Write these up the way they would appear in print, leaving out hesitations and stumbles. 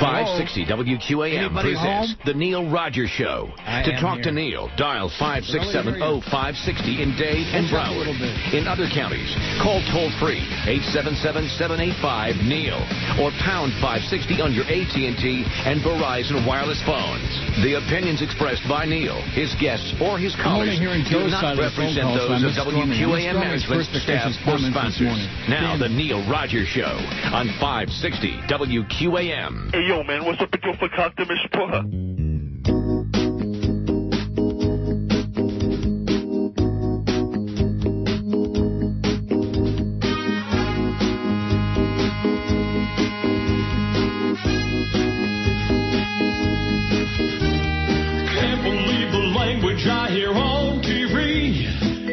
560 WQAM presents The Neil Rogers Show. To talk to Neil, dial 567-0560 in Dade and Broward. In other counties, call toll-free 877-785-NEIL or pound 560 on your AT&T and Verizon wireless phones. The opinions expressed by Neil, his guests, or his callers do not represent those of WQAM management, staff, or sponsors. Now, The Neil Rogers Show on 560 WQAM. Hey, yo, man, what's up with your verkackte Sprache? Can't believe the language I hear on TV.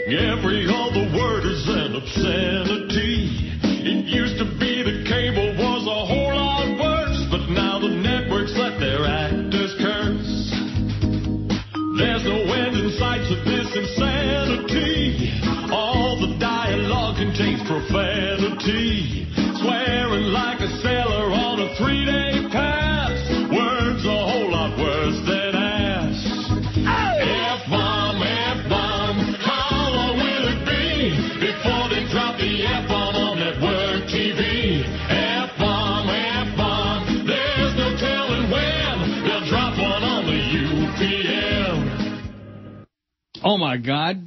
Every other word is an obscenity. It used to be that cable was a whole lot worse, but now the networks let their actors curse. There's no end in sight to this insanity. All the dialogue contains profanity. Swearing like a sailor on a 3-day pass. Words a whole lot worse than ass. F-bomb, F-bomb, how long will it be before they drop the F-bomb on network TV? F-bomb, F-bomb, there's no telling when they'll drop one on the UPM. Oh, my God.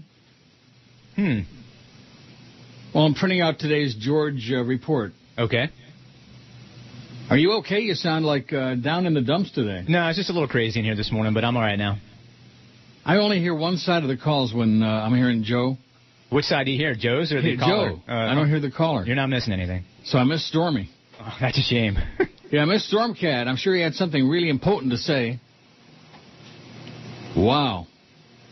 Well, I'm printing out today's George report. Okay. Are you okay? You sound like down in the dumps today. No, it's just a little crazy in here this morning, but I'm all right now. I only hear one side of the calls when I'm hearing Joe. Which side do you hear, Joe's or the caller? Joe. I don't hear the caller. You're not missing anything. So I missed Stormy. Oh, that's a shame. Yeah, I missed Stormcat. I'm sure he had something really important to say. Wow.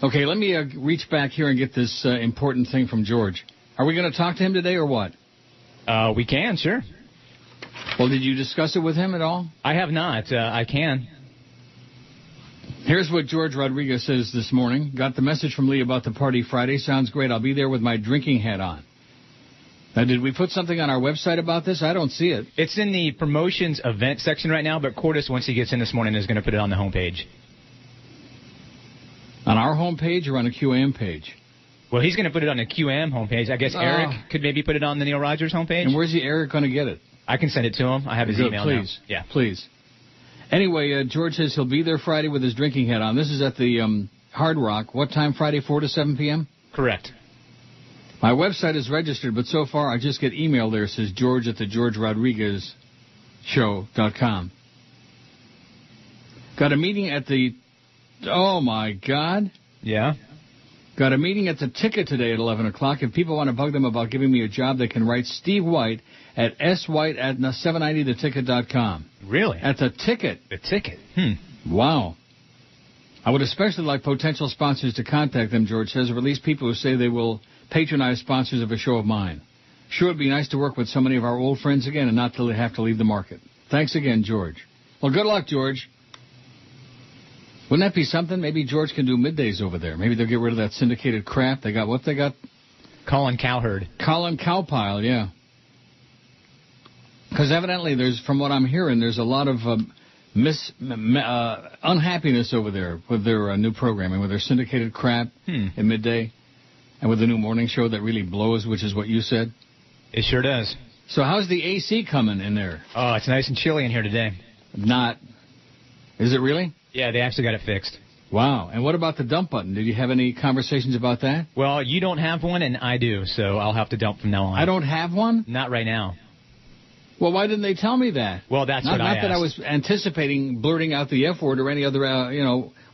Okay, let me reach back here and get this important thing from George. Are we going to talk to him today or what? We can, sure. Well, did you discuss it with him at all? I have not. I can. Here's what Jorge Rodriguez says this morning. Got the message from Lee about the party Friday. Sounds great. I'll be there with my drinking hat on. Now, did we put something on our website about this? I don't see it. It's in the promotions event section right now, but Cordis, once he gets in this morning, is going to put it on the homepage. On our homepage or on a QAM page? Well, he's going to put it on the QAM homepage. I guess Eric could maybe put it on the Neil Rogers homepage. And where's Eric going to get it? I can send it to him. I have his email please. now. Yeah. Please. Anyway, George says he'll be there Friday with his drinking hat on. This is at the Hard Rock. What time Friday, 4 to 7 p.m.? Correct. My website is registered, but so far I just get email there. It says George at the GeorgeRodriguezShow.com. Got a meeting at the... Oh, my God. Yeah? Got a meeting at the Ticket today at 11 o'clock. If people want to bug them about giving me a job, they can write Steve White at swhite@790theticket.com. Really? At the Ticket. The Ticket? Wow. I would especially like potential sponsors to contact them, George says, or at least people who say they will patronize sponsors of a show of mine. Sure, it'd be nice to work with so many of our old friends again and not to have to leave the market. Thanks again, George. Well, good luck, George. Wouldn't that be something? Maybe George can do middays over there. Maybe they'll get rid of that syndicated crap. They got what they got? Colin Cowherd. Colin Cowpile, yeah. Because evidently, from what I'm hearing, there's a lot of unhappiness over there with their new programming, with their syndicated crap at midday, and with the new morning show that really blows, which is what you said. It sure does. So how's the AC coming in there? Oh, it's nice and chilly in here today. Not. Is it really? Yeah, they actually got it fixed. Wow. And what about the dump button? Did you have any conversations about that? Well, you don't have one, and I do, so I'll have to dump from now on. I don't have one? Not right now. Well, why didn't they tell me that? Well, that's what I asked. Not that I was anticipating blurting out the F word or any other,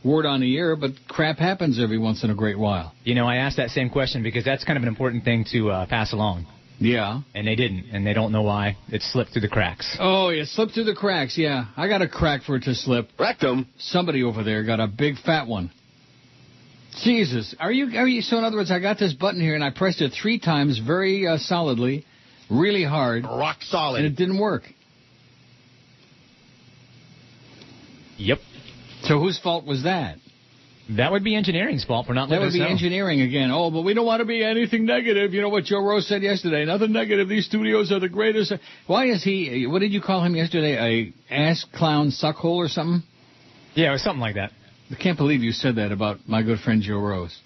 word on the air, but crap happens every once in a great while. You know, I asked that same question because that's kind of an important thing to pass along. Yeah. And they didn't, and they don't know why. It slipped through the cracks. Oh, it slipped through the cracks, yeah. I got a crack for it to slip. Rectum. Somebody over there got a big fat one. Jesus. Are you? So in other words, I got this button here, and I pressed it 3 times very solidly, really hard. Rock solid. And it didn't work. Yep. So whose fault was that? That would be engineering's fault for not letting us know. That would be engineering again. Oh, but we don't want to be anything negative. You know what Joe Rose said yesterday? Nothing negative. These studios are the greatest. Why is he, what did you call him yesterday? A ass clown suckhole or something? Yeah, it was something like that. I can't believe you said that about my good friend Joe Rose.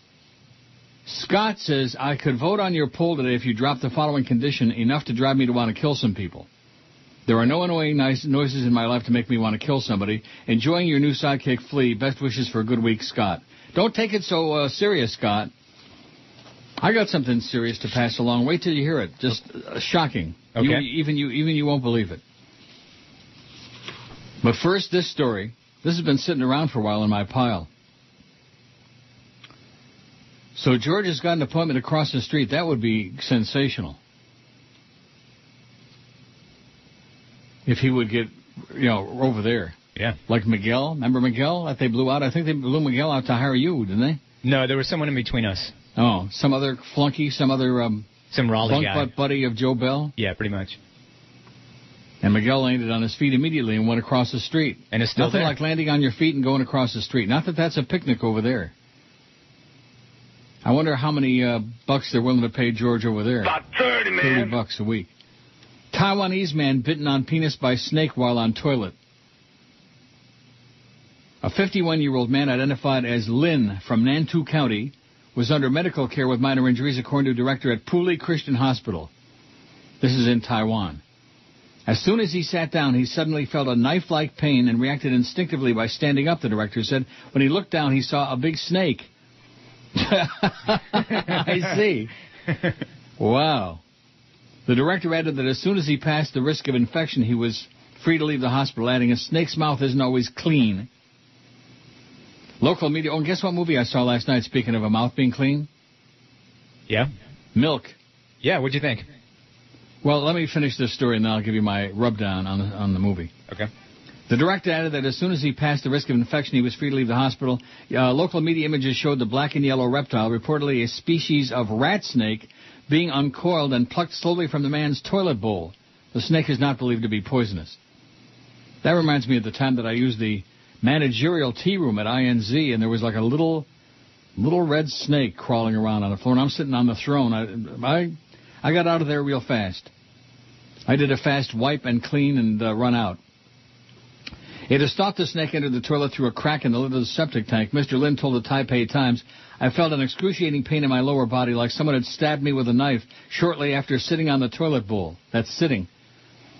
Scott says, I could vote on your poll today if you drop the following condition, enough to drive me to want to kill some people. There are no annoying noises in my life to make me want to kill somebody. Enjoying your new sidekick, Flea. Best wishes for a good week, Scott. Don't take it so serious, Scott. I got something serious to pass along. Wait till you hear it. Just shocking. Okay. Even you won't believe it. But first, this story. This has been sitting around for a while in my pile. So George has got an appointment across the street. That would be sensational. If he would get, over there. Yeah. Like Miguel. Remember Miguel that they blew out? I think they blew Miguel out to hire you, didn't they? No, there was someone in between us. Oh, some other flunky, some other some Raleigh guy. Butt buddy of Joe Bell? Yeah, pretty much. And Miguel landed on his feet immediately and went across the street. And it's still Nothing there. like landing on your feet and going across the street. Not that that's a picnic over there. I wonder how many bucks they're willing to pay George over there. About 30, man. $30 a week. Taiwanese man bitten on penis by snake while on toilet. A 51-year-old man identified as Lin from Nantou County was under medical care with minor injuries, according to director at Puli Christian Hospital. This is in Taiwan. As soon as he sat down, he suddenly felt a knife-like pain and reacted instinctively by standing up, the director said. When he looked down, he saw a big snake. I see. Wow. The director added that as soon as he passed the risk of infection, he was free to leave the hospital, adding, a snake's mouth isn't always clean. Local media... Oh, and guess what movie I saw last night, speaking of a mouth being clean? Yeah? Milk. Yeah, what'd you think? Well, let me finish this story, and then I'll give you my rub-down on the movie. Okay. The director added that as soon as he passed the risk of infection, he was free to leave the hospital. Local media images showed the black and yellow reptile, reportedly a species of rat snake, being uncoiled and plucked slowly from the man's toilet bowl. The snake is not believed to be poisonous. That reminds me of the time that I used the managerial tea room at INZ, and there was like a little red snake crawling around on the floor, and I'm sitting on the throne. I got out of there real fast. I did a fast wipe and clean and run out. It has thought the snake entered the toilet through a crack in the lid of the septic tank. Mr. Lin told the Taipei Times, I felt an excruciating pain in my lower body like someone had stabbed me with a knife shortly after sitting on the toilet bowl. That's sitting.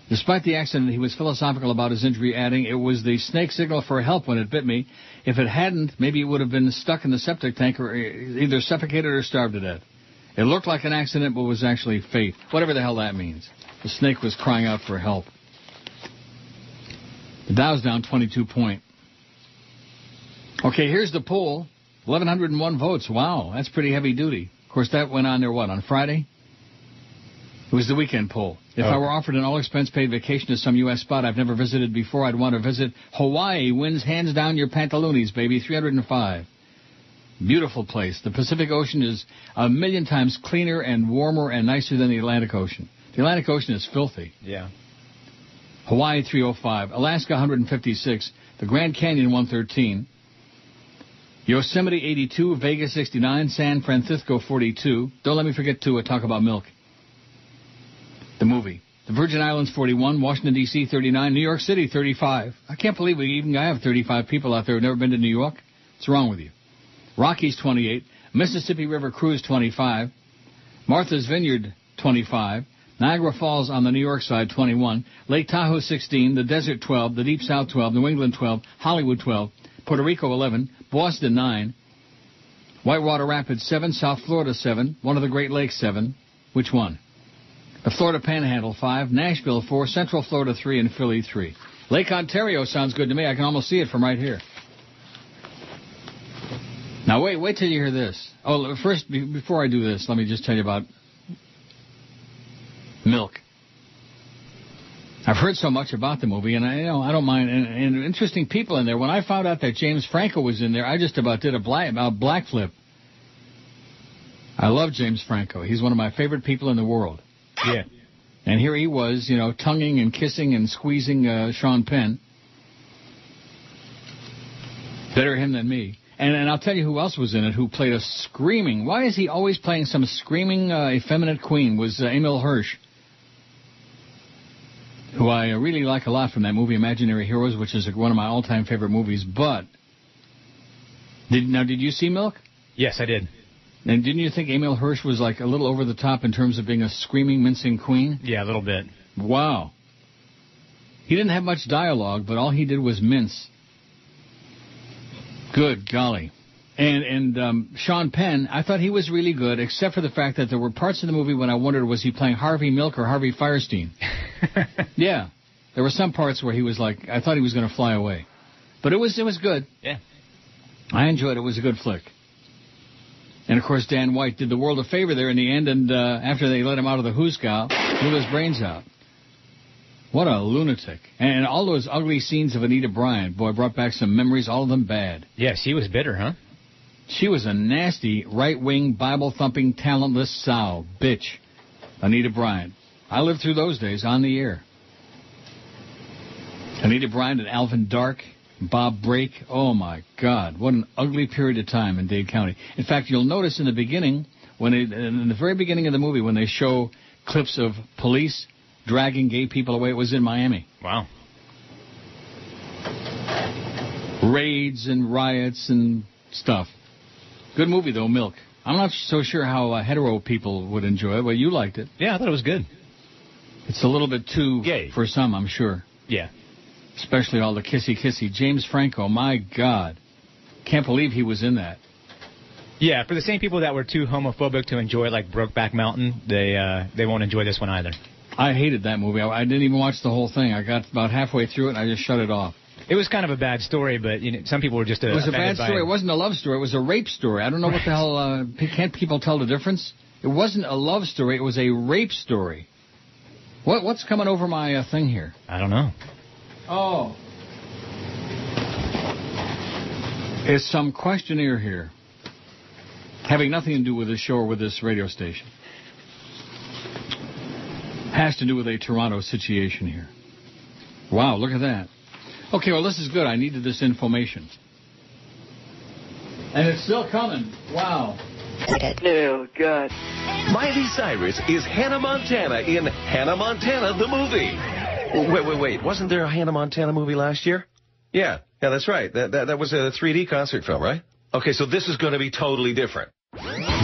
Despite the accident, he was philosophical about his injury, adding, it was the snake's signal for help when it bit me. If it hadn't, maybe it would have been stuck in the septic tank or either suffocated or starved to death. It looked like an accident, but was actually fate. Whatever the hell that means. The snake was crying out for help. The Dow's down 22 points. Okay, here's the poll. 1,101 votes. Wow, that's pretty heavy duty. Of course, that went on there, on Friday? It was the weekend poll. If I were offered an all-expense-paid vacation to some U.S. spot I've never visited before, I'd want to visit Hawaii. Wins hands down your pantaloonies, baby. 305. Beautiful place. The Pacific Ocean is 1,000,000 times cleaner and warmer and nicer than the Atlantic Ocean. The Atlantic Ocean is filthy. Yeah. Hawaii, 305. Alaska, 156. The Grand Canyon, 113. Yosemite, 82. Vegas, 69. San Francisco, 42. Don't let me forget to talk about milk. The movie. The Virgin Islands, 41. Washington, D.C., 39. New York City, 35. I can't believe we even have 35 people out there who've never been to New York. What's wrong with you? Rockies, 28. Mississippi River Cruise, 25. Martha's Vineyard, 25. Niagara Falls on the New York side, 21. Lake Tahoe, 16. The Desert, 12. The Deep South, 12. New England, 12. Hollywood, 12. Puerto Rico, 11. Boston, 9. Whitewater Rapids, 7. South Florida, 7. One of the Great Lakes, 7. Which one? The Florida Panhandle, 5. Nashville, 4. Central Florida, 3. And Philly, 3. Lake Ontario sounds good to me. I can almost see it from right here. Now, wait till you hear this. Oh, first, before I do this, let me just tell you about milk. I've heard so much about the movie, and I don't mind. And interesting people in there. When I found out that James Franco was in there, I just about did a black flip. I love James Franco. He's one of my favorite people in the world. Yeah. And here he was, tonguing and kissing and squeezing Sean Penn. Better him than me. And I'll tell you who else was in it who played a screaming. Why is he always playing some screaming, effeminate queen? Was Emil Hirsch, who I really like a lot from that movie Imaginary Heroes, which is one of my all-time favorite movies. But, did you see Milk? Yes, I did. And didn't you think Emil Hirsch was like a little over the top in terms of being a screaming, mincing queen? Yeah, a little bit. Wow. He didn't have much dialogue, but all he did was mince. Good golly. And Sean Penn, I thought he was really good, except for the fact that there were parts of the movie when I wondered, was he playing Harvey Milk or Harvey Firestein? Yeah. There were some parts where he was like, I thought he was going to fly away. But it was good. Yeah. I enjoyed it. It was a good flick. And, of course, Dan White did the world a favor there in the end, and after they let him out of the hoosegow, blew his brains out. What a lunatic. And all those ugly scenes of Anita Bryant, boy, brought back some memories, all of them bad. Yeah, she was bitter, huh? She was a nasty, right-wing, Bible-thumping, talentless sow, bitch, Anita Bryant. I lived through those days on the air. Anita Bryant and Alvin Dark, Bob Brake. Oh, my God. What an ugly period of time in Dade County. In fact, you'll notice in the beginning, in the very beginning of the movie, when they show clips of police dragging gay people away, it was in Miami. Wow. Raids and riots and stuff. Good movie, though, Milk. I'm not so sure how hetero people would enjoy it. Well, you liked it. Yeah, I thought it was good. It's a little bit too gay for some, I'm sure. Yeah. Especially all the kissy-kissy. James Franco, my God. Can't believe he was in that. Yeah, for the same people that were too homophobic to enjoy like Brokeback Mountain, they won't enjoy this one either. I hated that movie. I didn't even watch the whole thing. I got about halfway through it, and I just shut it off. It was kind of a bad story, but some people were just It was a bad story. It wasn't a love story. It was a rape story. I don't know what the hell... can't people tell the difference? It wasn't a love story. It was a rape story. What's coming over my thing here? I don't know. Oh. It's some questionnaire here. Having nothing to do with this show or with this radio station. Has to do with a Toronto situation here. Wow, look at that. Okay, well, this is good. I needed this information. And it's still coming. Wow. Oh, God. Miley Cyrus is Hannah Montana in Hannah Montana the movie. Wait. Wasn't there a Hannah Montana movie last year? Yeah, that's right. That was a 3D concert film, right? Okay, so this is going to be totally different.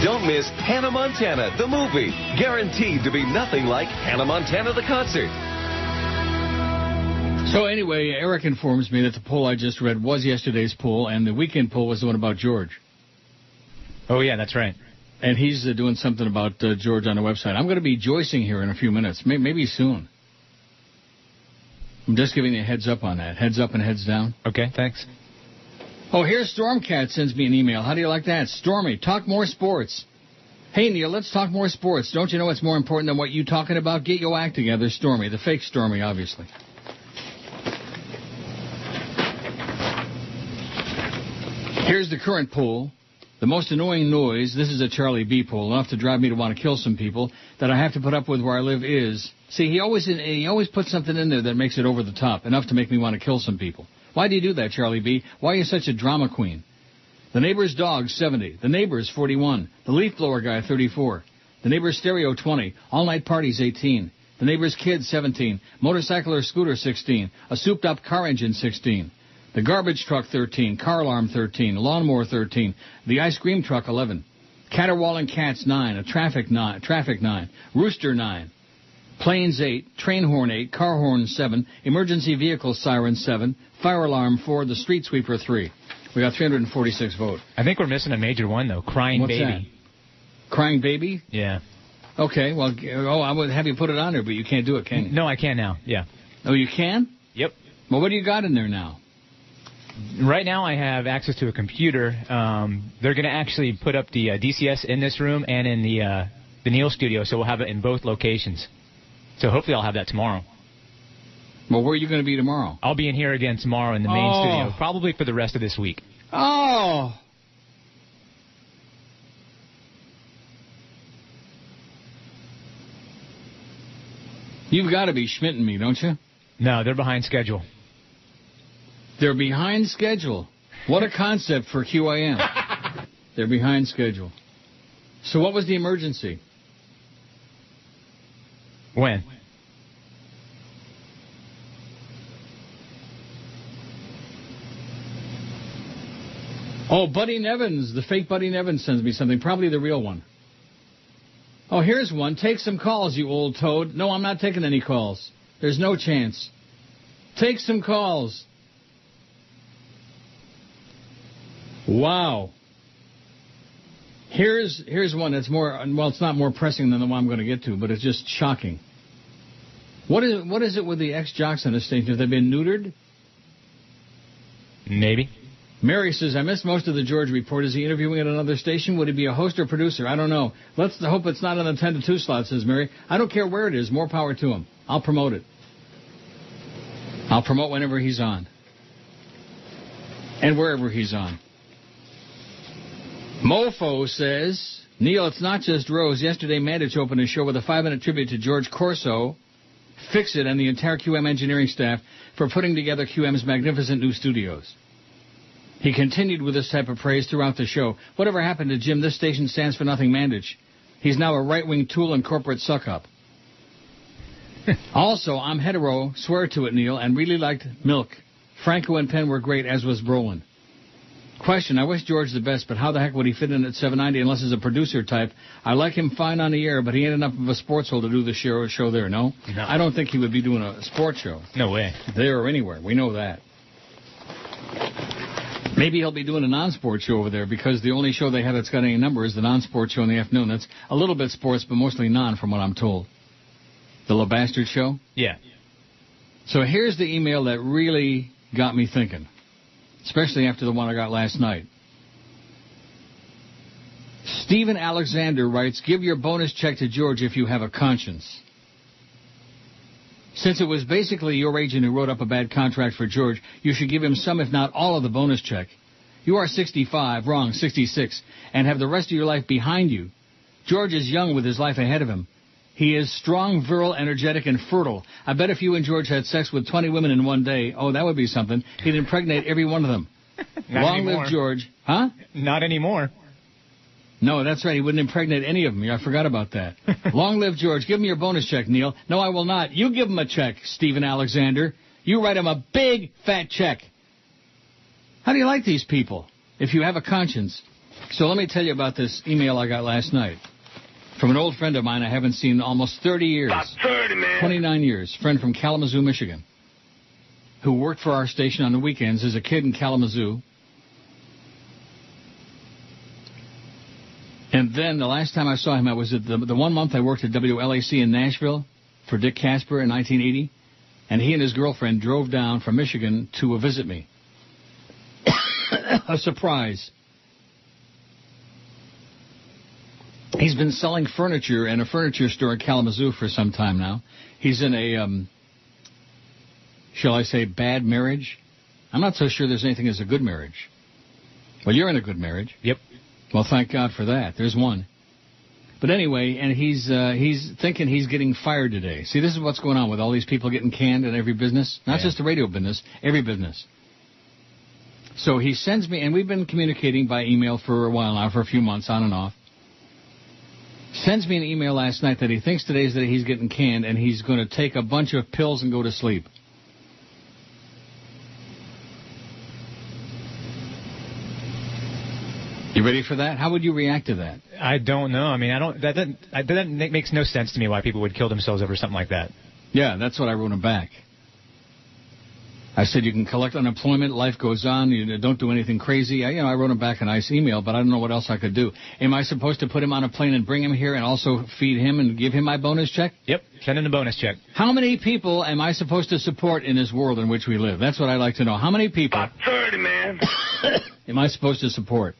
Don't miss Hannah Montana the movie. Guaranteed to be nothing like Hannah Montana the concert. So anyway, Eric informs me that the poll I just read was yesterday's poll, and the weekend poll was the one about George. Oh, yeah, that's right. And he's doing something about George on the website. I'm going to be joicing here in a few minutes, maybe soon. I'm just giving you a heads up on that. Heads up and heads down. Okay, thanks. Oh, here's Stormcat sends me an email. How do you like that? Stormy, talk more sports. Hey, Neil, let's talk more sports. Don't you know what's more important than what you talking about? Get your act together, Stormy. The fake Stormy, obviously. Here's the current poll. The most annoying noise, this is a Charlie B poll, enough to drive me to want to kill some people, that I have to put up with where I live is... See, he always puts something in there that makes it over the top, enough to make me want to kill some people. Why do you do that, Charlie B? Why are you such a drama queen? The neighbor's dog, 70. The neighbor's 41. The leaf blower guy, 34. The neighbor's stereo, 20. All-night parties, 18. The neighbor's kid, 17. Motorcycle or scooter, 16. A souped-up car engine, 16. The garbage truck, 13. Car alarm, 13. Lawnmower, 13. The ice cream truck, 11. Caterwauling cats, 9. A traffic 9. Rooster, 9. Planes, 8. Train horn, 8. Car horn, 7. Emergency vehicle siren, 7. Fire alarm, 4. The street sweeper, 3. We got 346 votes. I think we're missing a major one, though. Crying What's baby. That? Crying baby? Yeah. Okay, well, I would have you put it on there, but you can't do it, can you? No, I can now, yeah. Oh, you can? Yep. Well, what do you got in there now? Right now I have access to a computer. They're going to actually put up the DCS in this room and in the Neil studio, so we'll have it in both locations. So hopefully I'll have that tomorrow. Well, where are you going to be tomorrow? I'll be in here again tomorrow in the main studio, probably for the rest of this week. Oh! You've got to be schmitting me, don't you? No, they're behind schedule. They're behind schedule. What a concept for QAM. They're behind schedule. So what was the emergency? When? Oh, Buddy Nevins. The fake Buddy Nevins sends me something. Probably the real one. Oh, here's one. Take some calls, you old toad. No, I'm not taking any calls. There's no chance. Take some calls. Wow. Here's one that's more, well, it's not more pressing than the one I'm going to get to, but it's just shocking. What is it with the ex-jocks on the station? Have they been neutered? Maybe. Mary says, I missed most of the George report. Is he interviewing at another station? Would he be a host or producer? I don't know. Let's hope it's not on the 10 to 2 slot, says Mary. I don't care where it is. More power to him. I'll promote it. I'll promote whenever he's on. And wherever he's on. Mofo says, Neil, it's not just Rose. Yesterday, Mandich opened a show with a 5-minute tribute to George Corso, Fix-It, and the entire QM engineering staff for putting together QM's magnificent new studios. He continued with this type of praise throughout the show. Whatever happened to Jim, this station stands for nothing Mandich. He's now a right-wing tool and corporate suck-up. Also, I'm hetero, swear to it, Neil, and really liked Milk. Franco and Penn were great, as was Brolin. Question, I wish George the best, but how the heck would he fit in at 790 unless he's a producer type? I like him fine on the air, but he ain't enough of a sports hole to do the show there, no? No. I don't think he would be doing a sports show. No way. There or anywhere. We know that. Maybe he'll be doing a non-sports show over there because the only show they have that's got any number is the non-sports show in the afternoon. That's a little bit sports, but mostly non, from what I'm told. The La Bastard show? Yeah. So here's the email that really got me thinking, especially after the one I got last night. Stephen Alexander writes, give your bonus check to George if you have a conscience. Since it was basically your agent who wrote up a bad contract for George, you should give him some, if not all, of the bonus check. You are 65, wrong, 66, and have the rest of your life behind you. George is young with his life ahead of him. He is strong, virile, energetic, and fertile. I bet if you and George had sex with 20 women in one day, oh, that would be something, he'd impregnate every one of them. Long live George. Huh? Not anymore. No, that's right. He wouldn't impregnate any of them. I forgot about that. Long live George. Give him your bonus check, Neil. No, I will not. You give him a check, Stephen Alexander. You write him a big, fat check. How do you like these people? If you have a conscience. So let me tell you about this email I got last night from an old friend of mine I haven't seen in almost 30 years. About 30, man. 29 years. Friend from Kalamazoo, Michigan, who worked for our station on the weekends as a kid in Kalamazoo. And then the last time I saw him, I was at the 1 month I worked at WLAC in Nashville for Dick Casper in 1980. And he and his girlfriend drove down from Michigan to visit me. A surprise. He's been selling furniture in a furniture store in Kalamazoo for some time now. He's in a, shall I say, bad marriage. I'm not so sure there's anything as a good marriage. Well, you're in a good marriage. Yep. Well, thank God for that. There's one. But anyway, and he's thinking he's getting fired today. See, this is what's going on with all these people getting canned in every business. Not just the radio business, every business. So he sends me, and we've been communicating by email for a while now, for a few months, on and off. Sends me an email last night that he thinks today's the day he's getting canned, and he's going to take a bunch of pills and go to sleep. You ready for that? How would you react to that? I don't know. I mean, that makes no sense to me why people would kill themselves over something like that. Yeah, that's what I wrote him back. I said you can collect unemployment, life goes on, you don't do anything crazy. I wrote him back a nice email, but I don't know what else I could do. Am I supposed to put him on a plane and bring him here and also feed him and give him my bonus check? Yep, send in a bonus check. How many people am I supposed to support in this world in which we live? That's what I'd like to know. How many people About 30, man. am I supposed to support?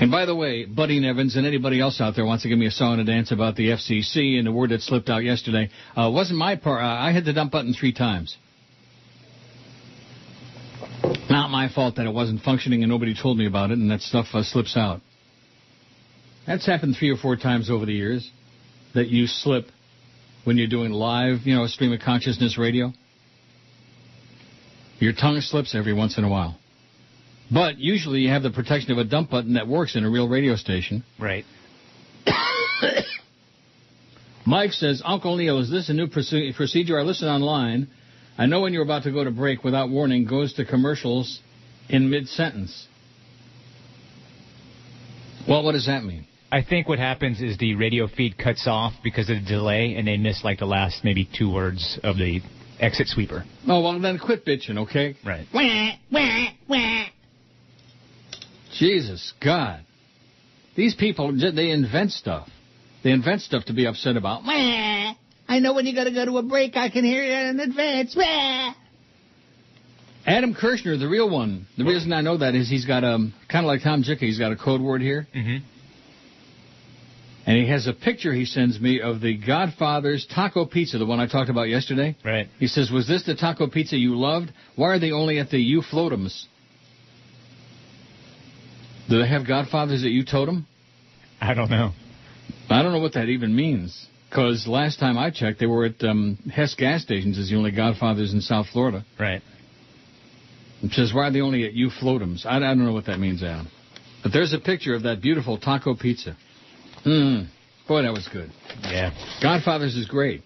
And by the way, Buddy Nevins and anybody else out there wants to give me a song and a dance about the FCC and the word that slipped out yesterday, wasn't my part. I hit the dump button 3 times. Not my fault that it wasn't functioning and nobody told me about it and that stuff slips out. That's happened 3 or 4 times over the years, that you slip when you're doing live, stream of consciousness radio. Your tongue slips every once in a while. But usually you have the protection of a dump button that works in a real radio station. Right. Mike says, Uncle Neil, is this a new procedure? I listen online. I know when you're about to go to break without warning, goes to commercials in mid-sentence. Well, what does that mean? I think what happens is the radio feed cuts off because of the delay, and they miss like the last maybe 2 words of the exit sweeper. Oh, well, then quit bitching, okay? Right. Wah, wah, wah. Jesus, God. These people, they invent stuff. They invent stuff to be upset about. Wah. I know when you got to go to a break, I can hear you in advance. Wah. Adam Kirshner, the real one. The reason I know that is he's got kind of like Tom Jicha, he's got a code word here. Mm-hmm. And he has a picture he sends me of the Godfather's taco pizza, the one I talked about yesterday. Right. He says, was this the taco pizza you loved? Why are they only at the You Float'ems? Do they have Godfathers at You Totem? I don't know. I don't know what that even means. Because last time I checked, they were at Hess gas stations as the only Godfathers in South Florida. Right. It says, why are they only at You Float'ems? I don't know what that means, Adam. But there's a picture of that beautiful taco pizza. Boy, that was good. Yeah. Godfather's is great.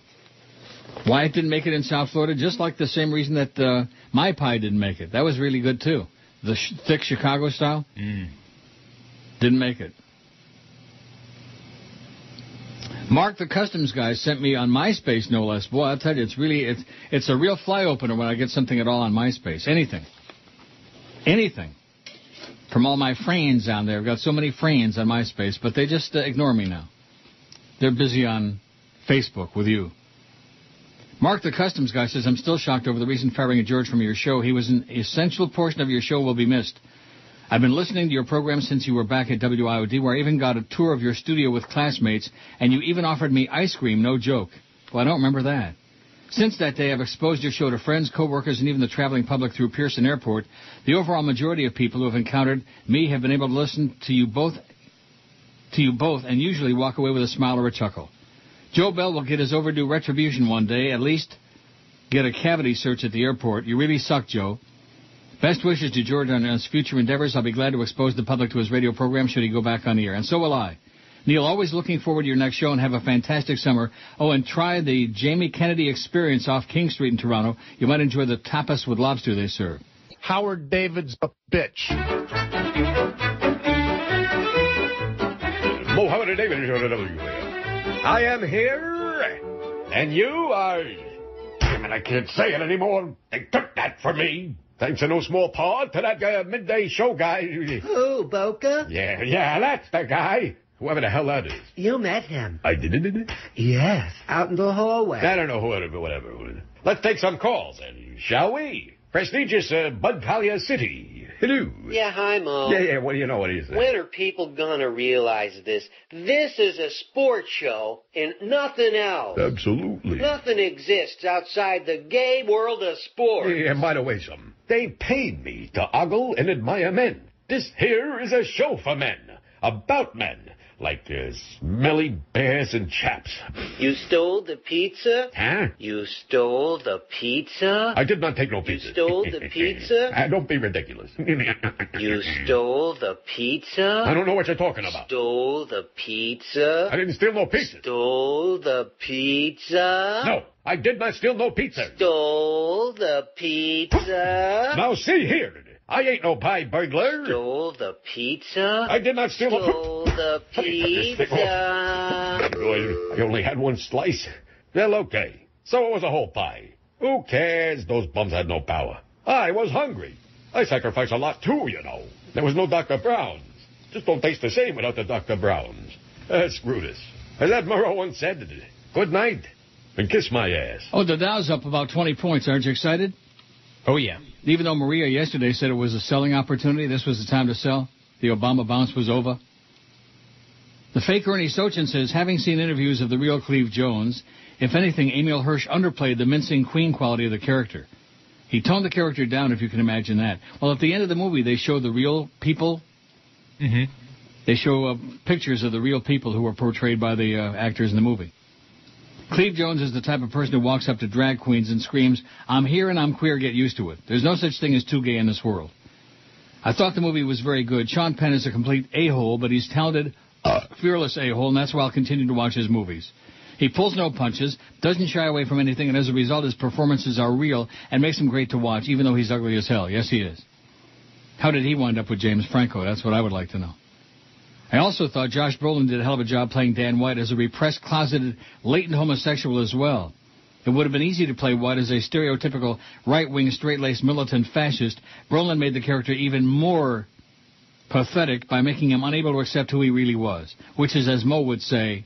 Why it didn't make it in South Florida, just like the same reason that My Pie didn't make it. That was really good, too. The thick Chicago style. Didn't make it. Mark, the customs guy, sent me on MySpace, no less. Boy, I'll tell you, it's a real fly opener when I get something at all on MySpace. Anything. From all my friends down there. I've got so many friends on MySpace, but they just ignore me now. They're busy on Facebook with you. Mark, the customs guy, says, I'm still shocked over the recent firing of George from your show. He was an essential portion of your show, will be missed. I've been listening to your program since you were back at WIOD, where I even got a tour of your studio with classmates, and you even offered me ice cream, no joke. Well, I don't remember that. Since that day, I've exposed your show to friends, coworkers, and even the traveling public through Pearson Airport. The overall majority of people who have encountered me have been able to listen to you both, and usually walk away with a smile or a chuckle. Joe Bell will get his overdue retribution one day, at least get a cavity search at the airport. You really suck, Joe. Best wishes to George on his future endeavors. I'll be glad to expose the public to his radio program should he go back on the air, and so will I. Neil, always looking forward to your next show, and have a fantastic summer. Oh, and try the Jamie Kennedy Experience off King Street in Toronto. You might enjoy the tapas with lobster they serve. Howard David's a bitch. Mohammed and David, WQAM. I am here, and you are... Damn it, I can't say it anymore. They took that from me. Thanks in no small part to that midday show guy. Who, Boca? Yeah, that's the guy. Whoever the hell that is. You met him. I did? Yes, out in the hallway. I don't know whatever. Let's take some calls, then, shall we? Prestigious Bud Collier City. Hello. Yeah, hi, Mo. Yeah, what do you know? What is that? When are people gonna realize this? This is a sports show and nothing else. Absolutely. Nothing exists outside the gay world of sports. Yeah, and by the way, they paid me to ogle and admire men. This here is a show for men. About men. Like smelly bears and chaps. You stole the pizza? Huh? You stole the pizza? I did not take no pizza. You stole the pizza? Don't be ridiculous. You stole the pizza? I don't know what you're talking about. Stole the pizza? I didn't steal no pizza. Stole the pizza? No, I did not steal no pizza. Stole the pizza? Now see here. I ain't no pie burglar. Stole the pizza? I did not steal Stole the pizza? I only had one slice. Well, okay. So it was a whole pie. Who cares? Those bums had no power. I was hungry. I sacrificed a lot, too, you know. There was no Dr. Brown's. Just don't taste the same without the Dr. Brown's. Screw this. As that Murrow once said, good night, and kiss my ass. Oh, the Dow's up about 20 points. Aren't you excited? Oh, yeah. Even though Maria yesterday said it was a selling opportunity, this was the time to sell. The Obama bounce was over. The fake Ernie Sochin says, having seen interviews of the real Cleve Jones, if anything, Emil Hirsch underplayed the mincing queen quality of the character. He toned the character down, if you can imagine that. Well, at the end of the movie, they show the real people. Mm-hmm. They show pictures of the real people who were portrayed by the actors in the movie. Cleve Jones is the type of person who walks up to drag queens and screams, "I'm here and I'm queer, get used to it. There's no such thing as too gay in this world." I thought the movie was very good. Sean Penn is a complete a-hole, but he's talented, fearless a-hole, and that's why I'll continue to watch his movies. He pulls no punches, doesn't shy away from anything, and as a result, his performances are real and makes him great to watch, even though he's ugly as hell. Yes, he is. How did he wind up with James Franco? That's what I would like to know. I also thought Josh Brolin did a hell of a job playing Dan White as a repressed, closeted, latent homosexual as well. It would have been easy to play White as a stereotypical right-wing, straight-laced, militant fascist. Brolin made the character even more pathetic by making him unable to accept who he really was, which is, as Mo would say,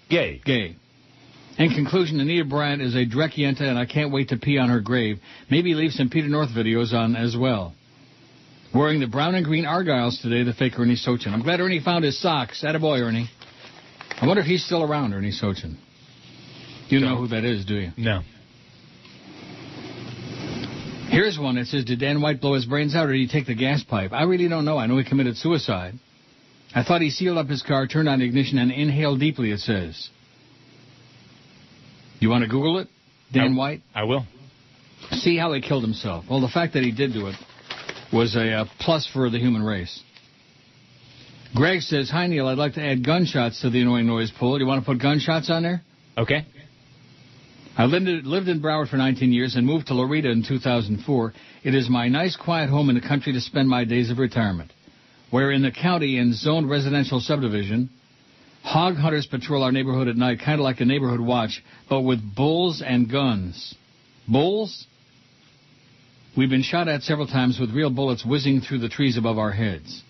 Gay. Gay. In conclusion, Anita Bryant is a Drekienta, and I can't wait to pee on her grave. Maybe leave some Peter North videos on as well. Wearing the brown and green Argyles today, the fake Ernie Sochin. I'm glad Ernie found his socks. Attaboy, Ernie. I wonder if he's still around, Ernie Sochin. You know who that is, do you? No. Here's one that says, did Dan White blow his brains out or did he take the gas pipe? I really don't know. I know he committed suicide. I thought he sealed up his car, turned on the ignition, and inhaled deeply, it says. You want to Google it? Dan White? I will. See how he killed himself. Well, the fact that he did do it was a plus for the human race. Greg says, hi, Neil, I'd like to add gunshots to the annoying noise poll. You want to put gunshots on there? Okay. I lived in Broward for 19 years and moved to Loretta in 2004. It is my nice, quiet home in the country to spend my days of retirement. We're in the county in zoned residential subdivision. Hog hunters patrol our neighborhood at night, kind of like a neighborhood watch, but with bulls and guns. Bulls? We've been shot at several times with real bullets whizzing through the trees above our heads.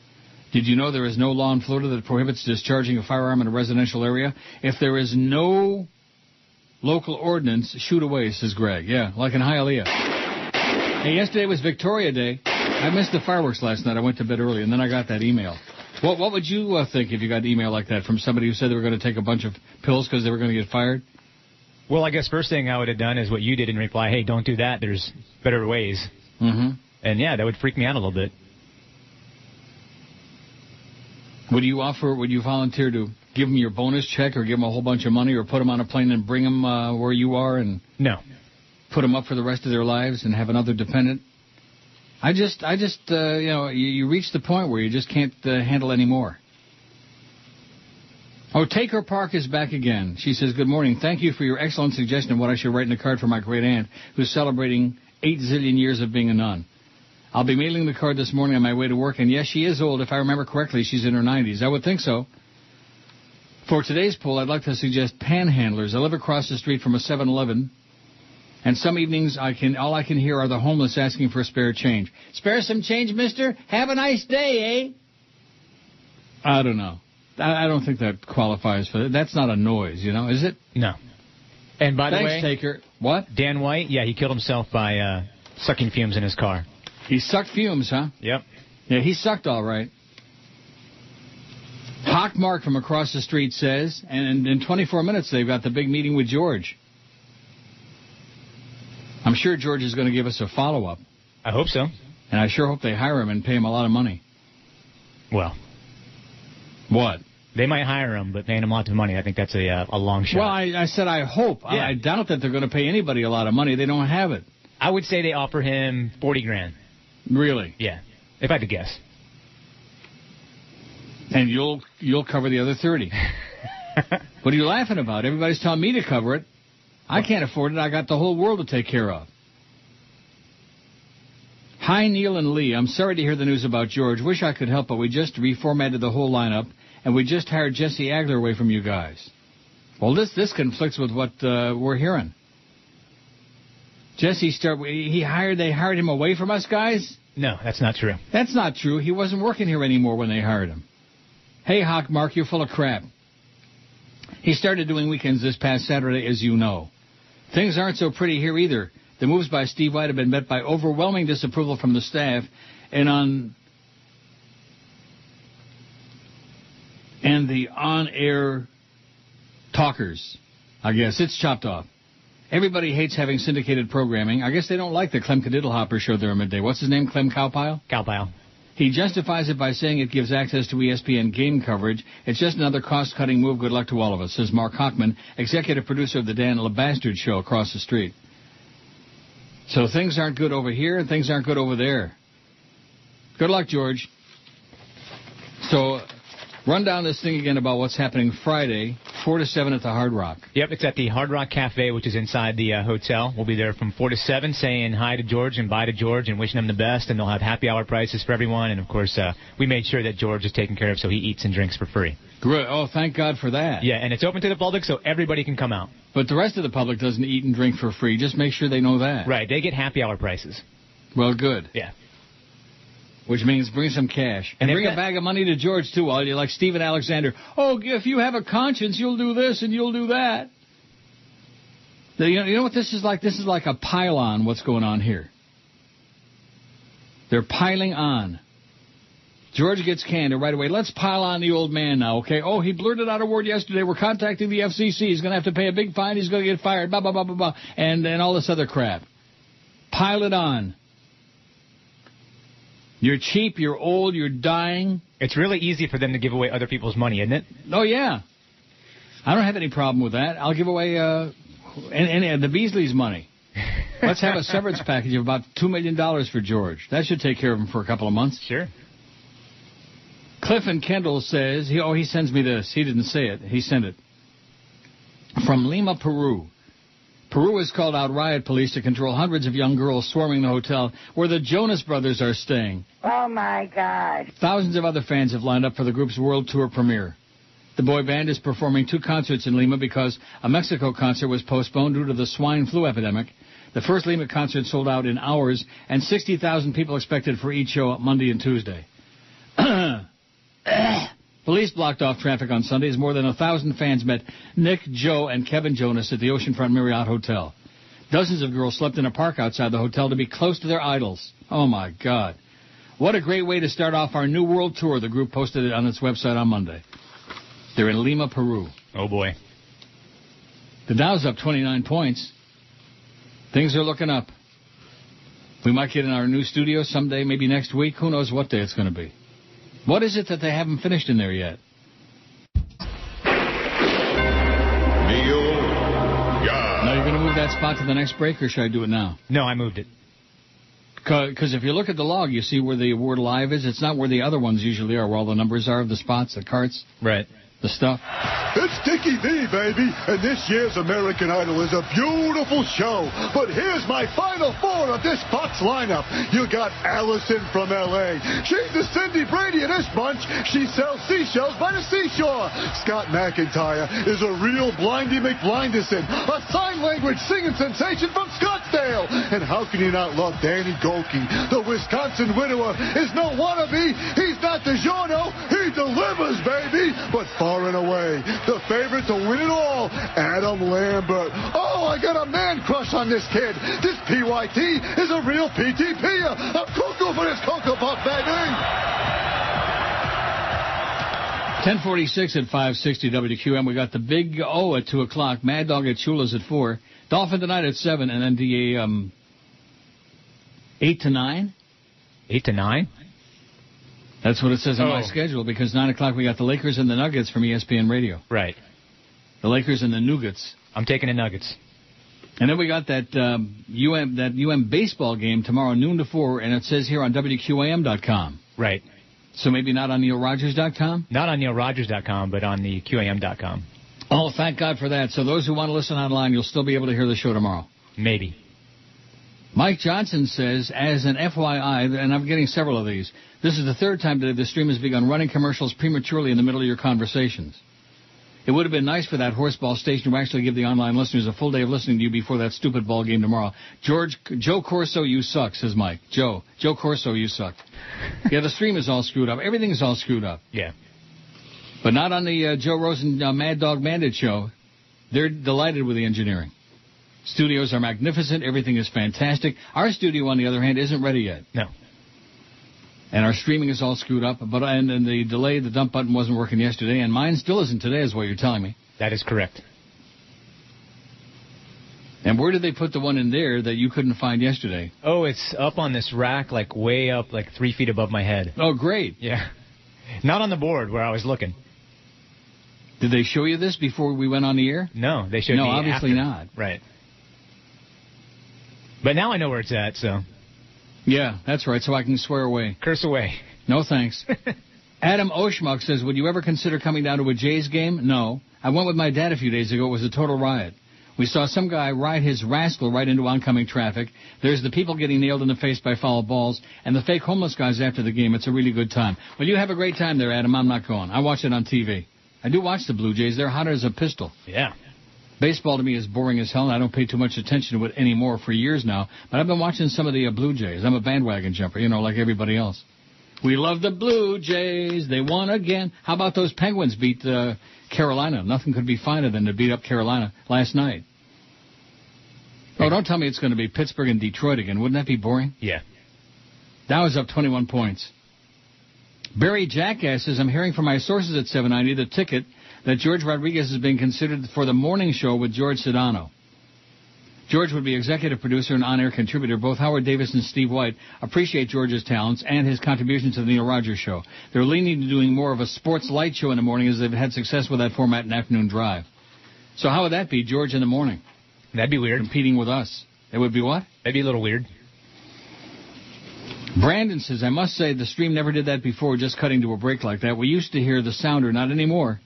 Did you know there is no law in Florida that prohibits discharging a firearm in a residential area? If there is no local ordinance, shoot away, says Greg. Yeah, like in Hialeah. Hey, yesterday was Victoria Day. I missed the fireworks last night. I went to bed early, and then I got that email. What would you think if you got an email like that from somebody who said they were going to take a bunch of pills because they were going to get fired? Well, I guess first thing I would have done is what you did and reply, hey, don't do that. There's better ways. Mm-hmm. And, yeah, that would freak me out a little bit. Would you volunteer to give them your bonus check or give them a whole bunch of money or put them on a plane and bring them where you are and no, put them up for the rest of their lives and have another dependent? I just, you reach the point where you just can't handle any more. Oh, Taker Park is back again. She says, good morning. Thank you for your excellent suggestion of what I should write in a card for my great aunt who's celebrating 8 zillion years of being a nun. I'll be mailing the card this morning on my way to work, and yes, she is old. If I remember correctly, she's in her 90s. I would think so. For today's poll, I'd like to suggest panhandlers. I live across the street from a 7-Eleven, and some evenings all I can hear are the homeless asking for spare change. Spare some change, mister? Have a nice day, eh? I don't know. I don't think that qualifies for that. That's not a noise, is it? No. And by the way, thanks, Taker. What? Dan White, yeah, he killed himself by sucking fumes in his car. He sucked fumes, huh? Yep. Yeah, he sucked all right. Hawk Mark from across the street says, and in 24 minutes they've got the big meeting with George. I'm sure George is going to give us a follow-up. I hope so. And I sure hope they hire him and pay him a lot of money. Well. What? They might hire him, but paying him lots of money, I think that's a long shot. Well, I said I hope. Yeah. I doubt that they're going to pay anybody a lot of money. They don't have it. I would say they offer him $40,000. Really? Yeah, if I had to guess. And you'll cover the other 30. What are you laughing about? Everybody's telling me to cover it. I can't afford it. I got the whole world to take care of. Hi, Neil and Lee. I'm sorry to hear the news about George. Wish I could help, but we just reformatted the whole lineup, and we just hired Jesse Agler away from you guys. Well, this conflicts with what we're hearing. Jesse they hired him away from us guys? No, that's not true. That's not true. He wasn't working here anymore when they hired him. Hey, Hawk Mark, you're full of crap. He started doing weekends this past Saturday, as you know. Things aren't so pretty here either. The moves by Steve White have been met by overwhelming disapproval from the staff and the on-air talkers. I guess it's chopped off. Everybody hates having syndicated programming. I guess they don't like the Clem Cadiddlehopper show there at midday. What's his name, Clem Cowpile? Cowpile. He justifies it by saying it gives access to ESPN game coverage. It's just another cost-cutting move. Good luck to all of us, says Mark Hochman, executive producer of the Dan LeBastard Show across the street. So things aren't good over here, and things aren't good over there. Good luck, George. So, run down this thing again about what's happening Friday, 4 to 7 at the Hard Rock. Yep, it's at the Hard Rock Cafe, which is inside the hotel. We'll be there from 4 to 7 saying hi to George and bye to George and wishing him the best, and they'll have happy hour prices for everyone. And, of course, we made sure that George is taken care of so he eats and drinks for free. Great. Oh, thank God for that. Yeah, and it's open to the public so everybody can come out. But the rest of the public doesn't eat and drink for free. Just make sure they know that. Right, they get happy hour prices. Well, good. Yeah. Which means bring some cash. And bring a bag of money to George, too, while you're like Stephen Alexander. Oh, if you have a conscience, you'll do this and you'll do that. You know what this is like? This is like a pile-on, what's going on here. They're piling on. George gets canned right away. Let's pile on the old man now, okay? Oh, he blurted out a word yesterday. We're contacting the FCC. He's going to have to pay a big fine. He's going to get fired, blah, blah, blah, blah, blah, and all this other crap. Pile it on. You're cheap, you're old, you're dying. It's really easy for them to give away other people's money, isn't it? Oh, yeah. I don't have any problem with that. I'll give away the Beasley's money. Let's have a severance package of about $2 million for George. That should take care of him for a couple of months. Sure. Cliff and Kendall says, he sends me this. He didn't say it. He sent it. From Lima, Peru. Peru has called out riot police to control hundreds of young girls swarming the hotel where the Jonas Brothers are staying. Oh, my God. Thousands of other fans have lined up for the group's world tour premiere. The boy band is performing 2 concerts in Lima because a Mexico concert was postponed due to the swine flu epidemic. The first Lima concert sold out in hours, and 60,000 people expected for each show Monday and Tuesday. Police blocked off traffic on Sunday as more than 1,000 fans met Nick, Joe, and Kevin Jonas at the Oceanfront Marriott Hotel. Dozens of girls slept in a park outside the hotel to be close to their idols. Oh, my God. What a great way to start off our new world tour, the group posted it on its website on Monday. They're in Lima, Peru. Oh, boy. The Dow's up 29 points. Things are looking up. We might get in our new studio someday, maybe next week. Who knows what day it's going to be. What is it that they haven't finished in there yet? Now, you're going to move that spot to the next break, or should I do it now? No, I moved it. Because if you look at the log, you see where the word live is. It's not where the other ones usually are, where all the numbers are of the spots, the carts. Right. The stuff. It's Dickie V, baby, and this year's American Idol is a beautiful show. But here's my final 4 of this Fox lineup. You got Allison from L.A. She's the Cindy Brady of this bunch. She sells seashells by the seashore. Scott McIntyre is a real Blindy McBlindison, a sign language singing sensation from Scottsdale. And how can you not love Danny Golke? The Wisconsin widower is no wannabe. He's not DiGiorno. He delivers, baby. But far and away, the favorite to win it all, Adam Lambert. Oh, I got a man crush on this kid. This PYT is a real PTP. I'm cuckoo for this Cocoa Puff, baby. 10:46 at 560 WQAM. We got the Big O at 2 o'clock. Mad Dog at Chula's at 4. Dolphin tonight at 7, and then the 8 to 9. 8 to 9? That's what it says on my schedule, because 9 o'clock we got the Lakers and the Nuggets from ESPN Radio. Right. The Lakers and the Nuggets. I'm taking the Nuggets. And then we got that UM baseball game tomorrow, noon to 4, and it says here on WQAM.com. Right. So maybe not on NeilRogers.com? Not on NeilRogers.com, but on the QAM.com. Oh, thank God for that. So those who want to listen online, you'll still be able to hear the show tomorrow. Maybe. Mike Johnson says, as an FYI, and I'm getting several of these, this is the 3rd time today the stream has begun running commercials prematurely in the middle of your conversations. It would have been nice for that horseball station to actually give the online listeners a full day of listening to you before that stupid ball game tomorrow. Joe Corso, you suck, says Mike. Joe Corso, you suck. Yeah, the stream is all screwed up. Everything is all screwed up. Yeah. But not on the Joe Rosen Mad Dog Bandit show. They're delighted with the engineering. Studios are magnificent. Everything is fantastic. Our studio, on the other hand, isn't ready yet. No. And our streaming is all screwed up. And the delay, the dump button wasn't working yesterday, and mine still isn't today, is what you're telling me. That is correct. And where did they put the one in there that you couldn't find yesterday? Oh, it's up on this rack, like way up, like 3 feet above my head. Oh, great. Yeah. Not on the board where I was looking. Did they show you this before we went on the air? No, they showed me No, obviously after. not. Right. But now I know where it's at, so. Yeah, that's right, so I can swear away. Curse away. No thanks. Adam Oshmuck says, would you ever consider coming down to a Jays game? No. I went with my dad a few days ago. It was a total riot. We saw some guy ride his rascal right into oncoming traffic. There's the people getting nailed in the face by foul balls, and the fake homeless guys after the game. It's a really good time. Well, you have a great time there, Adam. I'm not going. I watch it on TV. I do watch the Blue Jays. They're hotter as a pistol. Yeah. Baseball to me is boring as hell, and I don't pay too much attention to it anymore for years now. But I've been watching some of the Blue Jays. I'm a bandwagon jumper, like everybody else. We love the Blue Jays. They won again. How about those Penguins beat Carolina? Nothing could be finer than to beat up Carolina last night. Oh, don't tell me it's going to be Pittsburgh and Detroit again. Wouldn't that be boring? Yeah. Dow is up 21 points. Barry Jackass says, I'm hearing from my sources at 790 the ticket that Jorge Rodriguez is being considered for the morning show with George Sedano. George would be executive producer and on-air contributor. Both Howard Davis and Steve White appreciate George's talents and his contributions to the Neil Rogers Show. They're leaning to doing more of a sports light show in the morning as they've had success with that format in Afternoon Drive. So how would that be, George in the morning? That'd be weird. Competing with us. It would be what? That'd be a little weird. Brandon says, I must say the stream never did that before, just cutting to a break like that. We used to hear the sounder, not anymore.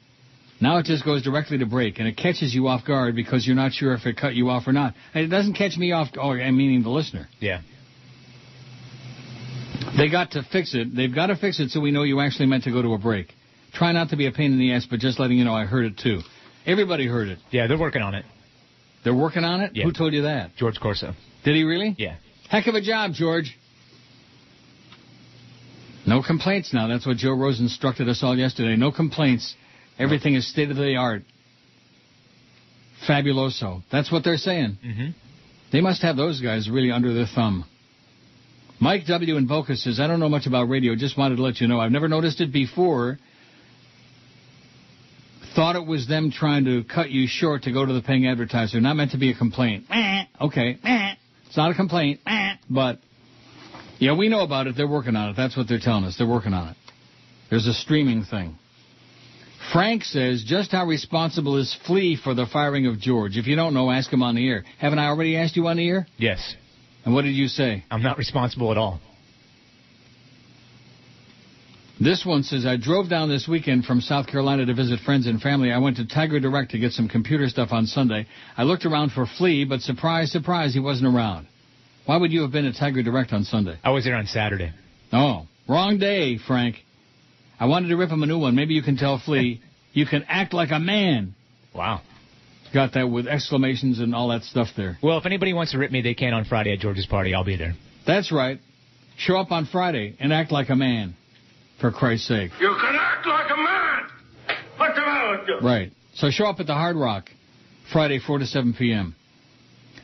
Now it just goes directly to break, and it catches you off guard because you're not sure if it cut you off or not. And it doesn't catch me off, I'm meaning the listener. Yeah. They got to fix it. They've got to fix it so we know you actually meant to go to a break. Try not to be a pain in the ass, but just letting you know I heard it too. Everybody heard it. Yeah, they're working on it. They're working on it? Yeah. Who told you that? George Corso. Did he really? Yeah. Heck of a job, George. No complaints now. That's what Joe Rose instructed us all yesterday. No complaints. Everything is state-of-the-art. Fabuloso. That's what they're saying. Mm-hmm. They must have those guys really under their thumb. Mike W. in Boca says, I don't know much about radio. Just wanted to let you know. I've never noticed it before. Thought it was them trying to cut you short to go to the paying advertiser. Not meant to be a complaint. Okay. It's not a complaint. But, yeah, we know about it. They're working on it. That's what they're telling us. They're working on it. There's a streaming thing. Frank says, just how responsible is Flea for the firing of George? If you don't know, ask him on the air. Haven't I already asked you on the air? Yes. And what did you say? I'm not responsible at all. This one says, I drove down this weekend from South Carolina to visit friends and family. I went to Tiger Direct to get some computer stuff on Sunday. I looked around for Flea, but surprise, surprise, he wasn't around. Why would you have been at Tiger Direct on Sunday? I was there on Saturday. Oh, wrong day, Frank. I wanted to rip him a new one. Maybe you can tell Flea, you can act like a man. Wow. Got that with exclamations and all that stuff there. Well, if anybody wants to rip me, they can on Friday at George's party. I'll be there. That's right. Show up on Friday and act like a man, for Christ's sake. You can act like a man. What's the matter with you? Right. So show up at the Hard Rock, Friday, 4 to 7 p.m.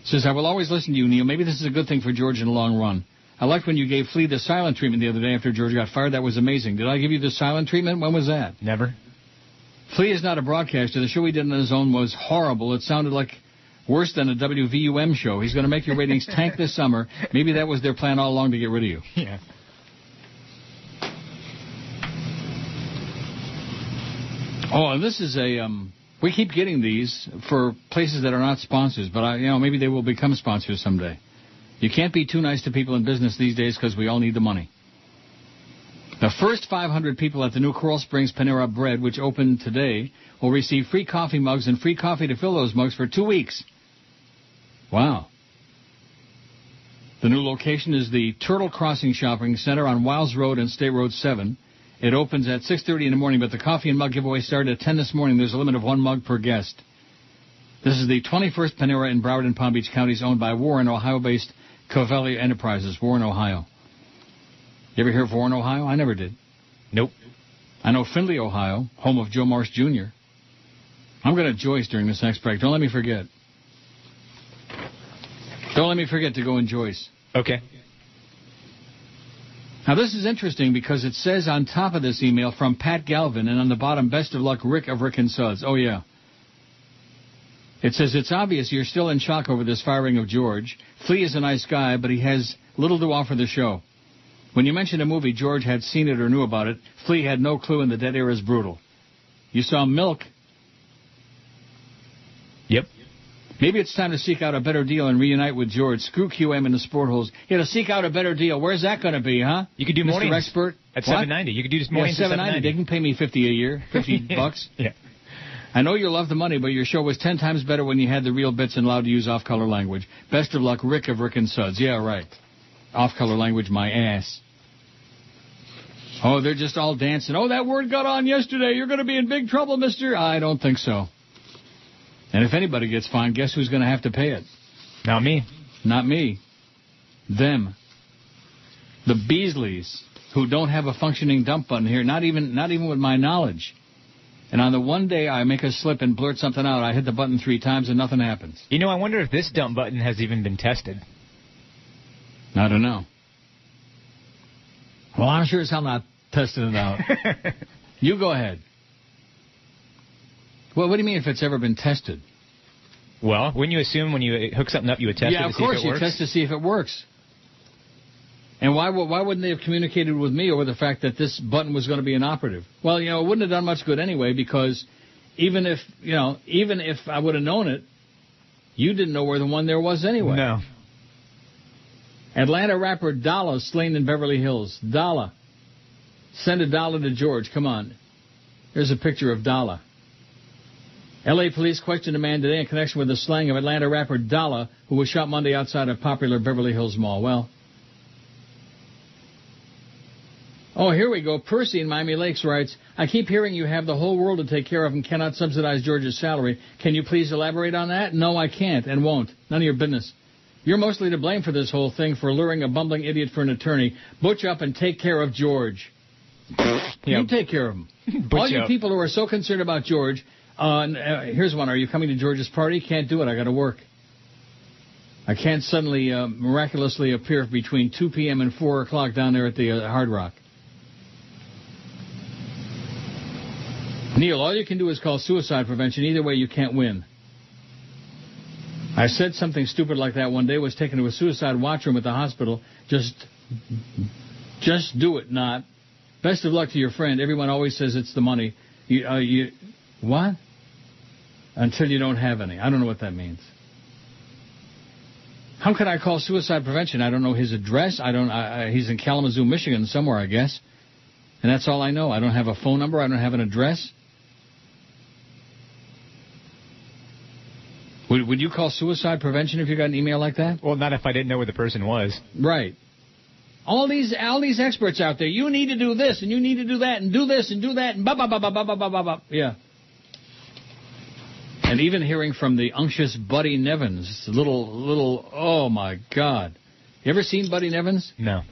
Says, I will always listen to you, Neil. Maybe this is a good thing for George in the long run. I liked when you gave Flea the silent treatment the other day after George got fired. That was amazing. Did I give you the silent treatment? When was that? Never. Flea is not a broadcaster. The show he did on his own was horrible. It sounded like worse than a WVUM show. He's going to make your ratings tank this summer. Maybe that was their plan all along to get rid of you. Yeah. Oh, and this is a... we keep getting these for places that are not sponsors, but maybe they will become sponsors someday. You can't be too nice to people in business these days because we all need the money. The first 500 people at the new Coral Springs Panera Bread, which opened today, will receive free coffee mugs and free coffee to fill those mugs for 2 weeks. Wow. The new location is the Turtle Crossing Shopping Center on Wiles Road and State Road 7. It opens at 6:30 in the morning, but the coffee and mug giveaway started at 10 this morning. There's a limit of 1 mug per guest. This is the 21st Panera in Broward and Palm Beach counties, owned by Warren, Ohio-based Covelli Enterprises, Warren, Ohio. You ever hear of Warren, Ohio? I never did. Nope. I know Findlay, Ohio, home of Joe Marsh Jr. I'm going to Joyce during this next break. Don't let me forget. Don't let me forget to go in Joyce. Okay. Now, this is interesting because it says on top of this email from Pat Galvin, and on the bottom, best of luck, Rick of Rick and Suds. Oh, yeah. It says, it's obvious you're still in shock over this firing of George. Flea is a nice guy, but he has little to offer the show. When you mentioned a movie, George had seen it or knew about it. Flea had no clue, and the dead air is brutal. You saw Milk. Yep. Maybe it's time to seek out a better deal and reunite with George. Screw QM and the sport holes. Yeah, to seek out a better deal. Where's that going to be, huh? You could do Mr. mornings. Expert? At $7.90. You could do just mornings at $7.90. They can pay me $50 a year, $50. Yeah. I know you love the money, but your show was 10 times better when you had the real bits and allowed to use off-color language. Best of luck, Rick of Rick and Suds. Yeah, right. Off-color language, my ass. Oh, they're just all dancing. Oh, that word got on yesterday. You're going to be in big trouble, mister. I don't think so. And if anybody gets fined, guess who's going to have to pay it? Not me. Not me. Them. The Beasleys, who don't have a functioning dump button here, not even with my knowledge. And on the one day I make a slip and blurt something out, I hit the button 3 times and nothing happens. You know, I wonder if this dump button has even been tested. I don't know. Well, I'm sure as hell not testing it out. You go ahead. Well, what do you mean if it's ever been tested? Well, wouldn't you assume when you hook something up you would test it to see if it works? Yeah, of course you test to see if it works. And why wouldn't they have communicated with me over the fact that this button was going to be inoperative? Well, you know, it wouldn't have done much good anyway, because even if I would have known it, you didn't know where the one there was anyway. No. Atlanta rapper Dollar slain in Beverly Hills. Dollar. Send $1 to George. Come on. Here's a picture of Dollar. L.A. police questioned a man today in connection with the slaying of Atlanta rapper Dollar, who was shot Monday outside a popular Beverly Hills mall. Well, oh, here we go. Percy in Miami Lakes writes, I keep hearing you have the whole world to take care of and cannot subsidize George's salary. Can you please elaborate on that? No, I can't and won't. None of your business. You're mostly to blame for this whole thing for luring a bumbling idiot for an attorney. Butch up and take care of George. You take care of him. All you people who are so concerned about George, here's one. Are you coming to George's party? Can't do it. I got to work. I can't suddenly miraculously appear between 2 p.m. and 4 o'clock down there at the Hard Rock. Neil, all you can do is call suicide prevention. Either way, you can't win. I said something stupid like that one day, was taken to a suicide watch room at the hospital. Just do it, not. Best of luck to your friend. Everyone always says it's the money. What? Until you don't have any. I don't know what that means. How can I call suicide prevention? I don't know his address. He's in Kalamazoo, Michigan somewhere, I guess. And that's all I know. I don't have a phone number. I don't have an address. Would you call suicide prevention if you got an email like that? Well, not if I didn't know where the person was. Right. All these experts out there, you need to do this, and you need to do that, and do this, and do that, and ba-ba-ba-ba-ba-ba-ba-ba. Yeah. And even hearing from the unctuous Buddy Nevins, little, oh, my God. You ever seen Buddy Nevins? No.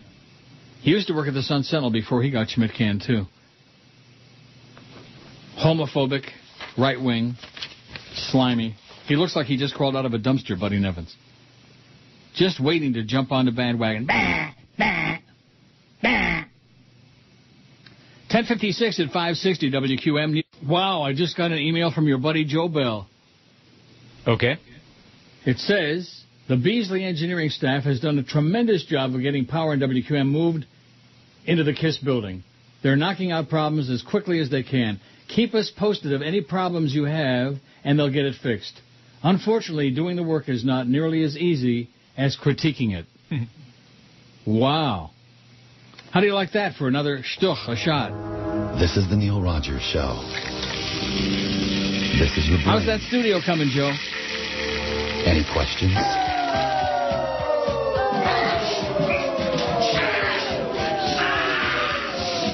He used to work at the Sun Sentinel before he got Schmidt canned, too. Homophobic, right-wing, slimy. He looks like he just crawled out of a dumpster, Buddy Nevins. Just waiting to jump on the bandwagon. Bah, bah, bah. 10:56 at 560 WQAM. Wow, I just got an email from your buddy Joe Bell. Okay. It says, the Beasley engineering staff has done a tremendous job of getting power in WQAM moved into the KISS building. They're knocking out problems as quickly as they can. Keep us posted of any problems you have, and they'll get it fixed. Unfortunately, doing the work is not nearly as easy as critiquing it. Wow. How do you like that for another shtuch, a shot? This is the Neil Rogers Show. This is your Bryant. How's that studio coming, Joe? Any questions?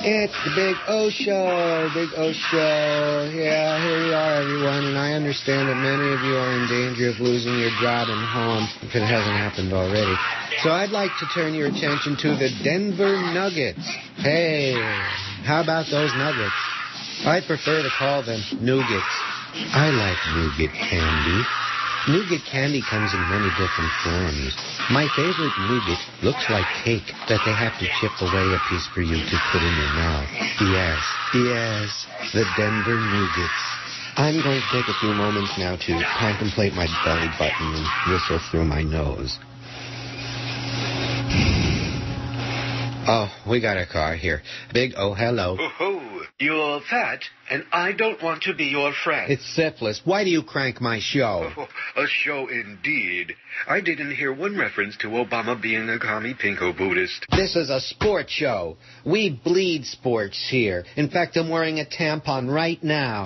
It's the Big O Show, Big O Show. Yeah, here we are, everyone, and I understand that many of you are in danger of losing your job and home, if it hasn't happened already. So I'd like to turn your attention to the Denver Nuggets. Hey, how about those Nuggets? I prefer to call them nougats. I like nougat candy. Nougat candy comes in many different forms. My favorite nougat looks like cake that they have to chip away a piece for you to put in your mouth. Yes, the Denver Nuggets. I'm going to take a few moments now to contemplate my belly button and whistle through my nose. Oh, we got a car here. Big O, hello. Oh, you're fat, and I don't want to be your friend. It's syphilis. Why do you crank my show? Oh, a show indeed. I didn't hear one reference to Obama being a commie pinko Buddhist. This is a sports show. We bleed sports here. In fact, I'm wearing a tampon right now.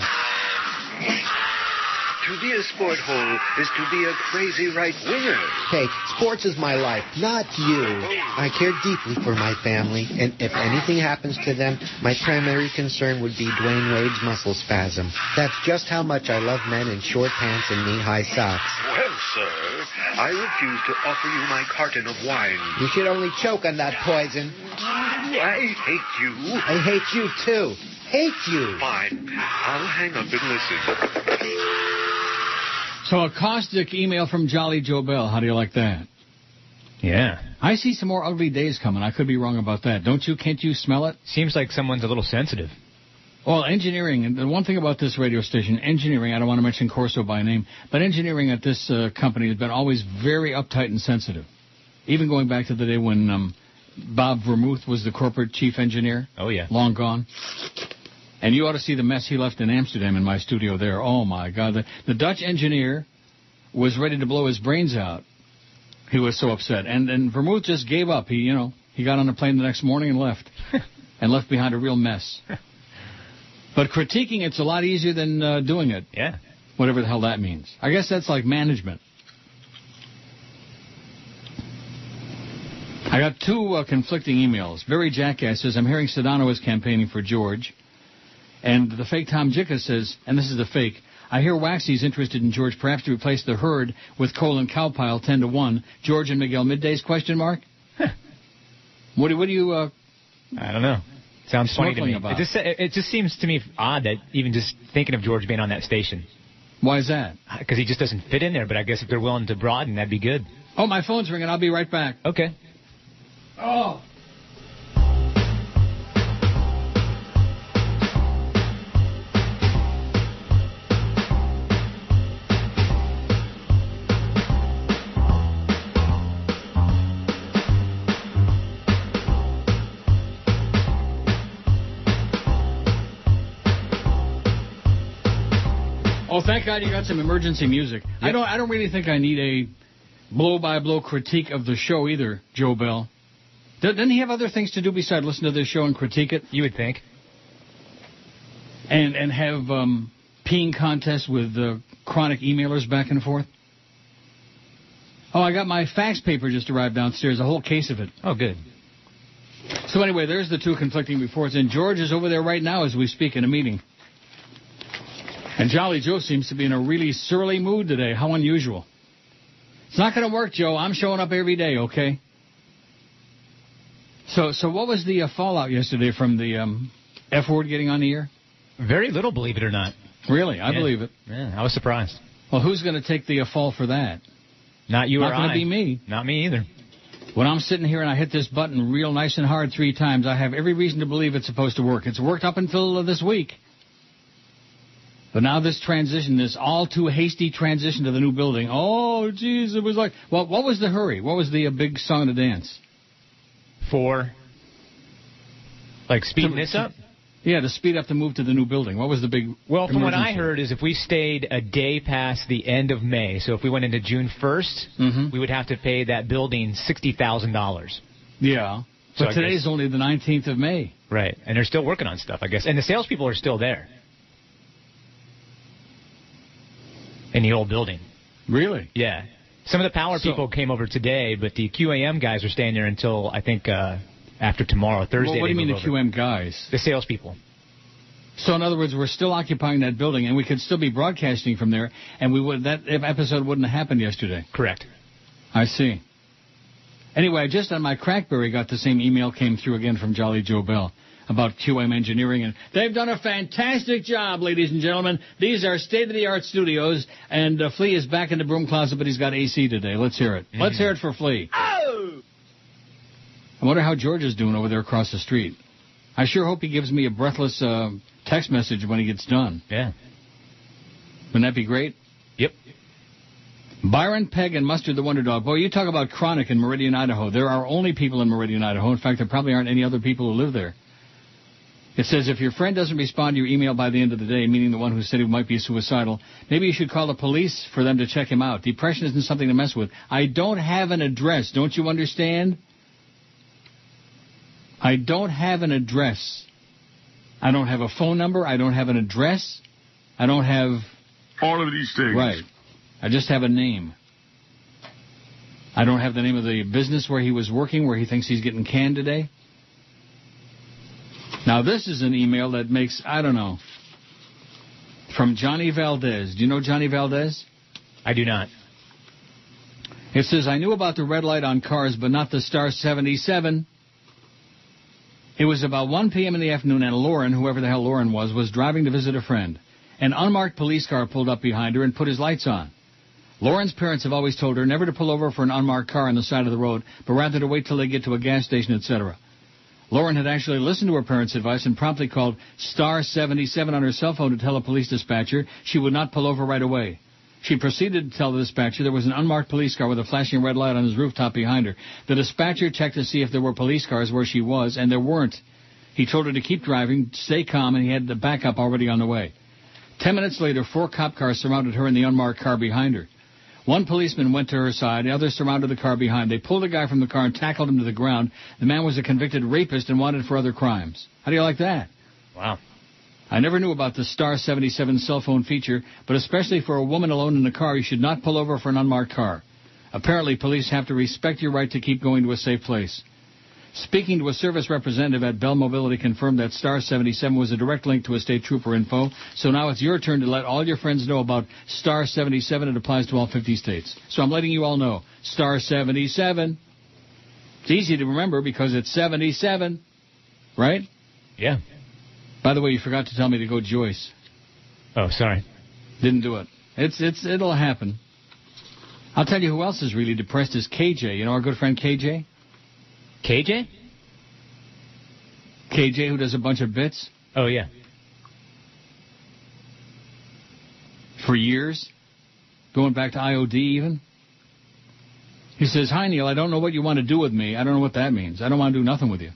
To be a sport hole is to be a crazy right-winger. Hey, sports is my life, not you. I care deeply for my family, and if anything happens to them, my primary concern would be Dwayne Wade's muscle spasm. That's just how much I love men in short pants and knee-high socks. Well, sir, I refuse to offer you my carton of wine. You should only choke on that poison. I hate you. I hate you, too. Hate you. Fine. I'll hang up and listen. So a caustic email from Jolly Joe Bell. How do you like that? Yeah. I see some more ugly days coming. I could be wrong about that. Don't you? Can't you smell it? Seems like someone's a little sensitive. Well, engineering, and the one thing about this radio station, engineering, I don't want to mention Corso by name, but engineering at this company has been always very uptight and sensitive. Even going back to the day when Bob Vermouth was the corporate chief engineer. Oh, yeah. Long gone. And you ought to see the mess he left in Amsterdam in my studio there. Oh, my God. The Dutch engineer was ready to blow his brains out. He was so upset. And Vermouth just gave up. He got on a plane the next morning and left. And left behind a real mess. But critiquing it's a lot easier than doing it. Yeah. Whatever the hell that means. I guess that's like management. I got two conflicting emails. Barry Jackass says, I'm hearing Sedano is campaigning for George. And the fake Tom Jicka says, and this is the fake, I hear Waxy's interested in George perhaps to replace the herd with Cole and Cowpile 10-1. George and Miguel middays, question mark? What do you... I don't know. Sounds funny to me. About? It just seems to me odd that even just thinking of George being on that station. Why is that? Because he just doesn't fit in there, but I guess if they're willing to broaden, that'd be good. Oh, my phone's ringing. I'll be right back. Okay. Oh. Oh, thank God you got some emergency music. Yep. I don't really think I need a blow-by-blow critique of the show either, Joe Bell. Doesn't he have other things to do besides listen to this show and critique it? You would think. And have peeing contests with chronic emailers back and forth? Oh, I got my fax paper just arrived downstairs, a whole case of it. Oh, good. So anyway, there's the two conflicting reports, and George is over there right now as we speak in a meeting. And Jolly Joe seems to be in a really surly mood today. How unusual. It's not going to work, Joe. I'm showing up every day, okay? So what was the fallout yesterday from the F word getting on the air? Very little, believe it or not. Really? I believe it. Yeah, I was surprised. Well, who's going to take the fall for that? Not you or I. Not going to be me. Not me either. When I'm sitting here and I hit this button real nice and hard 3 times, I have every reason to believe it's supposed to work. It's worked up until this week. But now this transition, this all too hasty transition to the new building, oh, geez, it was like, well, what was the hurry? What was the big song to dance? For, like, speeding this up? Yeah, to speed up the move to the new building. What was the big Well, from emergency? what I heard is if we stayed a day past the end of May, so if we went into June 1st, we would have to pay that building $60,000. Yeah, but so today's only the 19th of May. Right, and they're still working on stuff, I guess. And the salespeople are still there. In the old building. Really? Yeah. Some of the power people came over today, but the QAM guys are staying there until, I think, after tomorrow, Thursday. Well, what do you mean the QAM guys? The salespeople. So, in other words, we're still occupying that building, and we could still be broadcasting from there, and that episode wouldn't have happened yesterday. Correct. I see. Anyway, just on my Crackberry got the same email came through again from Jolly Joe Bell about QM Engineering, and they've done a fantastic job, ladies and gentlemen. These are state-of-the-art studios, and Flea is back in the broom closet, but he's got AC today. Let's hear it. Let's hear it for Flea. Oh! I wonder how George is doing over there across the street. I sure hope he gives me a breathless text message when he gets done. Yeah. Wouldn't that be great? Yep. Byron, Peg, and Mustard the Wonder Dog. Boy, you talk about chronic in Meridian, Idaho. There are only people in Meridian, Idaho. In fact, there probably aren't any other people who live there. It says, if your friend doesn't respond to your email by the end of the day, meaning the one who said he might be suicidal, maybe you should call the police for them to check him out. Depression isn't something to mess with. I don't have an address. Don't you understand? I don't have an address. I don't have a phone number. I don't have an address. I don't have... all of these things. Right. I just have a name. I don't have the name of the business where he was working, where he thinks he's getting canned today. Now, this is an email that makes, I don't know, from Johnny Valdez. Do you know Johnny Valdez? I do not. It says, I knew about the red light on cars, but not the Star 77. It was about 1 p.m. in the afternoon, and Lauren, whoever the hell Lauren was driving to visit a friend. An unmarked police car pulled up behind her and put his lights on. Lauren's parents have always told her never to pull over for an unmarked car on the side of the road, but rather to wait till they get to a gas station, etc. Lauren had actually listened to her parents' advice and promptly called Star 77 on her cell phone to tell a police dispatcher she would not pull over right away. She proceeded to tell the dispatcher there was an unmarked police car with a flashing red light on his rooftop behind her. The dispatcher checked to see if there were police cars where she was, and there weren't. He told her to keep driving, stay calm, and he had the backup already on the way. 10 minutes later, 4 cop cars surrounded her in the unmarked car behind her. One policeman went to her side, the others surrounded the car behind. They pulled the guy from the car and tackled him to the ground. The man was a convicted rapist and wanted for other crimes. How do you like that? Wow. I never knew about the Star 77 cell phone feature, but especially for a woman alone in the car, you should not pull over for an unmarked car. Apparently, police have to respect your right to keep going to a safe place. Speaking to a service representative at Bell Mobility confirmed that Star 77 was a direct link to a state trooper info, so now it's your turn to let all your friends know about Star 77. It applies to all 50 states. So I'm letting you all know. Star 77. It's easy to remember because it's 77. Right? Yeah. By the way, you forgot to tell me to go Joyce. Oh, sorry. Didn't do it. It'll happen. I'll tell you who else is really depressed is KJ. You know our good friend KJ? KJ? KJ, who does a bunch of bits? Oh, yeah. For years? Going back to IOD even? He says, hi, Neil, I don't know what you want to do with me. I don't know what that means. I don't want to do nothing with you.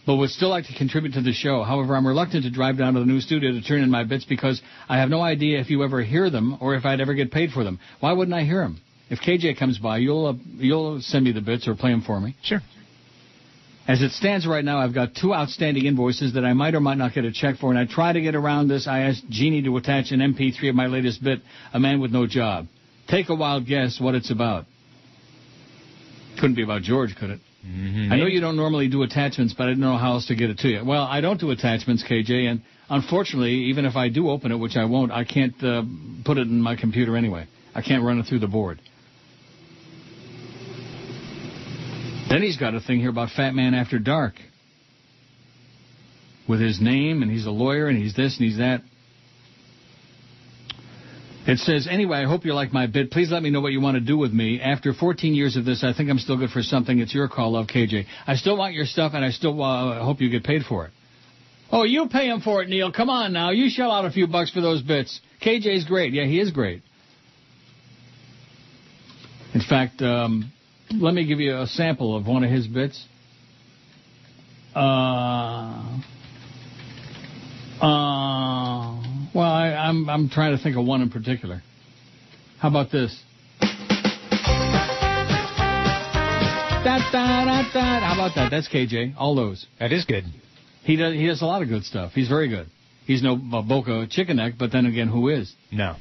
But would still like to contribute to the show. However, I'm reluctant to drive down to the new studio to turn in my bits because I have no idea if you ever hear them or if I'd ever get paid for them. Why wouldn't I hear them? If KJ comes by, you'll send me the bits or play them for me. Sure. As it stands right now, I've got 2 outstanding invoices that I might or might not get a check for, and I try to get around this. I asked Jeannie to attach an MP3 of my latest bit, A Man with No Job. Take a wild guess what it's about. Couldn't be about George, could it? Mm-hmm. I know you don't normally do attachments, but I didn't know how else to get it to you. Well, I don't do attachments, KJ, and unfortunately, even if I do open it, which I won't, I can't put it in my computer anyway. I can't run it through the board. Then he's got a thing here about Fat Man After Dark. With his name, and he's a lawyer, and he's this, and he's that. It says, anyway, I hope you like my bit. Please let me know what you want to do with me. After 14 years of this, I think I'm still good for something. It's your call, love, KJ. I still want your stuff, and I still hope you get paid for it. Oh, you pay him for it, Neil. Come on now. You shell out a few bucks for those bits. KJ's great. Yeah, he is great. In fact, let me give you a sample of one of his bits. Well, I'm trying to think of one in particular. How about this? How about that? That's KJ. All those. That is good. He does a lot of good stuff. He's very good. He's no Boca Chicken Neck, but then again, who is? No.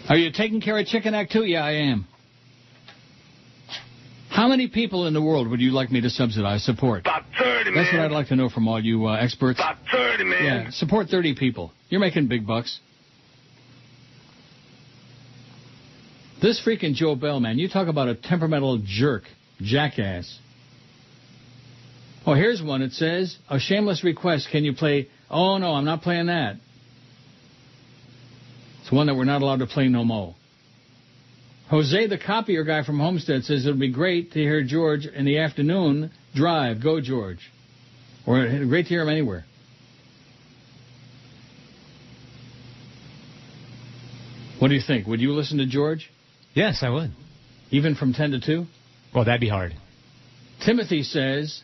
Are you taking care of Chicken Neck too? Yeah, I am. How many people in the world would you like me to subsidize, support? About 30, man. That's what I'd like to know from all you experts. About 30, man. Yeah, support 30 people. You're making big bucks. This freaking Joe Bell, man, you talk about a temperamental jerk, jackass. Oh, here's one. It says, a shameless request. Can you play? Oh, no, I'm not playing that. It's one that we're not allowed to play no more. Jose, the copier guy from Homestead, says it would be great to hear George in the afternoon drive. Go, George. Or great to hear him anywhere. What do you think? Would you listen to George? Yes, I would. Even from 10 to 2? Well, that'd be hard. Timothy says,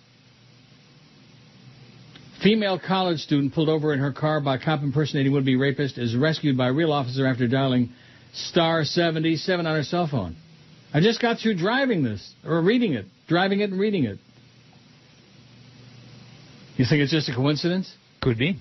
female college student pulled over in her car by cop impersonating would-be rapist is rescued by real officer after dialing star 77 on her cell phone. I just got through driving this, or reading it, driving it and reading it. You think it's just a coincidence? Could be.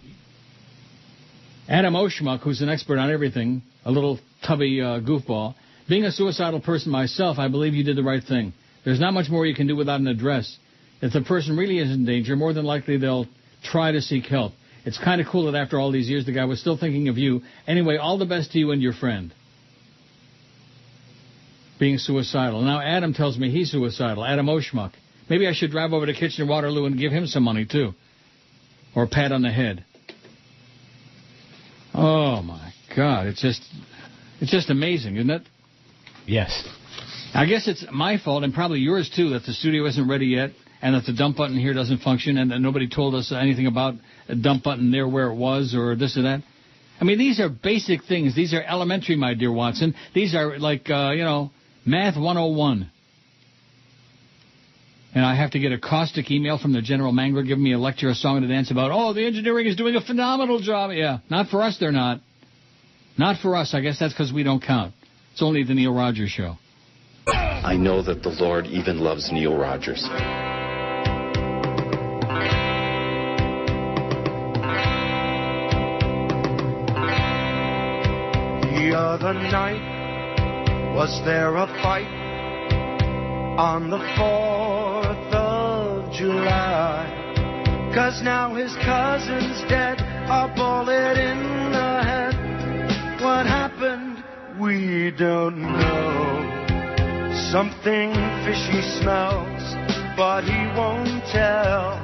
Adam Oshmuck, who's an expert on everything, a little tubby goofball. Being a suicidal person myself, I believe you did the right thing. There's not much more you can do without an address. If the person really is in danger, more than likely they'll try to seek help. It's kind of cool that after all these years, the guy was still thinking of you. Anyway, all the best to you and your friend. Being suicidal. Now Adam tells me he's suicidal. Adam Oshmuck. Maybe I should drive over to Kitchener-Waterloo and give him some money, too. Or a pat on the head. Oh, my God. It's just amazing, isn't it? Yes. I guess it's my fault, and probably yours, too, that the studio isn't ready yet, and that the dump button here doesn't function, and that nobody told us anything about a dump button there where it was, or this or that. I mean, these are basic things. These are elementary, my dear Watson. These are like, Math 101. And I have to get a caustic email from the general mangler giving me a lecture, a song, and a dance about, oh, the engineering is doing a phenomenal job. Yeah, not for us, they're not. Not for us. I guess that's because we don't count. It's only the Neil Rogers Show. I know that the Lord even loves Neil Rogers. The other night, was there a fight on the 4th of July? 'Cause now his cousin's dead, a bullet in the head. What happened? We don't know. Something fishy smells, but he won't tell.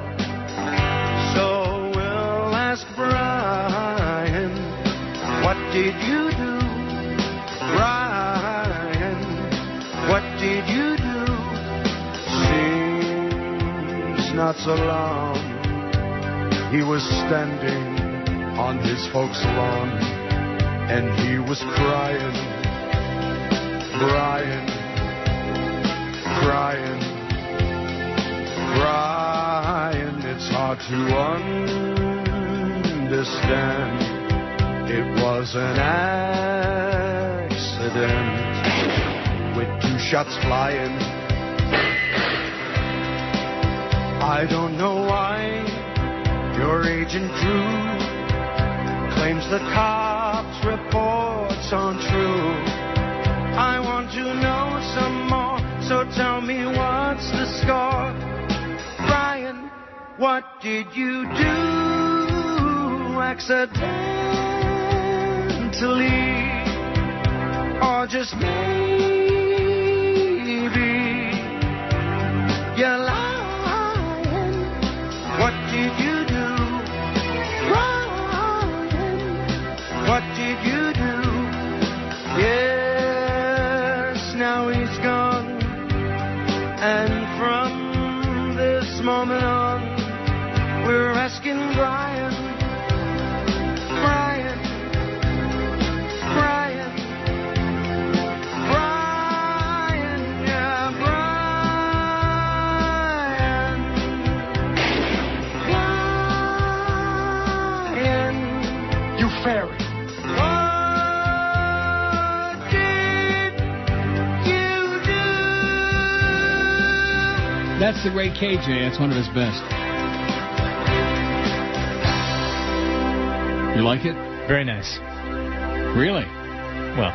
So we'll ask Brian, what did you do? Brian, what did you do? Seems not so long. He was standing on his folks' lawn, and he was crying. Brian, crying. Brian, it's hard to understand. It was an accident with 2 shots flying. I don't know why your agent Drew claims the cops' reports aren't true. I want to know some more, so tell me what's the score. Brian, what did you do accidentally? Or just maybe you're lying. What did you do? Brian, what did you do? Yes, now he's gone. And from this moment on, we're asking Brian, Brian, Brian, Brian, yeah, Brian, Brian, you fairy. What did you do? That's the great KJ. That's one of his best. You like it? Very nice. Really? Well.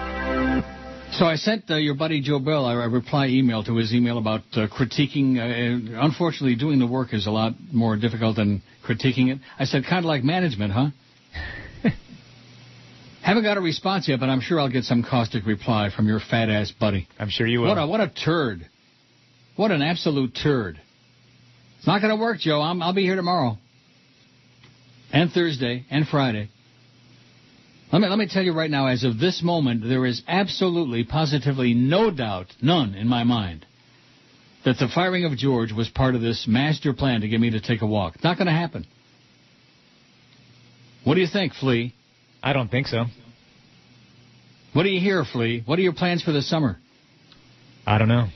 So I sent your buddy Joe Bell a reply email to his email about critiquing. Unfortunately, doing the work is a lot more difficult than critiquing it. I said, kind of like management, huh? Haven't got a response yet, but I'm sure I'll get some caustic reply from your fat-ass buddy. I'm sure you will. What a turd. What an absolute turd. It's not going to work, Joe. I'll be here tomorrow. And Thursday and Friday. Let me tell you right now, as of this moment, there is absolutely, positively no doubt, none in my mind, that the firing of George was part of this master plan to get me to take a walk. It's not going to happen. What do you think, Flea? I don't think so. What do you hear, Flea? What are your plans for the summer? I don't know.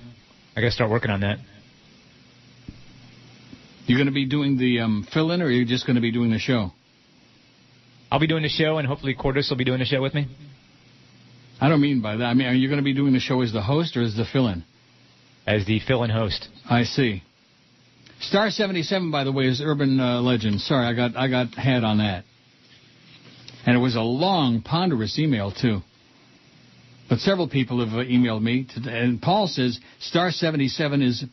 I got to start working on that. You going to be doing the fill-in, or are you just going to be doing the show? I'll be doing the show, and hopefully Cordis will be doing the show with me. I don't mean by that. I mean, are you going to be doing the show as the host or as the fill-in? As the fill-in host. I see. Star 77, by the way, is urban legend. Sorry, I got had on that. And it was a long, ponderous email, too. But several people have emailed me. And Paul says Star 77 is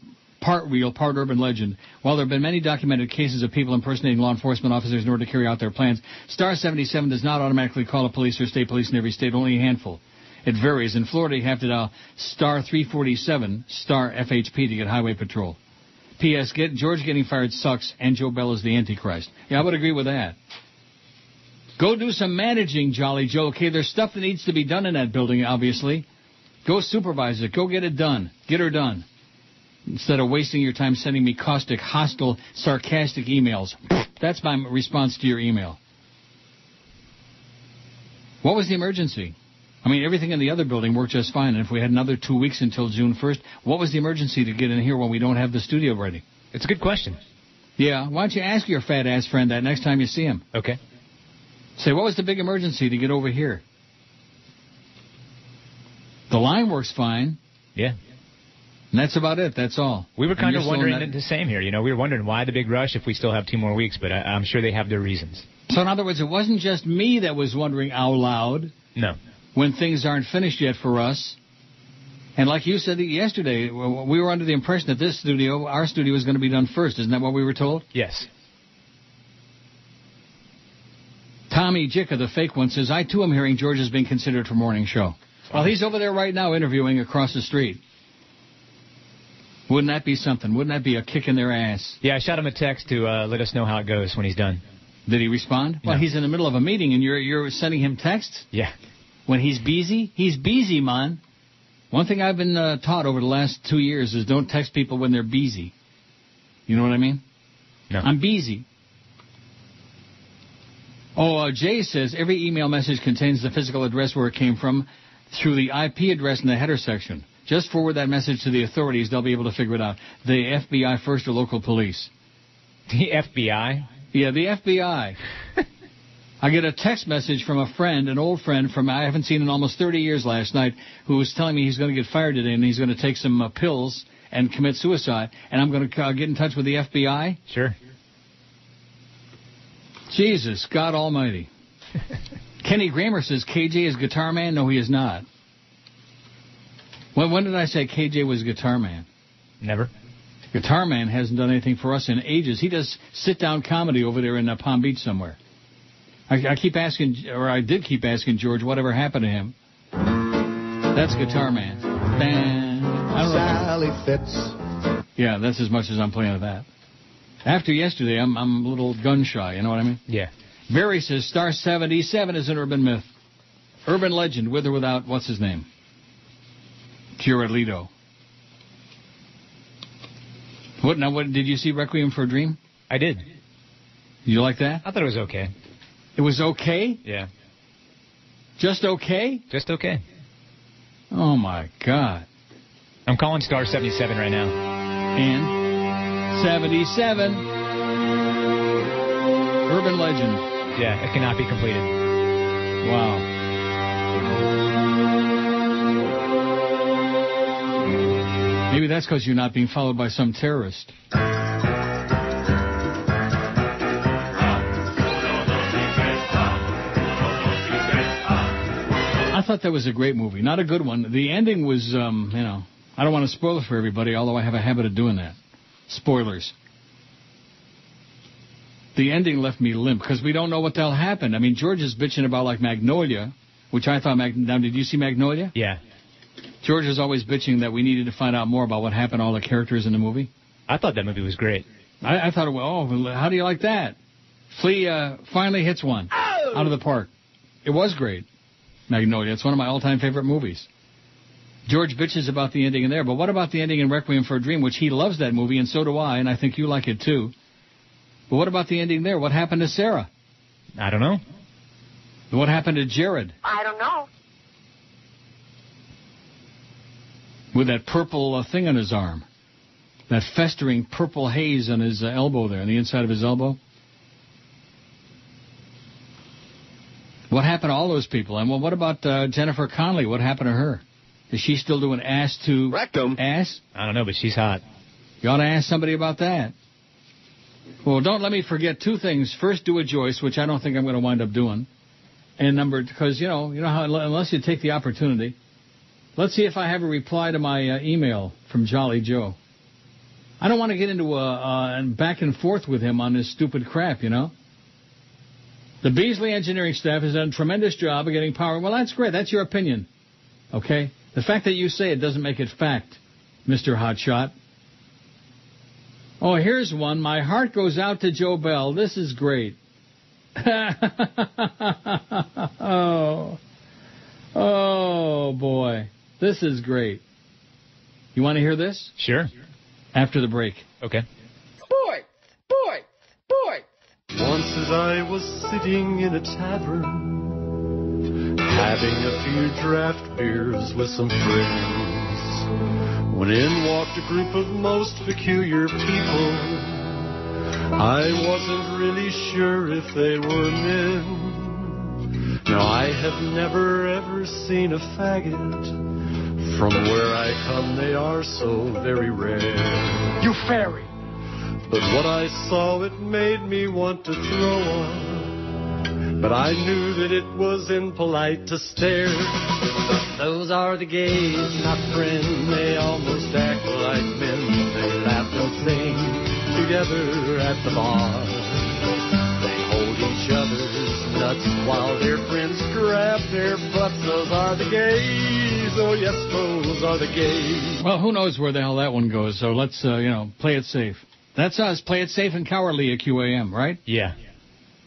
part real, part urban legend. While there have been many documented cases of people impersonating law enforcement officers in order to carry out their plans, Star 77 does not automatically call a police or state police in every state, only a handful. It varies. In Florida, you have to dial Star 347, Star FHP to get highway patrol. P.S. George getting fired sucks, and Joe Bell is the Antichrist. Yeah, I would agree with that. Go do some managing, Jolly Joe. Okay, there's stuff that needs to be done in that building, obviously. Go supervise it. Go get it done. Get her done. Instead of wasting your time sending me caustic, hostile, sarcastic emails. That's my response to your email. What was the emergency? I mean, everything in the other building worked just fine, and if we had another 2 weeks until June 1st, what was the emergency to get in here when we don't have the studio ready? It's a good question. Yeah, why don't you ask your fat-ass friend that next time you see him? Okay. Say, what was the big emergency to get over here? The line works fine. Yeah. And that's about it. That's all. We were kind of wondering the same here. You know, we were wondering why the big rush if we still have 2 more weeks, but I'm sure they have their reasons. So, in other words, it wasn't just me that was wondering out loud. No. When things aren't finished yet for us. And like you said yesterday, we were under the impression that this studio, our studio, was going to be done first. Isn't that what we were told? Yes. Tommy Jicka, the fake one, says, I, too, am hearing George is being considered for morning show. Well, he's over there right now interviewing across the street. Wouldn't that be something? Wouldn't that be a kick in their ass? Yeah, I shot him a text to let us know how it goes when he's done. Did he respond? No. Well, he's in the middle of a meeting, and you're sending him texts? Yeah. When he's busy, man. One thing I've been taught over the last 2 years is don't text people when they're busy. You know what I mean? No. I'm busy. Oh, Jay says every email message contains the physical address where it came from through the IP address in the header section. Just forward that message to the authorities. They'll be able to figure it out. The FBI first or local police. The FBI? Yeah, the FBI. I get a text message from a friend, an old friend from I haven't seen in almost 30 years last night, who was telling me he's going to get fired today and he's going to take some pills and commit suicide. And I'm going to get in touch with the FBI? Sure. Jesus, God almighty. Kenny Grammer says KJ is Guitar Man. No, he is not. When did I say KJ was Guitar Man? Never. Guitar Man hasn't done anything for us in ages. He does sit-down comedy over there in Palm Beach somewhere. I keep asking, or I did keep asking George, whatever happened to him. That's Guitar Man. Sally Fitz. Yeah, that's as much as I'm playing of that. After yesterday, I'm a little gun-shy, you know what I mean? Yeah. Barry says Star 77 is an urban myth. Urban legend, with or without, what's his name? Curalito. What did you see Requiem for a Dream? I did. You like that? I thought it was okay. It was okay? Yeah. Just okay? Just okay. Oh, my God. I'm calling Star 77 right now. And? 77. Urban legend. Yeah, it cannot be completed. Wow. Maybe that's because you're not being followed by some terrorist. I thought that was a great movie. Not a good one. The ending was, I don't want to spoil it for everybody, although I have a habit of doing that. Spoilers. The ending left me limp because we don't know what the hell happened. I mean, George is bitching about, like, Magnolia, which I thought... Now, did you see Magnolia? Yeah. George is always bitching that we needed to find out more about what happened to all the characters in the movie. I thought that movie was great. I thought, how do you like that? Flea finally hits one out of the park. It was great, Magnolia. It's one of my all-time favorite movies. George bitches about the ending in there, but what about the ending in Requiem for a Dream, which he loves that movie, and so do I, and I think you like it too. But what about the ending there? What happened to Sarah? I don't know. What happened to Jared? I don't know. with that purple thing on his arm. That festering purple haze on his elbow there, on the inside of his elbow. What happened to all those people? And well, what about Jennifer Connelly? What happened to her? Is she still doing ass to rectum? Ass? I don't know, but she's hot. You ought to ask somebody about that. Well, don't let me forget two things. First, do a Joyce, which I don't think I'm going to wind up doing. And number, because, you know how, unless you take the opportunity. Let's see if I have a reply to my email from Jolly Joe. I don't want to get into a back and forth with him on this stupid crap, you know. The Beasley engineering staff has done a tremendous job of getting power. Well, that's great. That's your opinion. Okay? The fact that you say it doesn't make it fact, Mr. Hotshot. Oh, here's one. My heart goes out to Joe Bell. This is great. Oh, boy. This is great. You want to hear this? Sure. After the break. Okay. Sports! Once as I was sitting in a tavern, having a few draft beers with some friends, when in walked a group of most peculiar people. I wasn't really sure if they were men. Now I have never ever seen a faggot. From where I come they are so very rare. You fairy! But what I saw, it made me want to throw up. But I knew that it was impolite to stare. Those are the gays, not friends. They almost act like men. They laugh and sing together at the bar. They hold each other's nuts while their friends grab their butts. Those are the gays. Oh, yes, those are the gays. Well, who knows where the hell that one goes, so let's, play it safe. That's us. Play it safe and cowardly at QAM, right? Yeah.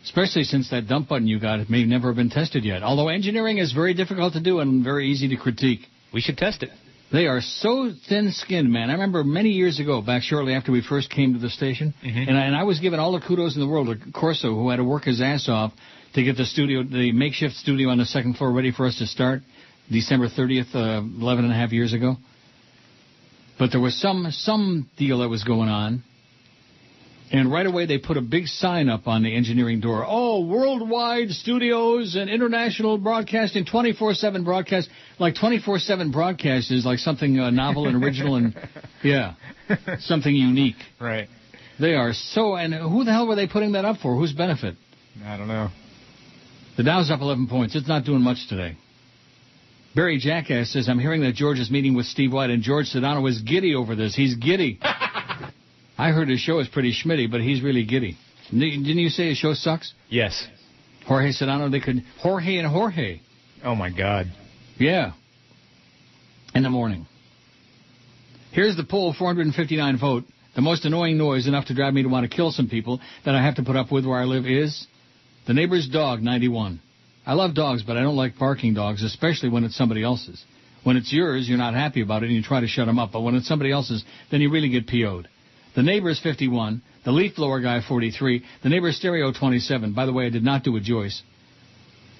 Especially since that dump button you got may never have been tested yet. Although engineering is very difficult to do and very easy to critique. We should test it. They are so thin-skinned, man. I remember many years ago, back shortly after we first came to the station, and I was given all the kudos in the world to Corso, who had to work his ass off to get the makeshift studio on the second floor ready for us to start December 30th, 11 and a half years ago. But there was some deal that was going on. And right away they put a big sign up on the engineering door. Oh, worldwide studios and international broadcasting, 24/7 broadcast. Like 24/7 broadcast is like something novel and original and, yeah, something unique. Right. They are so, and who the hell were they putting that up for? Whose benefit? I don't know. The Dow's up 11 points. It's not doing much today. Barry Jackass says, I'm hearing that George is meeting with Steve White, and George Sedano is giddy over this. He's giddy. I heard his show is pretty schmitty, but he's really giddy. Didn't you say his show sucks? Yes. Jorge Sedano, Jorge and Jorge. Oh, my God. Yeah. In the morning. Here's the poll, 459 vote. The most annoying noise enough to drive me to want to kill some people that I have to put up with where I live is the neighbor's dog, 91. I love dogs, but I don't like barking dogs, especially when it's somebody else's. When it's yours, you're not happy about it and you try to shut them up. But when it's somebody else's, then you really get PO'd. The neighbor's 51. The leaf blower guy, 43. The neighbor's stereo, 27. By the way, I did not do a Joyce.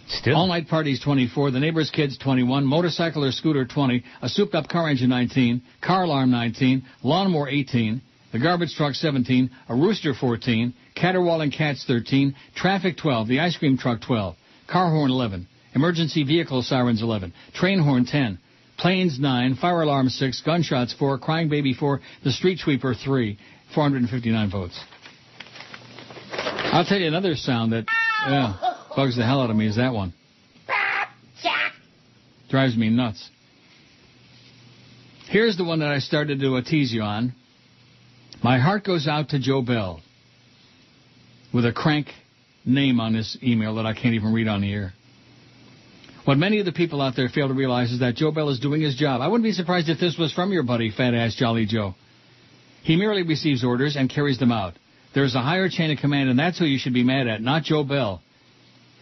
Still. All-night parties, 24. The neighbor's kids, 21. Motorcycle or scooter, 20. A souped-up car engine, 19. Car alarm, 19. Lawnmower, 18. The garbage truck, 17. A rooster, 14. Caterwauling cats, 13. Traffic, 12. The ice cream truck, 12. Car horn, 11. Emergency vehicle sirens, 11. Train horn, 10. Planes, 9. Fire alarm, 6. Gunshots, 4. Crying baby, 4. The street sweeper, 3. 459 votes. I'll tell you another sound that bugs the hell out of me is that one. Drives me nuts. Here's the one that I started to tease you on. My heart goes out to Joe Bell. With a crank name on this email that I can't even read on the air. What many of the people out there fail to realize is that Joe Bell is doing his job. I wouldn't be surprised if this was from your buddy, fat-ass Jolly Joe. He merely receives orders and carries them out. There's a higher chain of command, and that's who you should be mad at, not Joe Bell.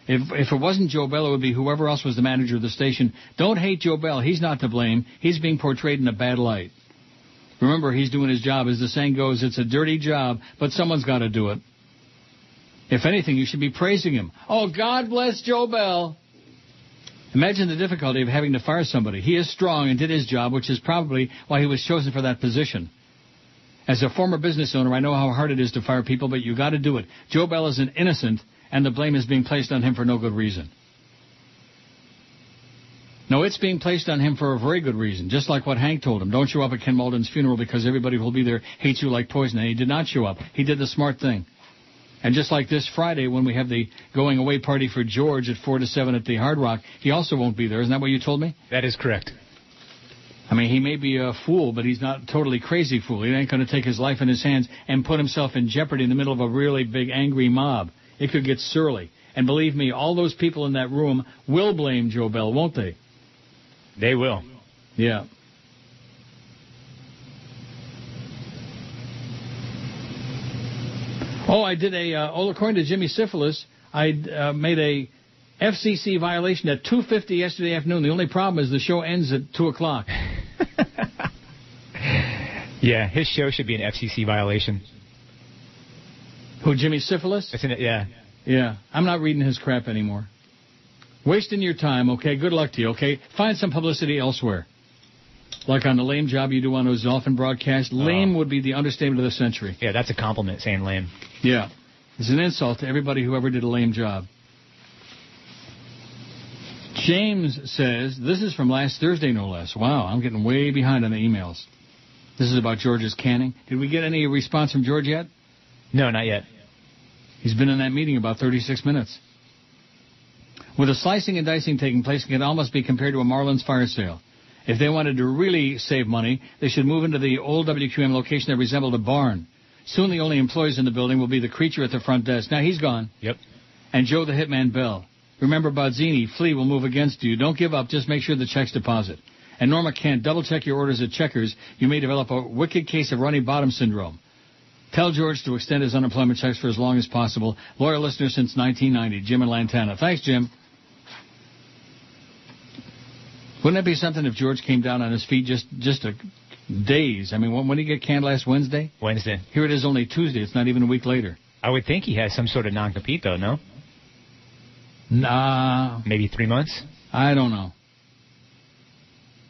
If it wasn't Joe Bell, it would be whoever else was the manager of the station. Don't hate Joe Bell. He's not to blame. He's being portrayed in a bad light. Remember, he's doing his job. As the saying goes, it's a dirty job, but someone's got to do it. If anything, you should be praising him. Oh, God bless Joe Bell. Imagine the difficulty of having to fire somebody. He is strong and did his job, which is probably why he was chosen for that position. As a former business owner, I know how hard it is to fire people, but you got to do it. Joe Bell is an innocent, and the blame is being placed on him for no good reason. No, it's being placed on him for a very good reason, just like what Hank told him. Don't show up at Ken Malden's funeral because everybody who will be there hates you like poison. And he did not show up. He did the smart thing. And just like this Friday when we have the going-away party for George at 4 to 7 at the Hard Rock, he also won't be there. Isn't that what you told me? That is correct. I mean, he may be a fool, but he's not a totally crazy fool. He ain't going to take his life in his hands and put himself in jeopardy in the middle of a really big, angry mob. It could get surly. And believe me, all those people in that room will blame Joe Bell, won't they? They will. Yeah. Oh, I did according to Jimmy Syphilis, I made a FCC violation at 2:50 yesterday afternoon. The only problem is the show ends at 2 o'clock. Yeah, his show should be an FCC violation. Who, Jimmy Syphilis? Isn't it? Yeah. Yeah, I'm not reading his crap anymore. Wasting your time, okay? Good luck to you, okay? Find some publicity elsewhere. Like on the lame job you do on those Dolphin broadcasts. Lame would be the understatement of the century. Yeah, that's a compliment, saying lame. Yeah. It's an insult to everybody who ever did a lame job. James says, this is from last Thursday, no less. Wow, I'm getting way behind on the emails. This is about George's canning. Did we get any response from George yet? No, not yet. He's been in that meeting about 36 minutes. With the slicing and dicing taking place, it can almost be compared to a Marlins fire sale. If they wanted to really save money, they should move into the old WQAM location that resembled a barn. Soon the only employees in the building will be the creature at the front desk. Now, he's gone. Yep. And Joe the Hitman Bell. Remember Bodzini, Flea will move against you. Don't give up. Just make sure the check's deposit. And Norma Kent, double-check your orders at Checkers. You may develop a wicked case of runny bottom syndrome. Tell George to extend his unemployment checks for as long as possible. Loyal listener since 1990, Jim in Lantana. Thanks, Jim. Wouldn't it be something if George came down on his feet just a days? I mean, when did he get canned last Wednesday? Wednesday. Here it is only Tuesday. It's not even a week later. I would think he has some sort of non-compete, though, no? Nah. Maybe 3 months? I don't know.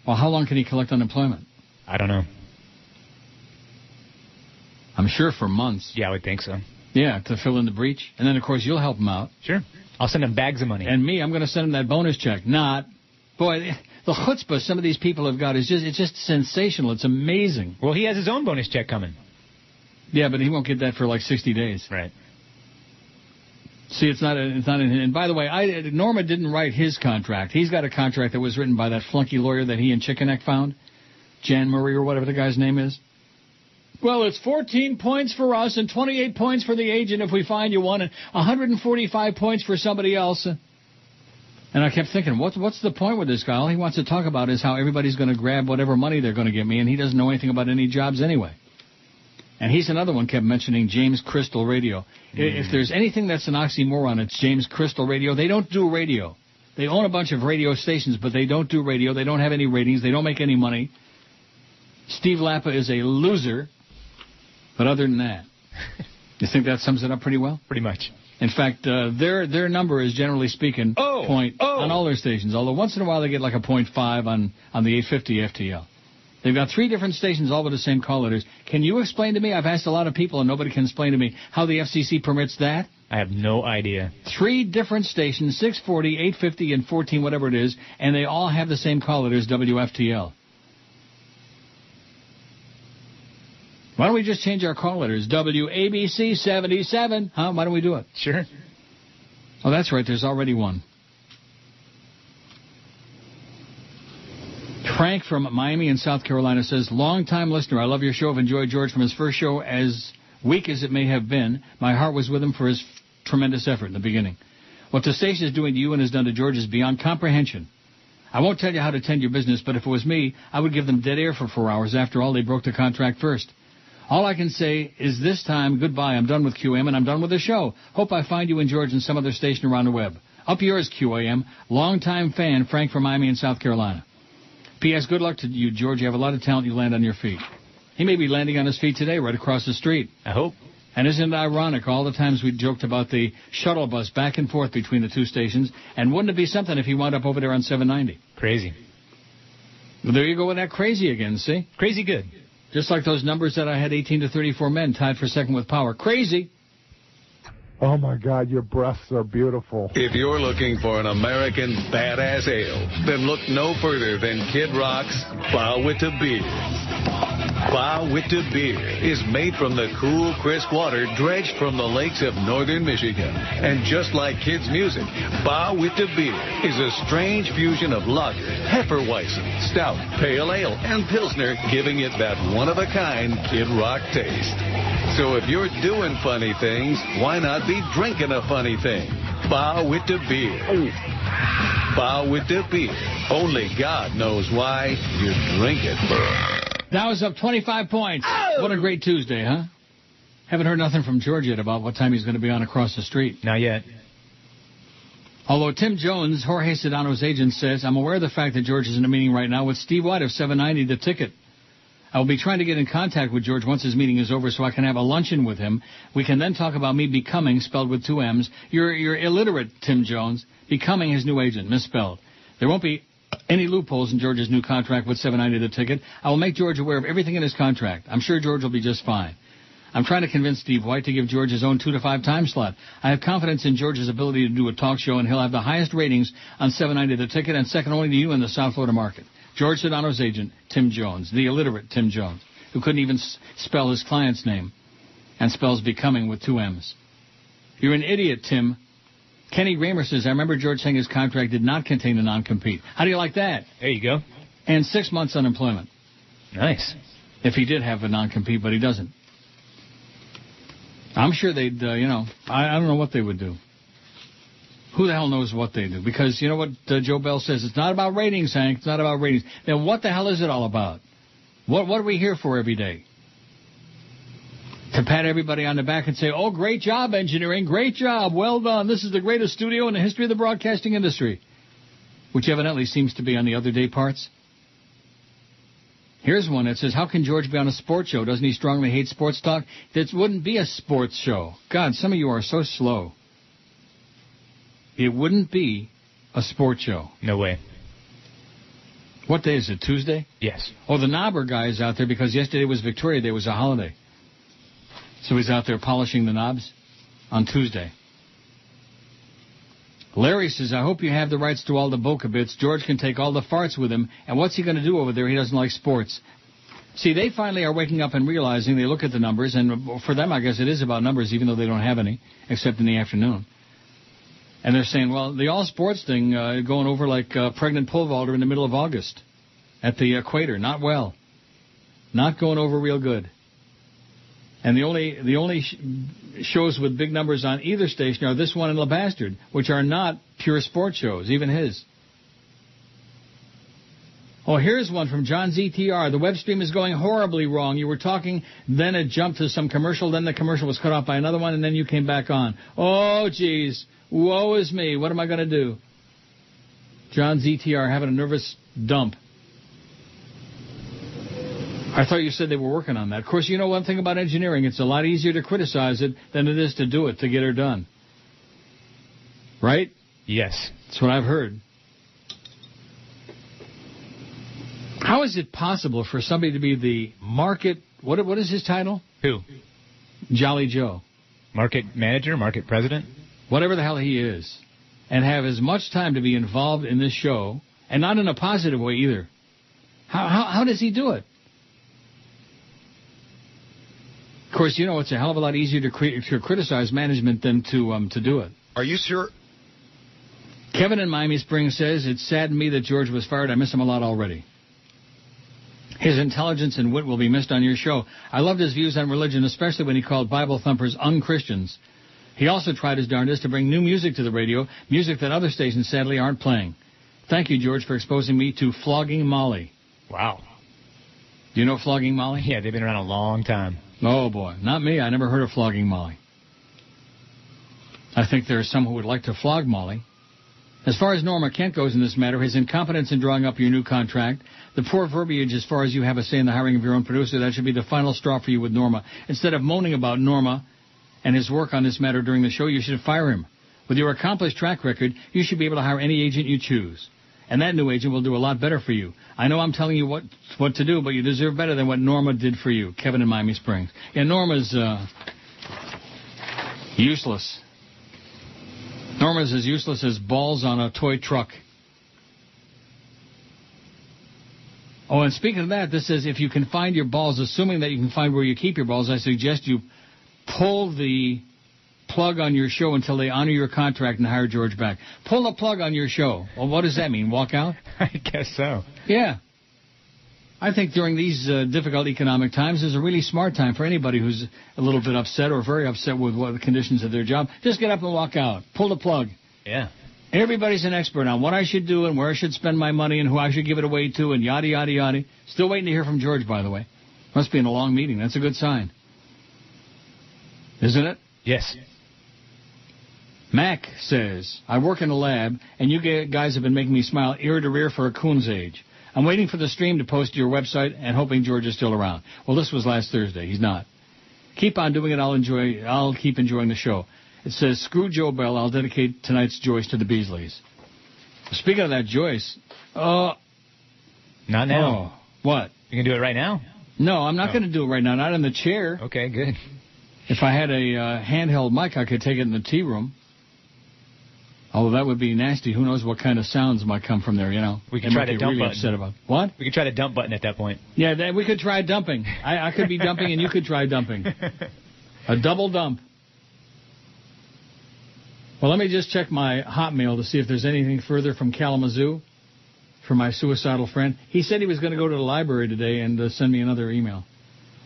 Well, how long can he collect unemployment? I don't know. I'm sure for months. Yeah, I would think so. Yeah, to fill in the breach. And then, of course, you'll help him out. Sure. I'll send him bags of money. And me, I'm going to send him that bonus check. Not. Boy, the chutzpah some of these people have got is it's just sensational. It's amazing. Well, he has his own bonus check coming. Yeah, but he won't get that for like 60 days. Right. See, it's not in. And by the way, Norma didn't write his contract. He's got a contract that was written by that flunky lawyer that he and Chickaneck found, Jan Murray or whatever the guy's name is. Well, it's 14 points for us and 28 points for the agent if we find you one, and 145 points for somebody else. And I kept thinking, what's the point with this guy? All he wants to talk about is how everybody's going to grab whatever money they're going to give me, and he doesn't know anything about any jobs anyway. And he's another one kept mentioning James Crystal Radio. If there's anything that's an oxymoron, it's James Crystal Radio. They don't do radio. They own a bunch of radio stations, but they don't do radio. They don't have any ratings. They don't make any money. Steve Lappa is a loser. But other than that, you think that sums it up pretty well? Pretty much. In fact, their number is, generally speaking, point on all their stations, although once in a while they get like a 0.5 on the 850 FTL. They've got 3 different stations, all with the same call letters. Can you explain to me? I've asked a lot of people, and nobody can explain to me how the FCC permits that. I have no idea. 3 different stations, 640, 850, and 14, whatever it is, and they all have the same call letters, WFTL. Why don't we just change our call letters? WABC 77. Huh? Why don't we do it? Sure. Oh, that's right. There's already one. Frank from Miami in South Carolina says, long-time listener, I love your show. I've enjoyed George from his first show. As weak as it may have been, my heart was with him for his tremendous effort in the beginning. What the station is doing to you and has done to George is beyond comprehension. I won't tell you how to tend your business, but if it was me, I would give them dead air for 4 hours. After all, they broke the contract first. All I can say is this time, goodbye. I'm done with QAM, and I'm done with the show. Hope I find you and George in some other station around the web. Up yours, QAM. Longtime fan, Frank from Miami in South Carolina. P.S. Good luck to you, George. You have a lot of talent. You land on your feet. He may be landing on his feet today right across the street. I hope. And isn't it ironic, all the times we joked about the shuttle bus back and forth between the two stations, and wouldn't it be something if he wound up over there on 790? Crazy. Well, there you go with that crazy again, see? Crazy good. Just like those numbers that I had 18 to 34 men tied for second with power. Crazy. Oh, my God, your breasts are beautiful. If you're looking for an American badass ale, then look no further than Kid Rock's Bauwitte Beer. Bauwitte Beer is made from the cool, crisp water dredged from the lakes of northern Michigan. And just like kids' music, Bauwitte Beer is a strange fusion of lager, Hefeweizen, stout, pale ale, and Pilsner, giving it that one-of-a-kind Kid Rock taste. So if you're doing funny things, why not be drinking a funny thing? Bauwitte Beer. Bauwitte Beer. Only God knows why you drink it. That was up 25 points. Oh! What a great Tuesday, huh? Haven't heard nothing from George yet about what time he's going to be on across the street. Not yet. Although Tim Jones, Jorge Sedano's agent, says, I'm aware of the fact that George is in a meeting right now with Steve White of 790 The Ticket. I will be trying to get in contact with George once his meeting is over so I can have a luncheon with him. We can then talk about me becoming, spelled with 2 M's. You're illiterate, Tim Jones. Becoming his new agent, misspelled. There won't be any loopholes in George's new contract with 790 The Ticket. I will make George aware of everything in his contract. I'm sure George will be just fine. I'm trying to convince Steve White to give George his own 2 to 5 time slot. I have confidence in George's ability to do a talk show, and he'll have the highest ratings on 790 The Ticket and second only to you in the South Florida market. George Sedano's agent, Tim Jones, the illiterate Tim Jones, who couldn't even spell his client's name and spells becoming with 2 M's. You're an idiot, Tim. Kenny Raymer says, I remember George saying his contract did not contain a non-compete. How do you like that? There you go. And 6 months unemployment. Nice. If he did have a non-compete, but he doesn't. I'm sure they'd, I don't know what they would do. Who the hell knows what they do? Because you know what Joe Bell says? It's not about ratings, Hank. It's not about ratings. Then what the hell is it all about? What are we here for every day? To pat everybody on the back and say, oh, great job, engineering. Great job. Well done. This is the greatest studio in the history of the broadcasting industry. Which evidently seems to be on the other day parts. Here's one that says, how can George be on a sports show? Doesn't he strongly hate sports talk? This wouldn't be a sports show. God, some of you are so slow. It wouldn't be a sports show. No way. What day is it, Tuesday? Yes. Oh, the knobber guy is out there because yesterday was Victoria Day. It was a holiday. So he's out there polishing the knobs on Tuesday. Larry says, I hope you have the rights to all the Boca bits. George can take all the farts with him. And what's he going to do over there? He doesn't like sports. See, they finally are waking up and realizing they look at the numbers. And for them, I guess it is about numbers, even though they don't have any, except in the afternoon. And they're saying, well, the all-sports thing going over like pregnant pole vaulter in the middle of August at the equator. Not well. Not going over real good. And the only shows with big numbers on either station are this one and La Bastard, which are not pure sports shows, even his. Oh, here's one from John ZTR. The web stream is going horribly wrong. You were talking, then it jumped to some commercial, then the commercial was cut off by another one, and then you came back on. Oh, geez. Woe is me. What am I going to do? John ZTR having a nervous dump. I thought you said they were working on that. Of course, you know one thing about engineering. It's a lot easier to criticize it than it is to do it, to get her done. Right? Yes. That's what I've heard. How is it possible for somebody to be the market... What is his title? Who? Jolly Joe. Market manager? Market president? Whatever the hell he is. And have as much time to be involved in this show, and not in a positive way either. How does he do it? Of course, you know, it's a hell of a lot easier to criticize management than to do it. Are you sure? Kevin in Miami Springs says, it saddened me that George was fired. I miss him a lot already. His intelligence and wit will be missed on your show. I loved his views on religion, especially when he called Bible thumpers un-Christians. He also tried his darndest to bring new music to the radio, music that other stations sadly aren't playing. Thank you, George, for exposing me to Flogging Molly. Wow. Do you know Flogging Molly? Yeah, they've been around a long time. Oh, boy. Not me. I never heard of Flogging Molly. I think there are some who would like to flog Molly. As far as Norma Kent goes in this matter, his incompetence in drawing up your new contract, the poor verbiage as far as you have a say in the hiring of your own producer, that should be the final straw for you with Norma. Instead of moaning about Norma and his work on this matter during the show, you should fire him. With your accomplished track record, you should be able to hire any agent you choose. And that new agent will do a lot better for you. I know I'm telling you what to do, but you deserve better than what Norma did for you. Kevin in Miami Springs. Yeah, Norma's useless. Norma's as useless as balls on a toy truck. Oh, and speaking of that, this says if you can find your balls, assuming that you can find where you keep your balls, I suggest you pull the plug on your show until they honor your contract and hire George back. Pull the plug on your show. Well, what does that mean? Walk out? I guess so. Yeah. I think during these difficult economic times is a really smart time for anybody who's a little bit upset or very upset with what the conditions of their job. Just get up and walk out. Pull the plug. Yeah. Everybody's an expert on what I should do and where I should spend my money and who I should give it away to and yada, yada, yada. Still waiting to hear from George, by the way. Must be in a long meeting. That's a good sign. Isn't it? Yes. Mac says, I work in a lab, and you guys have been making me smile ear to ear for a coon's age. I'm waiting for the stream to post to your website and hoping George is still around. Well, this was last Thursday. He's not. Keep on doing it. I'll keep enjoying the show. It says, screw Joe Bell. I'll dedicate tonight's Joyce to the Beasleys. Speaking of that Joyce, not now. Oh, what? You can do it right now? No, I'm not going to do it right now. Not in the chair. Okay, good. If I had a handheld mic, I could take it in the tea room. Although that would be nasty. Who knows what kind of sounds might come from there, you know. We could try the dump button. Upset about. What? We could try the dump button at that point. Yeah, we could try dumping. I could be dumping and you could try dumping. A double dump. Well, let me just check my Hotmail to see if there's anything further from Kalamazoo, from my suicidal friend. He said he was going to go to the library today and send me another email.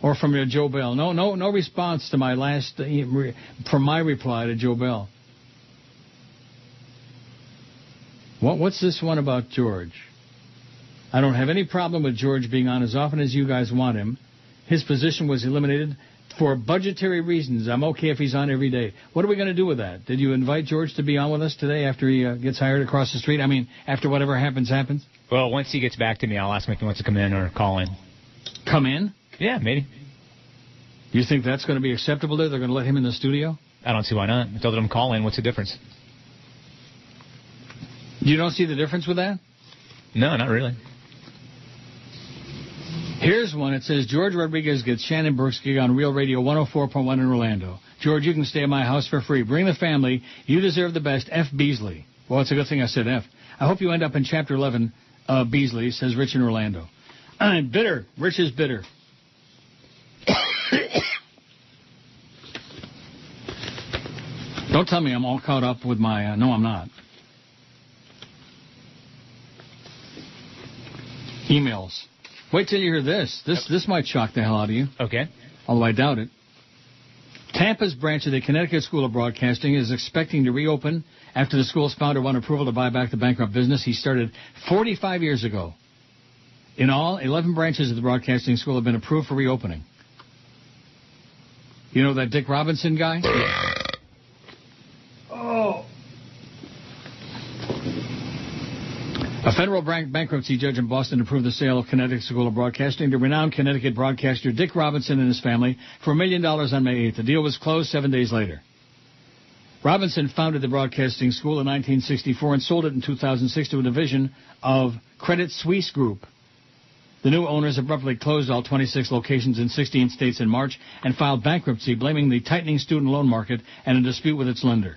Or from Joe Bell. No response to my last, from my reply to Joe Bell. What's this one about George? I don't have any problem with George being on as often as you guys want him. His position was eliminated for budgetary reasons. I'm okay if he's on every day. What are we going to do with that? Did you invite George to be on with us today after he gets hired across the street? I mean, after whatever happens? Well, once he gets back to me, I'll ask him if he wants to come in or call in. Come in? Yeah, maybe. You think that's going to be acceptable there? They're going to let him in the studio? I don't see why not. I told him call in. What's the difference? You don't see the difference with that? No, not really. Here's one. It says, George Rodriguez gets Shannon Burke's gig on Real Radio 104.1 in Orlando. George, you can stay at my house for free. Bring the family. You deserve the best. F. Beasley. Well, it's a good thing I said F. I hope you end up in Chapter 11 Beasley, says Rich in Orlando. I'm bitter. Rich is bitter. Don't tell me I'm all caught up with my... no, I'm not. Emails. Wait till you hear this. This might shock the hell out of you. Okay. Although I doubt it. Tampa's branch of the Connecticut School of Broadcasting is expecting to reopen after the school's founder won approval to buy back the bankrupt business he started 45 years ago. In all, 11 branches of the broadcasting school have been approved for reopening. You know that Dick Robinson guy? Oh. A federal bankruptcy judge in Boston approved the sale of Connecticut School of Broadcasting to renowned Connecticut broadcaster Dick Robinson and his family for $1 million on May 8th. The deal was closed 7 days later. Robinson founded the broadcasting school in 1964 and sold it in 2006 to a division of Credit Suisse Group. The new owners abruptly closed all 26 locations in 16 states in March and filed bankruptcy, blaming the tightening student loan market and a dispute with its lender.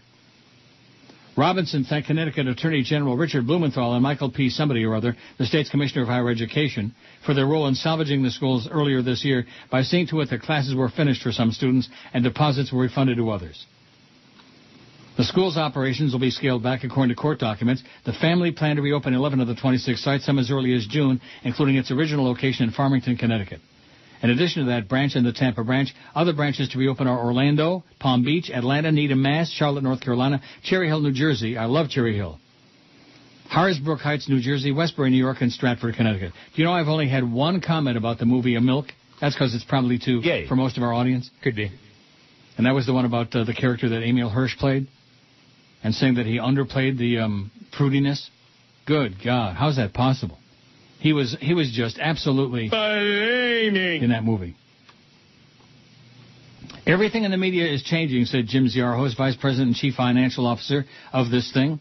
Robinson thanked Connecticut Attorney General Richard Blumenthal and Michael P. somebody or other, the state's Commissioner of Higher Education, for their role in salvaging the schools earlier this year by seeing to it that classes were finished for some students and deposits were refunded to others. The school's operations will be scaled back according to court documents. The family planned to reopen 11 of the 26 sites, some as early as June, including its original location in Farmington, Connecticut. In addition to that branch and the Tampa branch, other branches to reopen are Orlando, Palm Beach, Atlanta, Needham, Mass., Charlotte, North Carolina, Cherry Hill, New Jersey. I love Cherry Hill. Harrisburg Heights, New Jersey, Westbury, New York, and Stratford, Connecticut. Do you know I've only had one comment about the movie A Milk? That's because it's probably too for most of our audience. Could be. And that was the one about the character that Emil Hirsch played and saying that he underplayed the fruitiness. Good God, how's that possible? He was just absolutely in that movie. Everything in the media is changing, said Jim Ziarho's Vice President and Chief Financial Officer of this thing.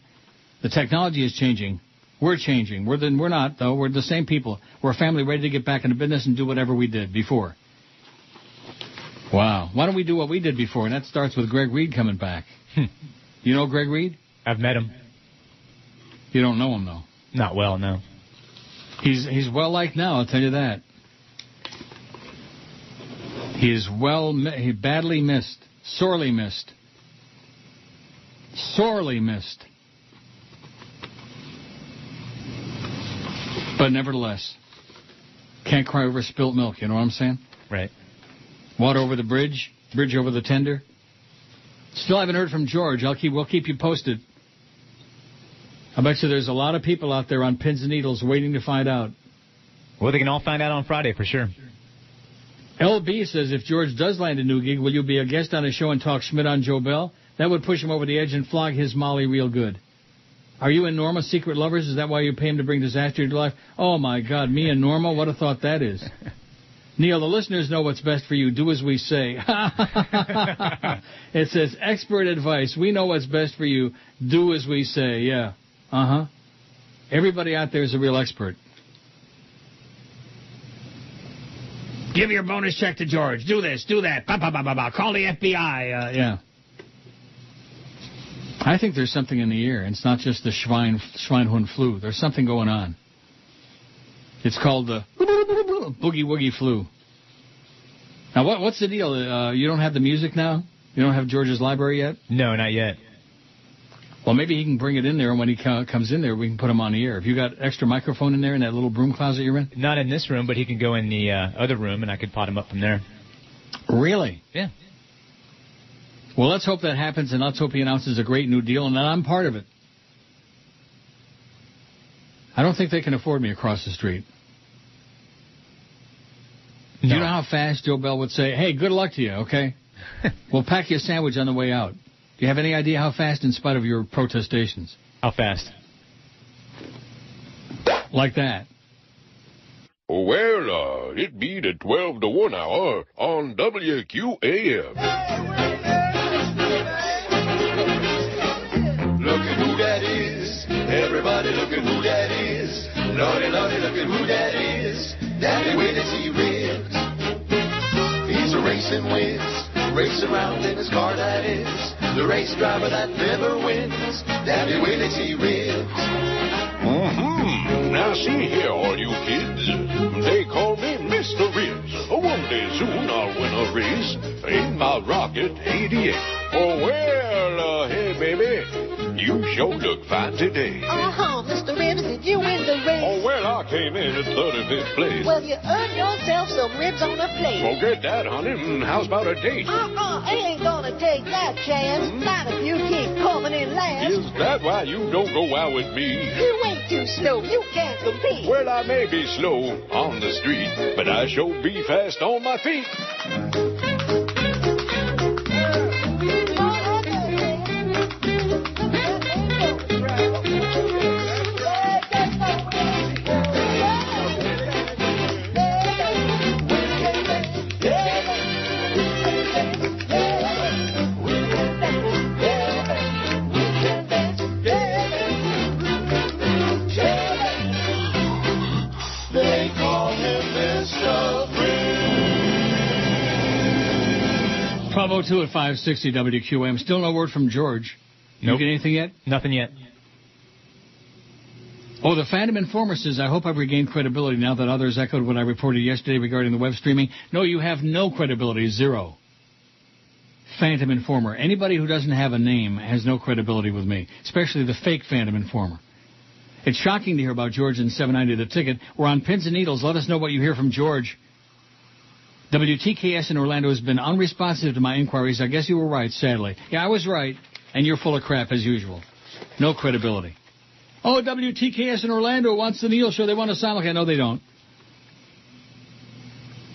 The technology is changing. We're changing. We're not, though. We're the same people. We're a family ready to get back into business and do whatever we did before. Wow. Why don't we do what we did before? And that starts with Greg Reed coming back. You know Greg Reed? I've met him. You don't know him, though? Not well, no. He's well-liked now, I'll tell you that. He is badly missed. Sorely missed. Sorely missed. But nevertheless, can't cry over spilt milk, you know what I'm saying? Right. Water over the bridge, bridge over the tender. Still haven't heard from George. We'll keep you posted. I bet you there's a lot of people out there on pins and needles waiting to find out. Well, they can all find out on Friday for sure. LB says, if George does land a new gig, will you be a guest on his show and talk Schmidt on Joe Bell? That would push him over the edge and flog his Molly real good. Are you and Norma secret lovers? Is that why you pay him to bring disaster into life? Oh, my God, me and Norma? What a thought that is. Neil, the listeners know what's best for you. Do as we say. It says, expert advice. We know what's best for you. Do as we say. Yeah. Uh-huh. Everybody out there is a real expert. Give your bonus check to George. Do this, do that. Bah, bah, bah, bah, bah. Call the FBI. Yeah. I think there's something in the air. It's not just the Schweinhund flu. There's something going on. It's called the boogie woogie flu. Now, what's the deal? You don't have the music now? You don't have George's library yet? No, not yet. Well, maybe he can bring it in there, and when he comes in there, we can put him on the air. Have you got extra microphone in there in that little broom closet you're in? Not in this room, but he can go in the other room, and I could pot him up from there. Really? Yeah. Well, let's hope that happens, and let's hope he announces a great new deal, and that I'm part of it. I don't think they can afford me across the street. No. Do you know how fast Joe Bell would say, hey, good luck to you, okay? We'll pack you a sandwich on the way out. Do you have any idea how fast in spite of your protestations? How fast? Like that. Well, it be the 12 to 1 hour on WQAM. Look at who that is. Everybody look at who that is. Lordy, Lordy, look at who that is. Daddy with his ribs. He's a racing whiz. Race around in his car, that is. The race driver that never wins. Daddy with his ribs. Now see here, all you kids. They call me Mr. Ribs. One day soon I'll win a race in my Rocket 88. Oh, well, hey, baby, you sure look fine today. Uh-huh, Mr. Ribs, did you win the race? Oh, well, I came in at 35th place. Well, you earned yourself some ribs on the plate. Forget that, honey. How's about a date? I ain't gonna take that chance. Not if you keep coming in last. Is that why you don't go out with me? You ain't too slow. You can't compete. Well, I may be slow on the street, but I sure be fast on my feet. They call him Mr. Ribs. 12:02 at 560 WQAM. Still no word from George. Nope. You get anything yet? Nothing yet. Oh, the Phantom Informer says, I hope I've regained credibility now that others echoed what I reported yesterday regarding the web streaming. No, you have no credibility. Zero. Phantom Informer. Anybody who doesn't have a name has no credibility with me, especially the fake Phantom Informer. It's shocking to hear about George and 790 The Ticket. We're on pins and needles. Let us know what you hear from George. WTKS in Orlando has been unresponsive to my inquiries. I guess you were right, sadly. Yeah, I was right, and you're full of crap as usual. No credibility. Oh, WTKS in Orlando wants the Neil Show. They want a simulcast. No, they don't.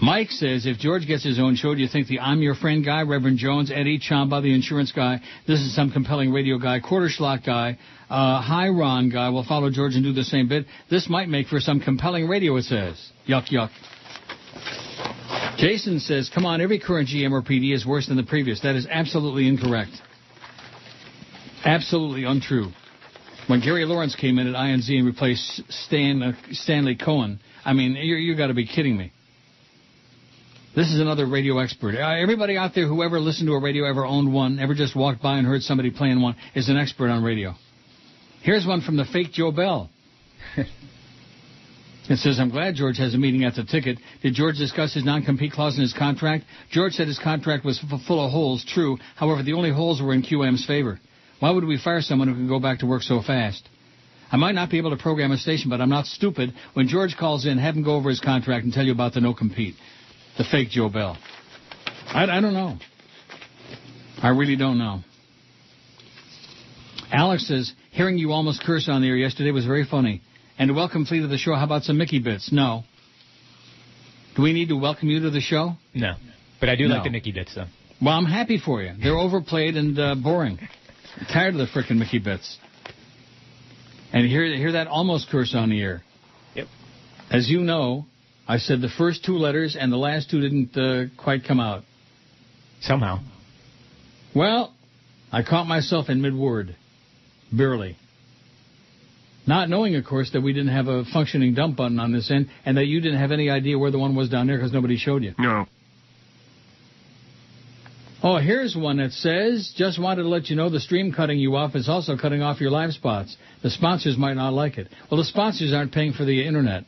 Mike says, if George gets his own show, do you think the I'm Your Friend guy, Reverend Jones, Eddie, Chamba, the insurance guy, this is some compelling radio guy, quarter schlock guy, Hi Ron guy will follow George and do the same bit? This might make for some compelling radio, it says. Yuck, yuck. Jason says, come on, every current GM or PD is worse than the previous. That is absolutely incorrect. Absolutely untrue. When Gary Lawrence came in at INZ and replaced Stanley Cohen, I mean, you got to be kidding me. This is another radio expert. Everybody out there who ever listened to a radio, ever owned one, ever just walked by and heard somebody playing one, is an expert on radio. Here's one from the fake Joe Bell. It says, I'm glad George has a meeting at the ticket. Did George discuss his non-compete clause in his contract? George said his contract was full of holes, true. However, the only holes were in QAM's favor. Why would we fire someone who can go back to work so fast? I might not be able to program a station, but I'm not stupid. When George calls in, have him go over his contract and tell you about the no-compete. The fake Joe Bell. I don't know. I really don't know. Alex says, hearing you almost curse on the air yesterday was very funny. And to welcome Flea to the show, how about some Mickey bits? No. Do we need to welcome you to the show? No. But I do like the Mickey bits, though. Well, I'm happy for you. They're overplayed and boring. I'm tired of the frickin' Mickey bits. And hear that almost curse on the air. Yep. As you know, I said the first two letters and the last two didn't quite come out. Somehow. Well, I caught myself in mid-word. Barely. Not knowing, of course, that we didn't have a functioning dump button on this end and that you didn't have any idea where the one was down there because nobody showed you. No. Oh, here's one that says, just wanted to let you know the stream cutting you off is also cutting off your live spots. The sponsors might not like it. Well, the sponsors aren't paying for the Internet.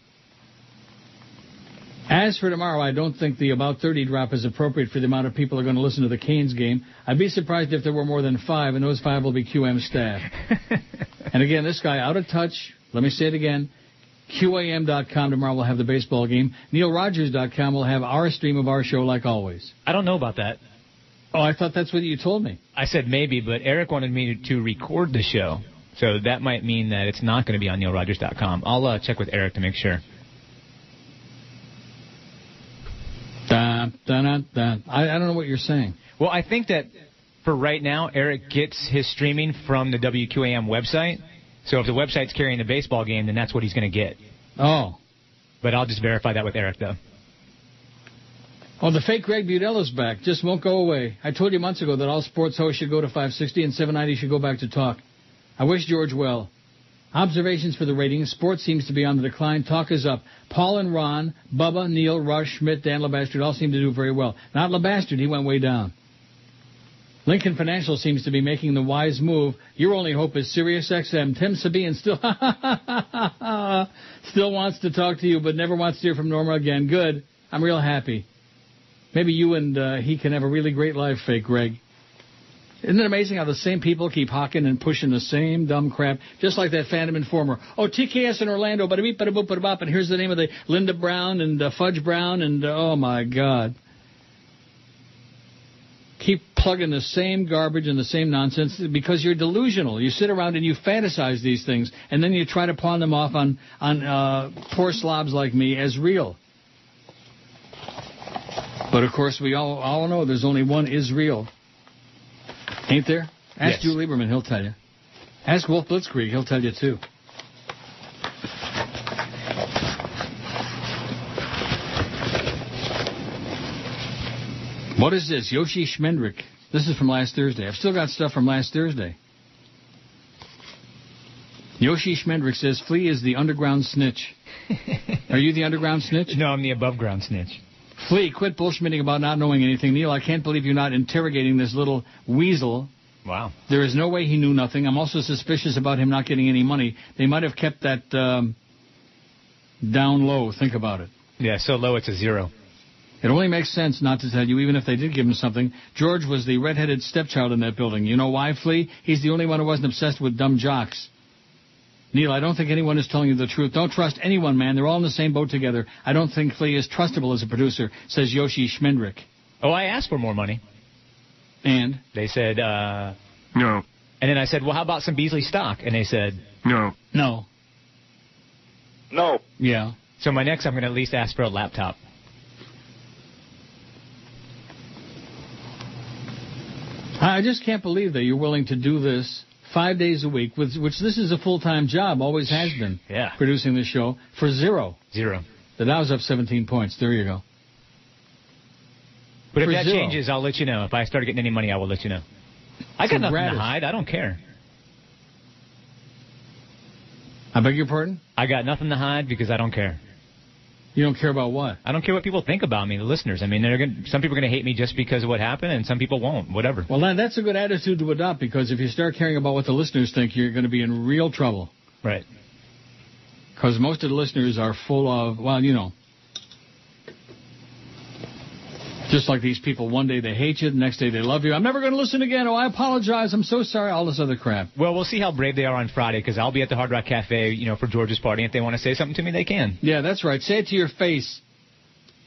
As for tomorrow, I don't think the About 30 drop is appropriate for the amount of people who are going to listen to the Canes game. I'd be surprised if there were more than 5, and those 5 will be QM staff. And again, this guy out of touch. Let me say it again. QAM.com tomorrow will have the baseball game. NeilRogers.com will have our stream of our show like always. I don't know about that. Oh, I thought that's what you told me. I said maybe, but Eric wanted me to record the show. So that might mean that it's not going to be on NeilRogers.com. I'll check with Eric to make sure. I don't know what you're saying. Well, I think that for right now, Eric gets his streaming from the WQAM website. So if the website's carrying the baseball game, then that's what he's going to get. Oh. But I'll just verify that with Eric, though. Oh, the fake Greg Budella's back. Just won't go away. I told you months ago that all sports hosts should go to 560 and 790 should go back to talk. I wish George well. Observations for the ratings. Sports seems to be on the decline. Talk is up. Paul and Ron, Bubba, Neil, Rush, Schmidt, Dan LeBastard all seem to do very well. Not LeBastard. He went way down. Lincoln Financial seems to be making the wise move. Your only hope is Sirius XM. Tim Sabine still wants to talk to you, but never wants to hear from Norma again. Good. I'm real happy. Maybe you and he can have a really great life, fake Greg. Isn't it amazing how the same people keep hawking and pushing the same dumb crap, just like that Phantom Informer. Oh, TKS in Orlando, bada-beep, bada-boop, bada-bop, and here's the name of the Linda Brown and Fudge Brown, and oh, my God. Keep plugging the same garbage and the same nonsense because you're delusional. You sit around and you fantasize these things, and then you try to pawn them off on poor slobs like me as real. But, of course, we all know there's only one Israel. Ain't there? Ask Drew Lieberman, he'll tell you. Ask Wolf Blitzkrieg, he'll tell you, too. What is this? Yoshi Schmendrick. This is from last Thursday. I've still got stuff from last Thursday. Yoshi Schmendrick says, Flea is the underground snitch. Are you the underground snitch? No, I'm the above ground snitch. Flea, quit bullshitting about not knowing anything. Neil, I can't believe you're not interrogating this little weasel. Wow. There is no way he knew nothing. I'm also suspicious about him not getting any money. They might have kept that down low. Think about it. Yeah, so low it's a 0. It only makes sense not to tell you, even if they did give him something. George was the redheaded stepchild in that building. You know why, Flea? He's the only one who wasn't obsessed with dumb jocks. Neil, I don't think anyone is telling you the truth. Don't trust anyone, man. They're all in the same boat together. I don't think Flea is trustable as a producer, says Yoshi Schmendrick. Oh, I asked for more money. And? They said, no. And then I said, well, how about some Beasley stock? And they said, no. No. No. Yeah. So my next, I'm going to at least ask for a laptop. I just can't believe that you're willing to do this 5 days a week, which this is a full-time job, always has been, producing this show, for 0. 0. The Dow's up 17 points. There you go. But if that changes, I'll let you know. If I start getting any money, I will let you know. I got nothing to hide. I don't care. I beg your pardon? I got nothing to hide because I don't care. You don't care about what? I don't care what people think about me, the listeners. I mean, some people are going to hate me just because of what happened, and some people won't. Whatever. Well, that's a good attitude to adopt, because if you start caring about what the listeners think, you're going to be in real trouble. Right. Because most of the listeners are full of, well, you know, just like these people. One day they hate you, the next day they love you. I'm never going to listen again. Oh, I apologize. I'm so sorry. All this other crap. Well, we'll see how brave they are on Friday, because I'll be at the Hard Rock Cafe, you know, for George's party. If they want to say something to me, they can. Yeah, that's right. Say it to your face.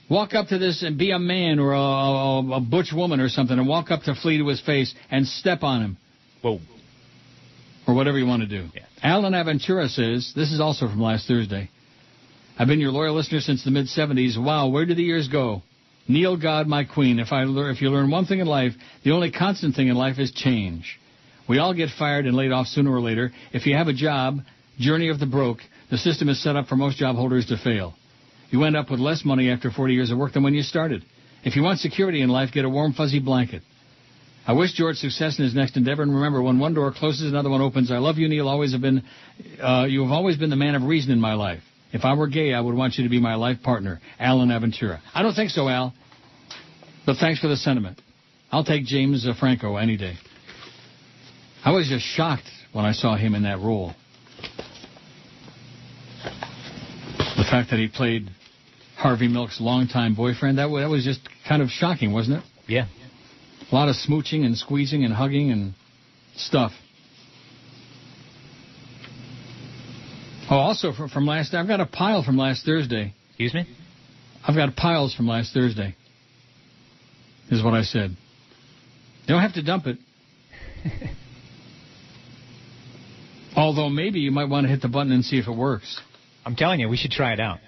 Walk up to this and be a man or a butch woman or something, and walk up to Flea to his face and step on him. Whoa. Or whatever you want to do. Yeah. Alan Aventura says, this is also from last Thursday, I've been your loyal listener since the mid-'70s. Wow, where did the years go? Neil, God, my queen. If you learn one thing in life, the only constant thing in life is change. We all get fired and laid off sooner or later. If you have a job, journey of the broke, the system is set up for most job holders to fail. You end up with less money after 40 years of work than when you started. If you want security in life, get a warm, fuzzy blanket. I wish George success in his next endeavor, and remember, when one door closes, another one opens. I love you, Neil. You have always been the man of reason in my life. If I were gay, I would want you to be my life partner, Alan Aventura. I don't think so, Al. But thanks for the sentiment. I'll take James Franco any day. I was just shocked when I saw him in that role. The fact that he played Harvey Milk's longtime boyfriend, that was just kind of shocking, wasn't it? Yeah. A lot of smooching and squeezing and hugging and stuff. Oh, also from last... I've got a pile from last Thursday. Excuse me? I've got piles from last Thursday, is what I said. You don't have to dump it. Although maybe you might want to hit the button and see if it works. I'm telling you, we should try it out.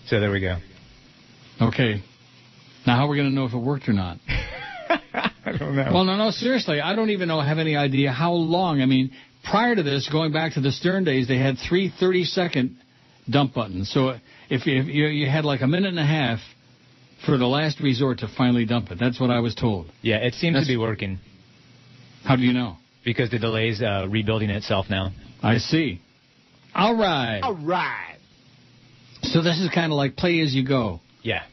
So there we go. Okay. Now, how are we going to know if it worked or not? I don't know. Well, no, seriously. I don't even have any idea how long. I mean, prior to this, going back to the Stern days, they had 3 30-second dump buttons. So if you had like a minute and a half for the last resort to finally dump it. That's what I was told. Yeah, it seems to be working. How do you know? Because the delay's rebuilding itself now. I see. All right. All right. So this is kind of like play as you go. Yeah.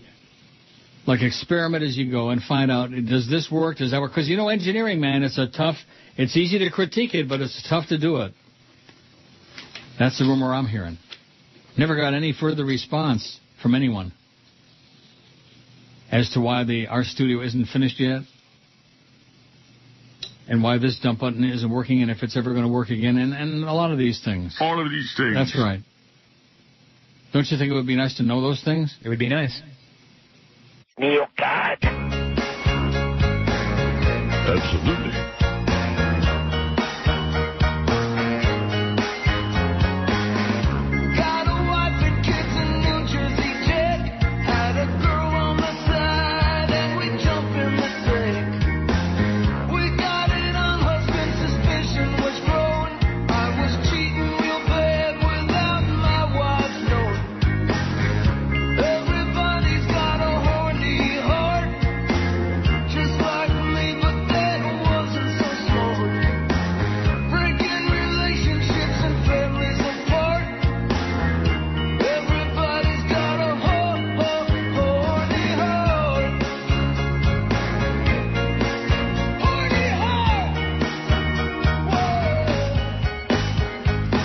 Like experiment as you go and find out, does this work? Does that work? Because, engineering, man, it's easy to critique it, but it's tough to do it. That's the rumor I'm hearing. Never got any further response from anyone as to why our studio isn't finished yet and why this dump button isn't working and if it's ever going to work again and a lot of these things. All of these things. That's right. Don't you think it would be nice to know those things? It would be nice. Neil, God. Absolutely.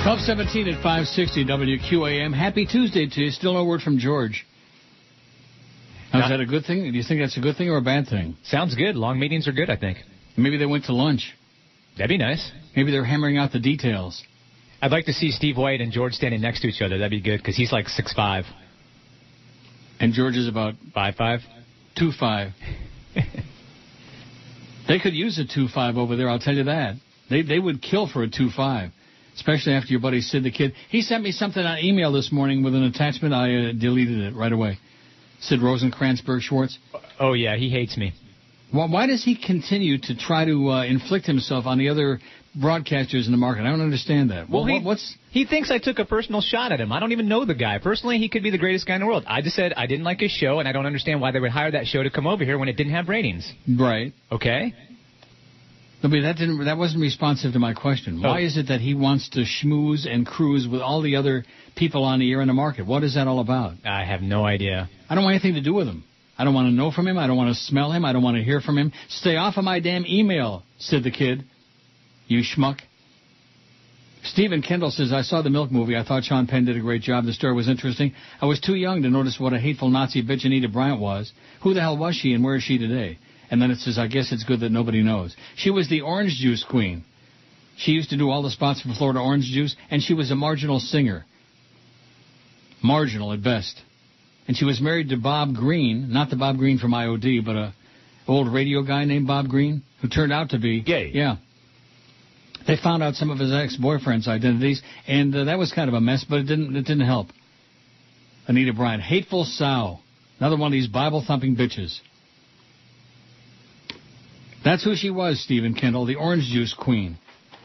Twelve 17 at 560 WQAM. Happy Tuesday to you. Still no word from George. Now, is that a good thing? Do you think that's a good thing or a bad thing? Sounds good. Long meetings are good, I think. Maybe they went to lunch. That'd be nice. Maybe they're hammering out the details. I'd like to see Steve White and George standing next to each other. That'd be good, because he's like 6'5". And George is about 5'5". 2'5". They could use a 2'5" over there, I'll tell you that. They would kill for a 2'5", especially after your buddy Sid the Kid. He sent me something on email this morning with an attachment. I deleted it right away. Sid Rosencrantz, Schwartz. Oh, yeah, he hates me. Why does he continue to try to inflict himself on the other broadcasters in the market? I don't understand that. Well, he thinks I took a personal shot at him. I don't even know the guy. Personally, he could be the greatest guy in the world. I just said I didn't like his show, and I don't understand why they would hire that show to come over here when it didn't have ratings. Right. Okay? No, but that wasn't responsive to my question. Why is it that he wants to schmooze and cruise with all the other people on the air in the market? What is that all about? I have no idea. I don't want anything to do with him. I don't want to know from him. I don't want to smell him. I don't want to hear from him. Stay off of my damn email, said the kid. You schmuck. Stephen Kendall says, I saw the Milk movie. I thought Sean Penn did a great job. The story was interesting. I was too young to notice what a hateful Nazi bitch Anita Bryant was. Who the hell was she and where is she today? And then it says, I guess it's good that nobody knows. She was the orange juice queen. She used to do all the spots for Florida orange juice, and she was a marginal singer. Marginal at best. And she was married to Bob Green, not the Bob Green from IOD, but a old radio guy named Bob Green, who turned out to be gay. Yeah. They found out some of his ex-boyfriend's identities, and that was kind of a mess, but it didn't help. Anita Bryant, hateful sow. Another one of these Bible-thumping bitches. That's who she was, Stephen Kendall, the orange juice queen.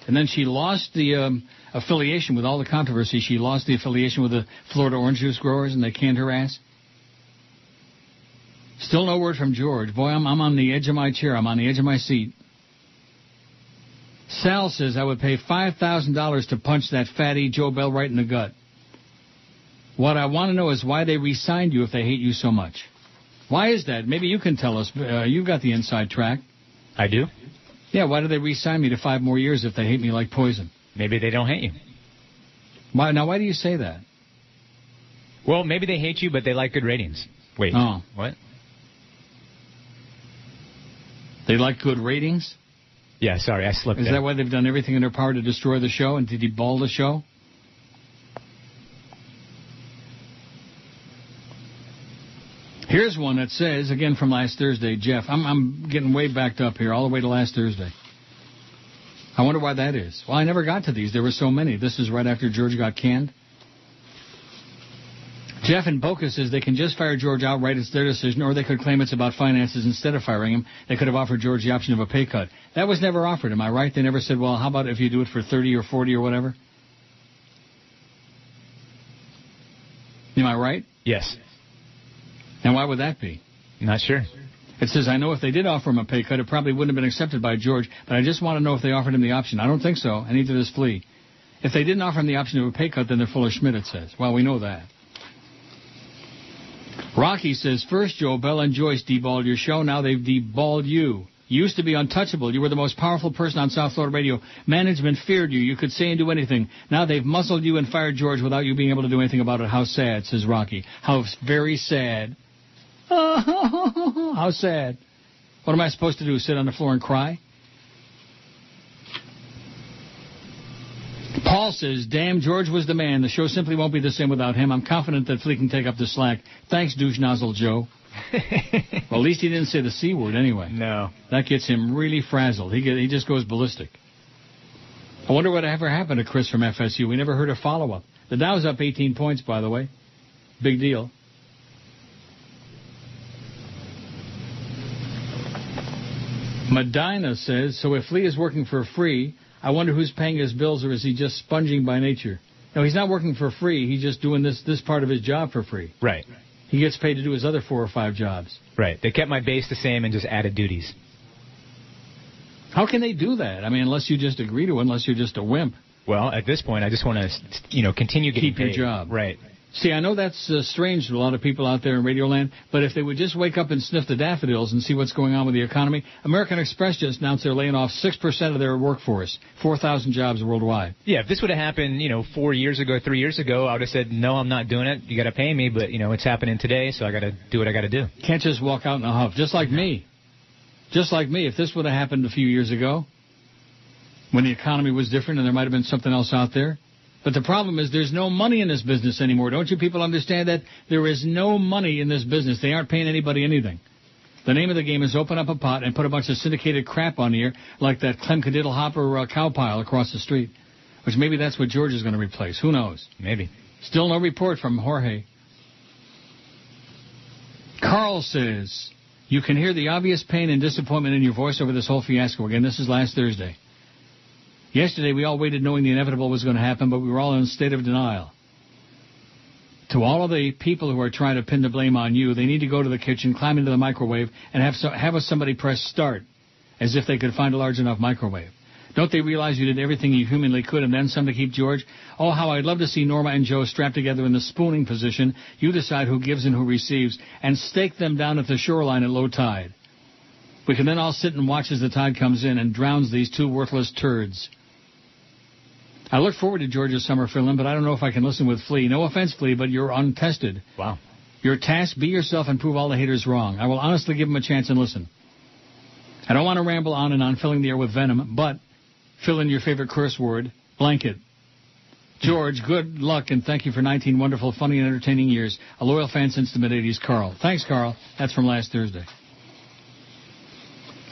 And then she lost the affiliation with all the controversy. She lost the affiliation with the Florida orange juice growers, and they canned her ass. Still no word from George. Boy, I'm on the edge of my chair. I'm on the edge of my seat. Sal says, I would pay $5,000 to punch that fatty Joe Bell right in the gut. What I want to know is why they re-signed you if they hate you so much. Why is that? Maybe you can tell us. You've got the inside track. I do? Yeah, why do they re-sign me to 5 more years if they hate me like poison? Maybe they don't hate you. Why do you say that? Well, maybe they hate you, but they like good ratings. Wait. Oh. What? They like good ratings? Yeah, sorry, I slipped. Is that why they've done everything in their power to destroy the show and to deball the show? Here's one that says, again from last Thursday, Jeff, I'm getting way backed up here, all the way to last Thursday. I wonder why that is. Well, I never got to these. There were so many. This is right after George got canned. Jeff in Boca says they can just fire George outright. It's their decision, or they could claim it's about finances instead of firing him. They could have offered George the option of a pay cut. That was never offered, am I right? They never said, well, how about if you do it for 30 or 40 or whatever? Am I right? Yes. And why would that be? Not sure. It says, I know if they did offer him a pay cut, it probably wouldn't have been accepted by George, but I just want to know if they offered him the option. I don't think so, and neither does Flea. If they didn't offer him the option of a pay cut, then they're full of Schmidt, it says. Well, we know that. Rocky says, first Joe Bell and Joyce deballed your show, now they've deballed you. You used to be untouchable. You were the most powerful person on South Florida radio. Management feared you. You could say and do anything. Now they've muzzled you and fired George without you being able to do anything about it. How sad, says Rocky. How very sad. How sad. What am I supposed to do, sit on the floor and cry? Paul says, damn, George was the man. The show simply won't be the same without him. I'm confident that Flea can take up the slack. Thanks, douche nozzle Joe. Well, at least he didn't say the C word anyway. No. That gets him really frazzled. He just goes ballistic. I wonder what ever happened to Chris from FSU. We never heard a follow-up. The Dow's up 18 points, by the way. Big deal. Medina says, so if Flea is working for free, I wonder who's paying his bills, or is he just sponging by nature? No, he's not working for free. He's just doing this part of his job for free. Right. He gets paid to do his other 4 or 5 jobs. Right. They kept my base the same and just added duties. How can they do that? I mean, unless you just agree to it, unless you're just a wimp. Well, at this point, I just want to, continue getting paid. Keep your job. Right. See, I know that's strange to a lot of people out there in Radioland, but if they would just wake up and sniff the daffodils and see what's going on with the economy, American Express just announced they're laying off 6% of their workforce, 4,000 jobs worldwide. Yeah, if this would have happened, 4 years ago, 3 years ago, I would have said, no, I'm not doing it. You got to pay me, but, it's happening today, so I got to do what I got to do. Can't just walk out in a huff, just like me. Just like me. If this would have happened a few years ago, when the economy was different and there might have been something else out there. But the problem is there's no money in this business anymore. Don't you people understand that? There is no money in this business. They aren't paying anybody anything. The name of the game is open up a pot and put a bunch of syndicated crap on here, like that Clem Cadiddle Hopper cow pile across the street, which maybe that's what George is going to replace. Who knows? Maybe. Still no report from Jorge. Carl says, You can hear the obvious pain and disappointment in your voice over this whole fiasco. Again, this is last Thursday. Yesterday, we all waited knowing the inevitable was going to happen, but we were all in a state of denial. To all of the people who are trying to pin the blame on you, they need to go to the kitchen, climb into the microwave, and have somebody press start, as if they could find a large enough microwave. Don't they realize you did everything you humanly could and then some to keep George? Oh, how I'd love to see Norma and Joe strapped together in the spooning position. You decide who gives and who receives, and stake them down at the shoreline at low tide. We can then all sit and watch as the tide comes in and drowns these two worthless turds. I look forward to George's summer fill-in, but I don't know if I can listen with Flea. No offense, Flea, but you're untested. Wow. Your task, be yourself and prove all the haters wrong. I will honestly give them a chance and listen. I don't want to ramble on and on filling the air with venom, but fill in your favorite curse word, blanket. George, good luck, and thank you for 19 wonderful, funny, and entertaining years. A loyal fan since the mid-'80s, Carl. Thanks, Carl. That's from last Thursday.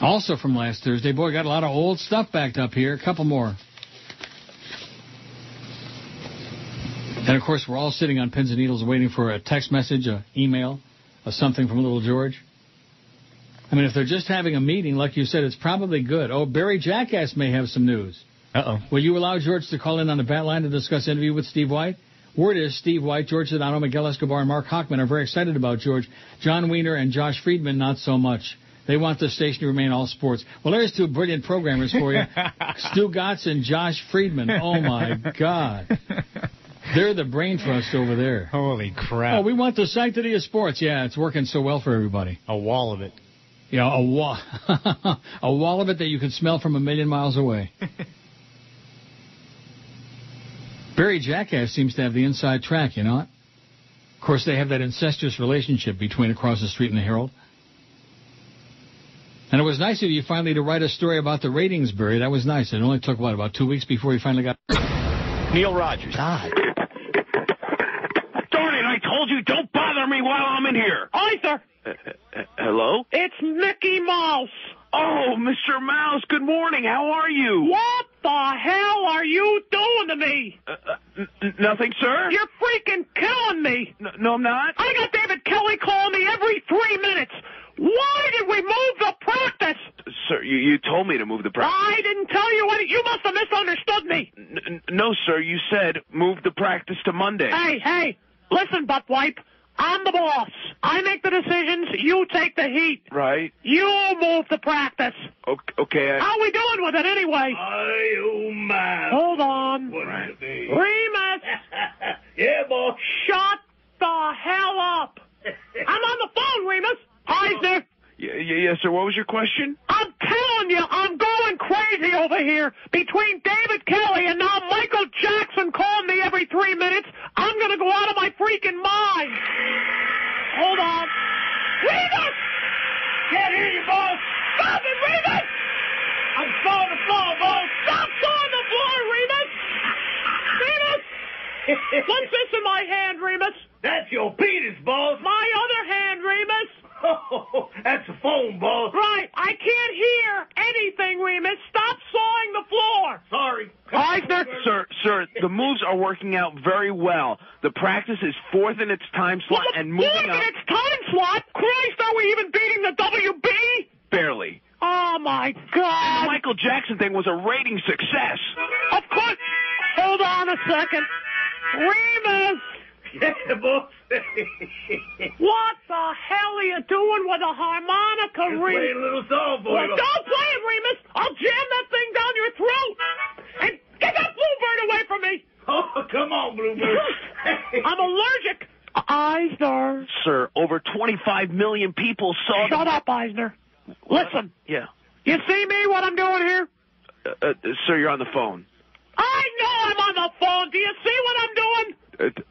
Also from last Thursday, boy, got a lot of old stuff backed up here. A couple more. And, of course, we're all sitting on pins and needles waiting for a text message, an email, or something from little George. I mean, if they're just having a meeting, like you said, it's probably good. Oh, Barry Jackass may have some news. Uh-oh. Will you allow George to call in on the bat line to discuss interview with Steve White? Word is Steve White, George Sedano, Miguel Escobar, and Mark Hockman are very excited about George. John Wiener and Josh Friedman, not so much. They want the station to remain all sports. Well, there's two brilliant programmers for you. Stu Gotts and Josh Friedman. Oh, my God. They're the brain trust over there. Holy crap. Oh, we want the sanctity of sports. Yeah, it's working so well for everybody. A wall of it. Yeah, a wall. A wall of it that you can smell from a million miles away. Barry Jackass seems to have the inside track, you know what? Of course, they have that incestuous relationship between Across the Street and the Herald. And it was nice of you finally to write a story about the ratings, Barry. That was nice. It only took, about 2 weeks before you finally got... Neil Rogers. God. Darn it, I told you, don't bother me while I'm in here. Arthur. Hello? It's Mickey Mouse. Oh, Mr. Mouse, good morning. How are you? What the hell are you doing to me? Nothing, sir. You're freaking killing me. No, I'm not. I got David Kelly calling me every 3 minutes. Why did we move the practice? Sir, you told me to move the practice. I didn't tell you anything. You must have misunderstood me. No, sir, you said move the practice to Monday. Hey, listen, butt wipe. I'm the boss. I make the decisions. You take the heat. Right. You move the practice. Okay. How we doing with it anyway? Oh, my. Hold on. What is it? Remus. Yeah, boss. Shut the hell up. I'm on the phone, Remus. Eisner. Yes, sir. What was your question? I'm telling you, I'm going crazy over here. Between David Kelly and now Michael Jackson calling me every 3 minutes, I'm going to go out of my freaking mind. Hold on. Remus! Can't hear you, boss. Stop it, Remus! I'm sawing the floor, boss. Stop sawing the floor, Remus! Remus! What's this in my hand, Remus? That's your penis, boss. My other hand, Remus. Oh, that's a phone, boss. Right. I can't hear anything, Remus. Stop sawing the floor. Sorry. Eisner. Sir, the moves are working out very well. The practice is fourth in its time slot and moving fourth up. in its time slot? Christ, are we even beating the WB? Barely. Oh, my God. The Michael Jackson thing was a rating success. Of course. Hold on a second. Remus. Yeah, boss. What the hell are you doing with a harmonica, Just Remus? play a little song for you. Don't play it, Remus. I'll jam that thing down your throat. And get that bluebird away from me. Oh, come on, bluebird. I'm allergic. Eisner. Sir, over 25 million people saw... Shut up, Eisner. Listen. Yeah. You see me, what I'm doing here? Sir, you're on the phone. I know I'm on the phone. Do you see what I'm doing?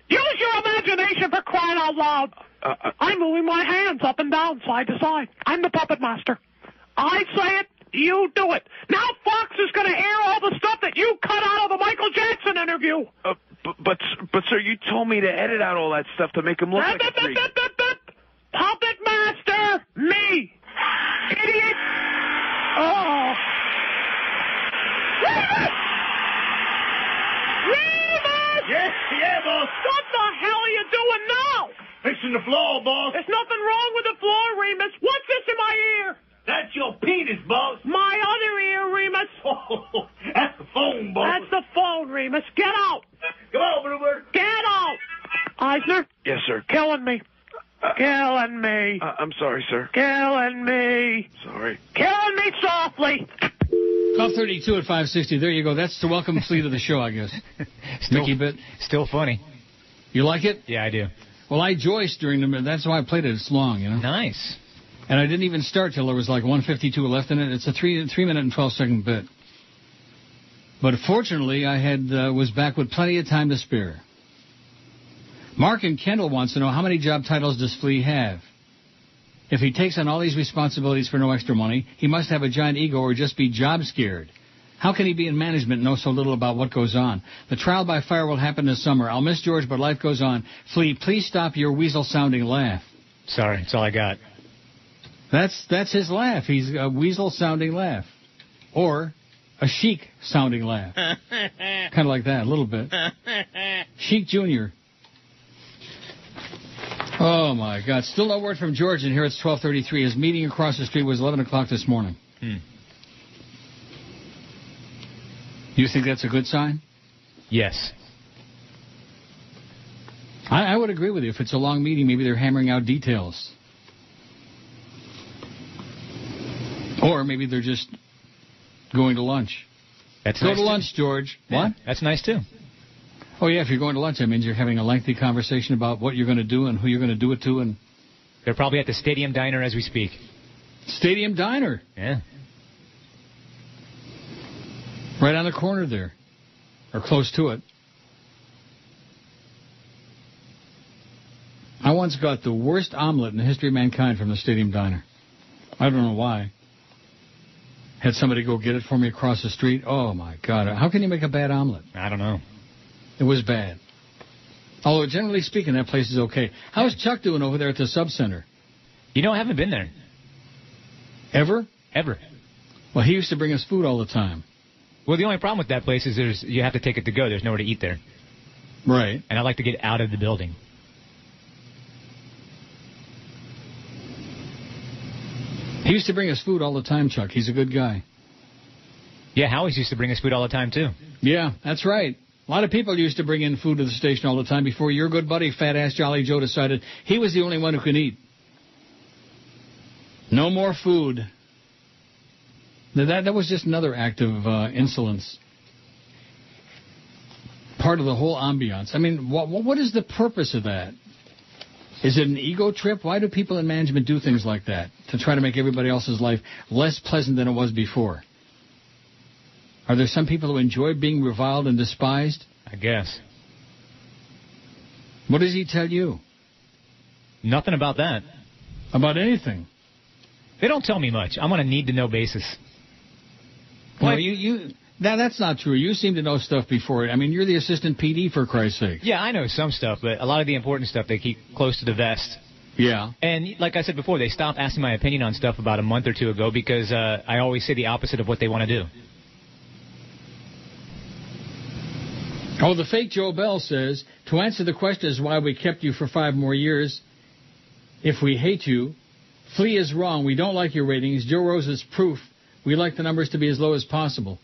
Use your imagination for crying out loud. I'm moving my hands up and down, side to side. I'm the puppet master. I say it, you do it. Now Fox is going to air all the stuff that you cut out of the Michael Jackson interview. But sir, you told me to edit out all that stuff to make him look like a freak. Puppet master, me. Idiot. Oh. Yeah, boss. What the hell are you doing now? Fix fixing the floor, boss. There's nothing wrong with the floor, Remus. What's this in my ear? That's your penis, boss. My other ear, Remus. Oh, that's the phone, boss. That's the phone, Remus. Get out. Come on, Bluebird. Get out. Eisner? Yes, sir. Killing me. Killing me. I'm sorry, sir. Killing me. Sorry. Killing me softly. 12:32 at 560. There you go. That's the welcome flea to the show, I guess. Mickey bit. Still funny. You like it? Yeah, I do. Well, I joiced during the... That's why I played it. It's long, you know. Nice. And I didn't even start till there was like 1:52 left in it. It's a 3-minute and 12-second bit. But fortunately, I was back with plenty of time to spare. Mark and Kendall wants to know, how many job titles does Flea have? If he takes on all these responsibilities for no extra money, he must have a giant ego or just be job scared. How can he be in management and know so little about what goes on? The trial by fire will happen this summer. I'll miss George, but life goes on. Flea, please stop your weasel-sounding laugh. Sorry, that's all I got. That's his laugh. He's a weasel-sounding laugh. Or a chic-sounding laugh. Kind of like that, a little bit. Chic Jr. Oh, my God. Still no word from George, and here it's 12:33. His meeting across the street was 11 o'clock this morning. You think that's a good sign? Yes. I would agree with you. If it's a long meeting, maybe they're hammering out details. Or maybe they're just going to lunch. Go to lunch, George. Yeah, what? That's nice, too. Oh, yeah, if you're going to lunch, that means you're having a lengthy conversation about what you're going to do and who you're going to do it to. And they're probably at the Stadium Diner as we speak. Stadium Diner? Yeah. Right on the corner there. Or close to it. I once got the worst omelet in the history of mankind from the Stadium Diner. I don't know why. Had somebody go get it for me across the street. Oh, my God. How can you make a bad omelet? I don't know. It was bad. Although, generally speaking, that place is okay. How's Chuck doing over there at the sub-center? You know, I haven't been there. Ever? Ever. Well, he used to bring us food all the time. Well, the only problem with that place is you have to take it to go. There's nowhere to eat there. Right. And I like to get out of the building. He used to bring us food all the time, Chuck. He's a good guy. Yeah, Howie's used to bring us food all the time, too. Yeah, that's right. A lot of people used to bring in food to the station all the time before your good buddy, Fat-Ass Jolly Joe, decided he was the only one who could eat. No more food. That was just another act of insolence. Part of the whole ambiance. I mean, what is the purpose of that? Is it an ego trip? Why do people in management do things like that? To try to make everybody else's life less pleasant than it was before? Are there some people who enjoy being reviled and despised? I guess. What does he tell you? Nothing about that. About anything? They don't tell me much. I'm on a need-to-know basis. Well, that's not true. You seem to know stuff before. I mean, you're the assistant PD, for Christ's sake. Yeah, I know some stuff, but a lot of the important stuff they keep close to the vest. Yeah. And like I said before, they stopped asking my opinion on stuff about a month or two ago because I always say the opposite of what they want to do. Oh, the fake Joe Bell says, to answer the question as why we kept you for 5 more years, if we hate you, Flea is wrong. We don't like your ratings. Joe Rose is proof. We like the numbers to be as low as possible.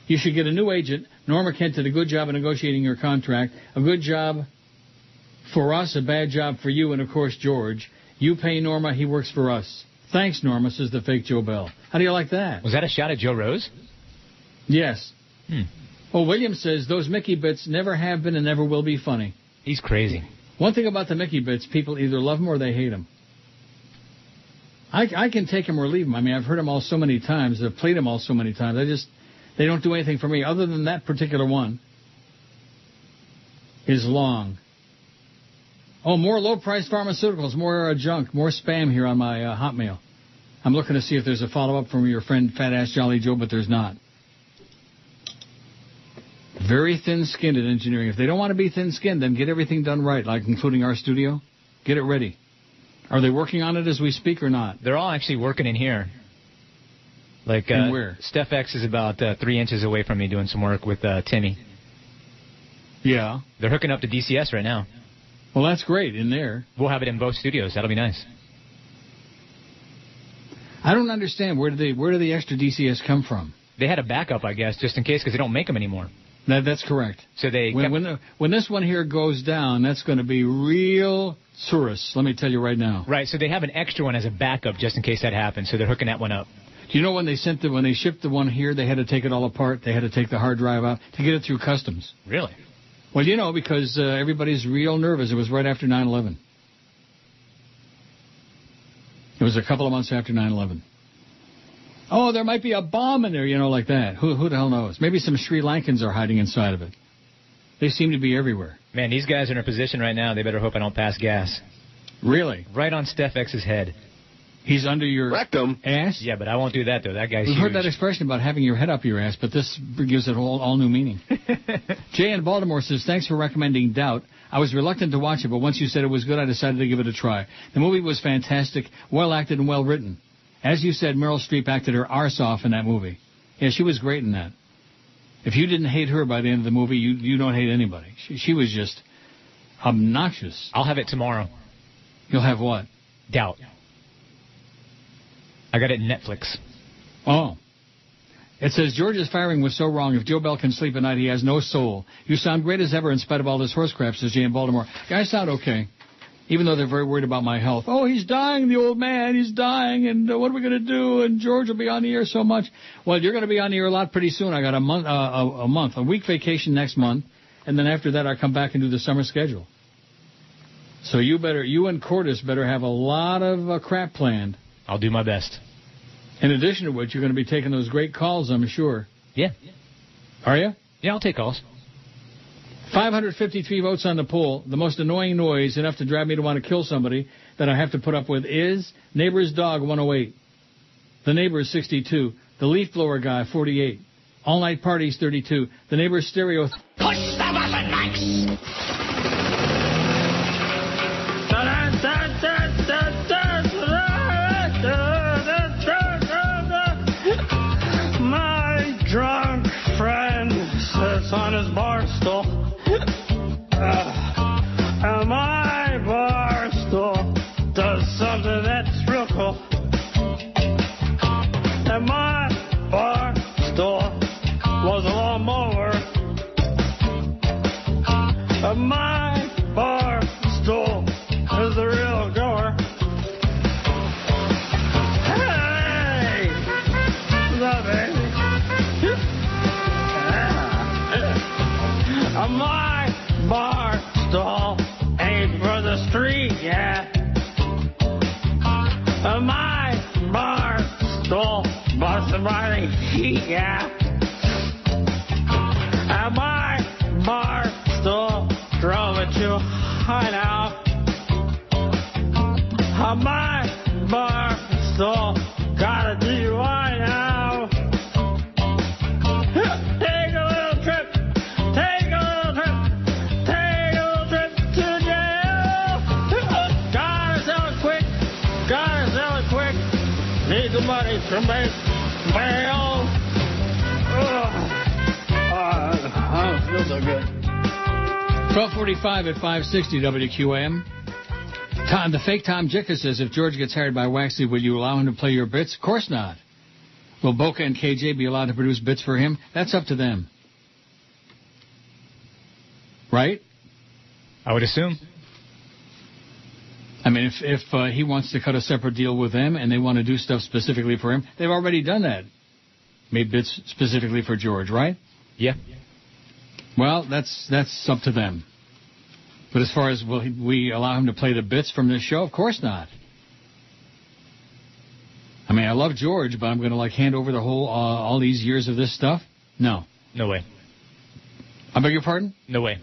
You should get a new agent. Norma Kent did a good job of negotiating your contract. A good job for us, a bad job for you, and, of course, George. You pay Norma, he works for us. Thanks, Norma, says the fake Joe Bell. How do you like that? Was that a shot at Joe Rose? Yes. Well, William says those Mickey bits never have been and never will be funny. He's crazy. One thing about the Mickey bits, people either love them or they hate them. I can take them or leave them. I mean, I've heard them all so many times. I've played them all so many times. They don't do anything for me other than that particular one is long. Oh, more low-priced pharmaceuticals, more junk, more spam here on my Hotmail. I'm looking to see if there's a follow-up from your friend Fat-Ass Jolly Joe, but there's not. Very thin-skinned in engineering. If they don't want to be thin-skinned, then get everything done right, like including our studio. Get it ready. Are they working on it as we speak or not? They're all actually working in here. Like where? Steph X is about 3 inches away from me doing some work with Timmy. Yeah. They're hooking up to DCS right now. Well, that's great in there. We'll have it in both studios. That'll be nice. I don't understand. Where do the extra DCS come from? They had a backup, I guess, just in case, because they don't make them anymore. That's correct. So they when this one here goes down, that's going to be real tourists. Let me tell you right now. Right. So they have an extra one as a backup just in case that happens. So they're hooking that one up. Do you know when they shipped the one here, they had to take it all apart. They had to take the hard drive out to get it through customs. Really? Well, you know, because everybody's real nervous. It was right after 9/11. It was a couple of months after 9/11. Oh, there might be a bomb in there, you know, like that. Who the hell knows? Maybe some Sri Lankans are hiding inside of it. They seem to be everywhere. Man, these guys are in a position right now. They better hope I don't pass gas. Really? Right on Steph X's head. He's under your rectum ass? Yeah, but I won't do that, though. That guy's We've huge. heard that expression about having your head up your ass, but this gives it all new meaning. Jay in Baltimore says, thanks for recommending Doubt. I was reluctant to watch it, but once you said it was good, I decided to give it a try. The movie was fantastic, well acted and well written. As you said, Meryl Streep acted her arse off in that movie. Yeah, she was great in that. If you didn't hate her by the end of the movie, you don't hate anybody. She was just obnoxious. I'll have it tomorrow. You'll have what? Doubt. I got it in Netflix. Oh. It says, George's firing was so wrong. If Joe Bell can sleep at night, he has no soul. You sound great as ever in spite of all this horse crap, says Jay in Baltimore. Yeah, I sound okay. Even though they're very worried about my health. Oh, he's dying, the old man. He's dying, and what are we going to do? And George will be on the air so much. Well, you're going to be on the air a lot pretty soon. I got a week vacation next month, and then after that I come back and do the summer schedule. So you and Cordis better have a lot of crap planned. I'll do my best. In addition to which, you're going to be taking those great calls, I'm sure. Yeah. Are you? Yeah, I'll take calls. 553 votes on the poll. The most annoying noise, enough to drive me to want to kill somebody, that I have to put up with is neighbor's dog, 108. The neighbor is 62. The leaf blower guy, 48. All night parties, 32. The neighbor's stereo. Push the button, Max! My drunk friend sits on his bar stool. And my bar stool does something that's real cool. And my bar stool was a lawnmower. And my bar stool is the real goer. Hey! What's up, baby? My bar stool ain't for the street yet. My bar stool busted by the heat, yeah. My bar stool drove it too high now. My bar stool got a DUI now. Take a little trip. Take a little trip. Take a little trip to jail. Gotta sell it quick. Gotta sell it quick. Need the money to make bail. Oh, feels so good. 12:45 at 560 WQAM. The fake Tom Jicker says, if George gets hired by Waxy, will you allow him to play your bits? Of course not. Will Boca and KJ be allowed to produce bits for him? That's up to them. Right? I would assume. I mean, if he wants to cut a separate deal with them and they want to do stuff specifically for him, they've already done that. Made bits specifically for George, right? Yeah. Well, that's up to them. But as far as will we allow him to play the bits from this show, of course not. I mean, I love George, but I'm going to hand over the whole all these years of this stuff? No. No way. I beg your pardon? No way.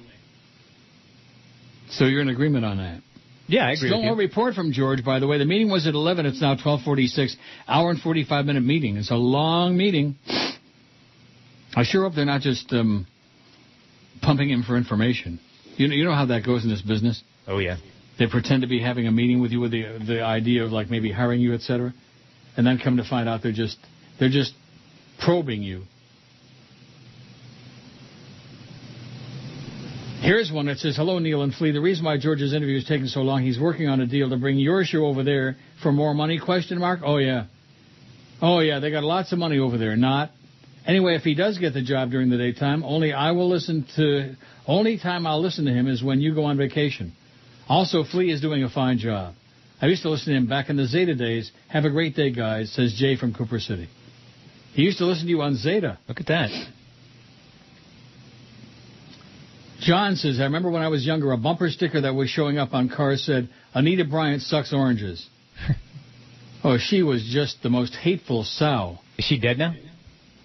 So you're in agreement on that? Yeah, I agree Still with you. no report from George, by the way. The meeting was at 11. It's now 12:46. Hour and 45-minute meeting. It's a long meeting. I sure hope they're not just pumping him for information. You know how that goes in this business? Oh, yeah. They pretend to be having a meeting with you with the idea of maybe hiring you, etc., and then come to find out they're just probing you. Here's one that says, hello, Neil and Flea. The reason why George's interview is taking so long, he's working on a deal to bring your show over there for more money, ? Oh, yeah. Oh, yeah, they got lots of money over there. Not. Anyway, if he does get the job during the daytime, only time I'll listen to him is when you go on vacation. Also, Flea is doing a fine job. I used to listen to him back in the Zeta days. Have a great day, guys, says Jay from Cooper City. He used to listen to you on Zeta. Look at that. John says, I remember when I was younger, a bumper sticker that was showing up on cars said, Anita Bryant sucks oranges. Oh, she was just the most hateful sow. Is she dead now?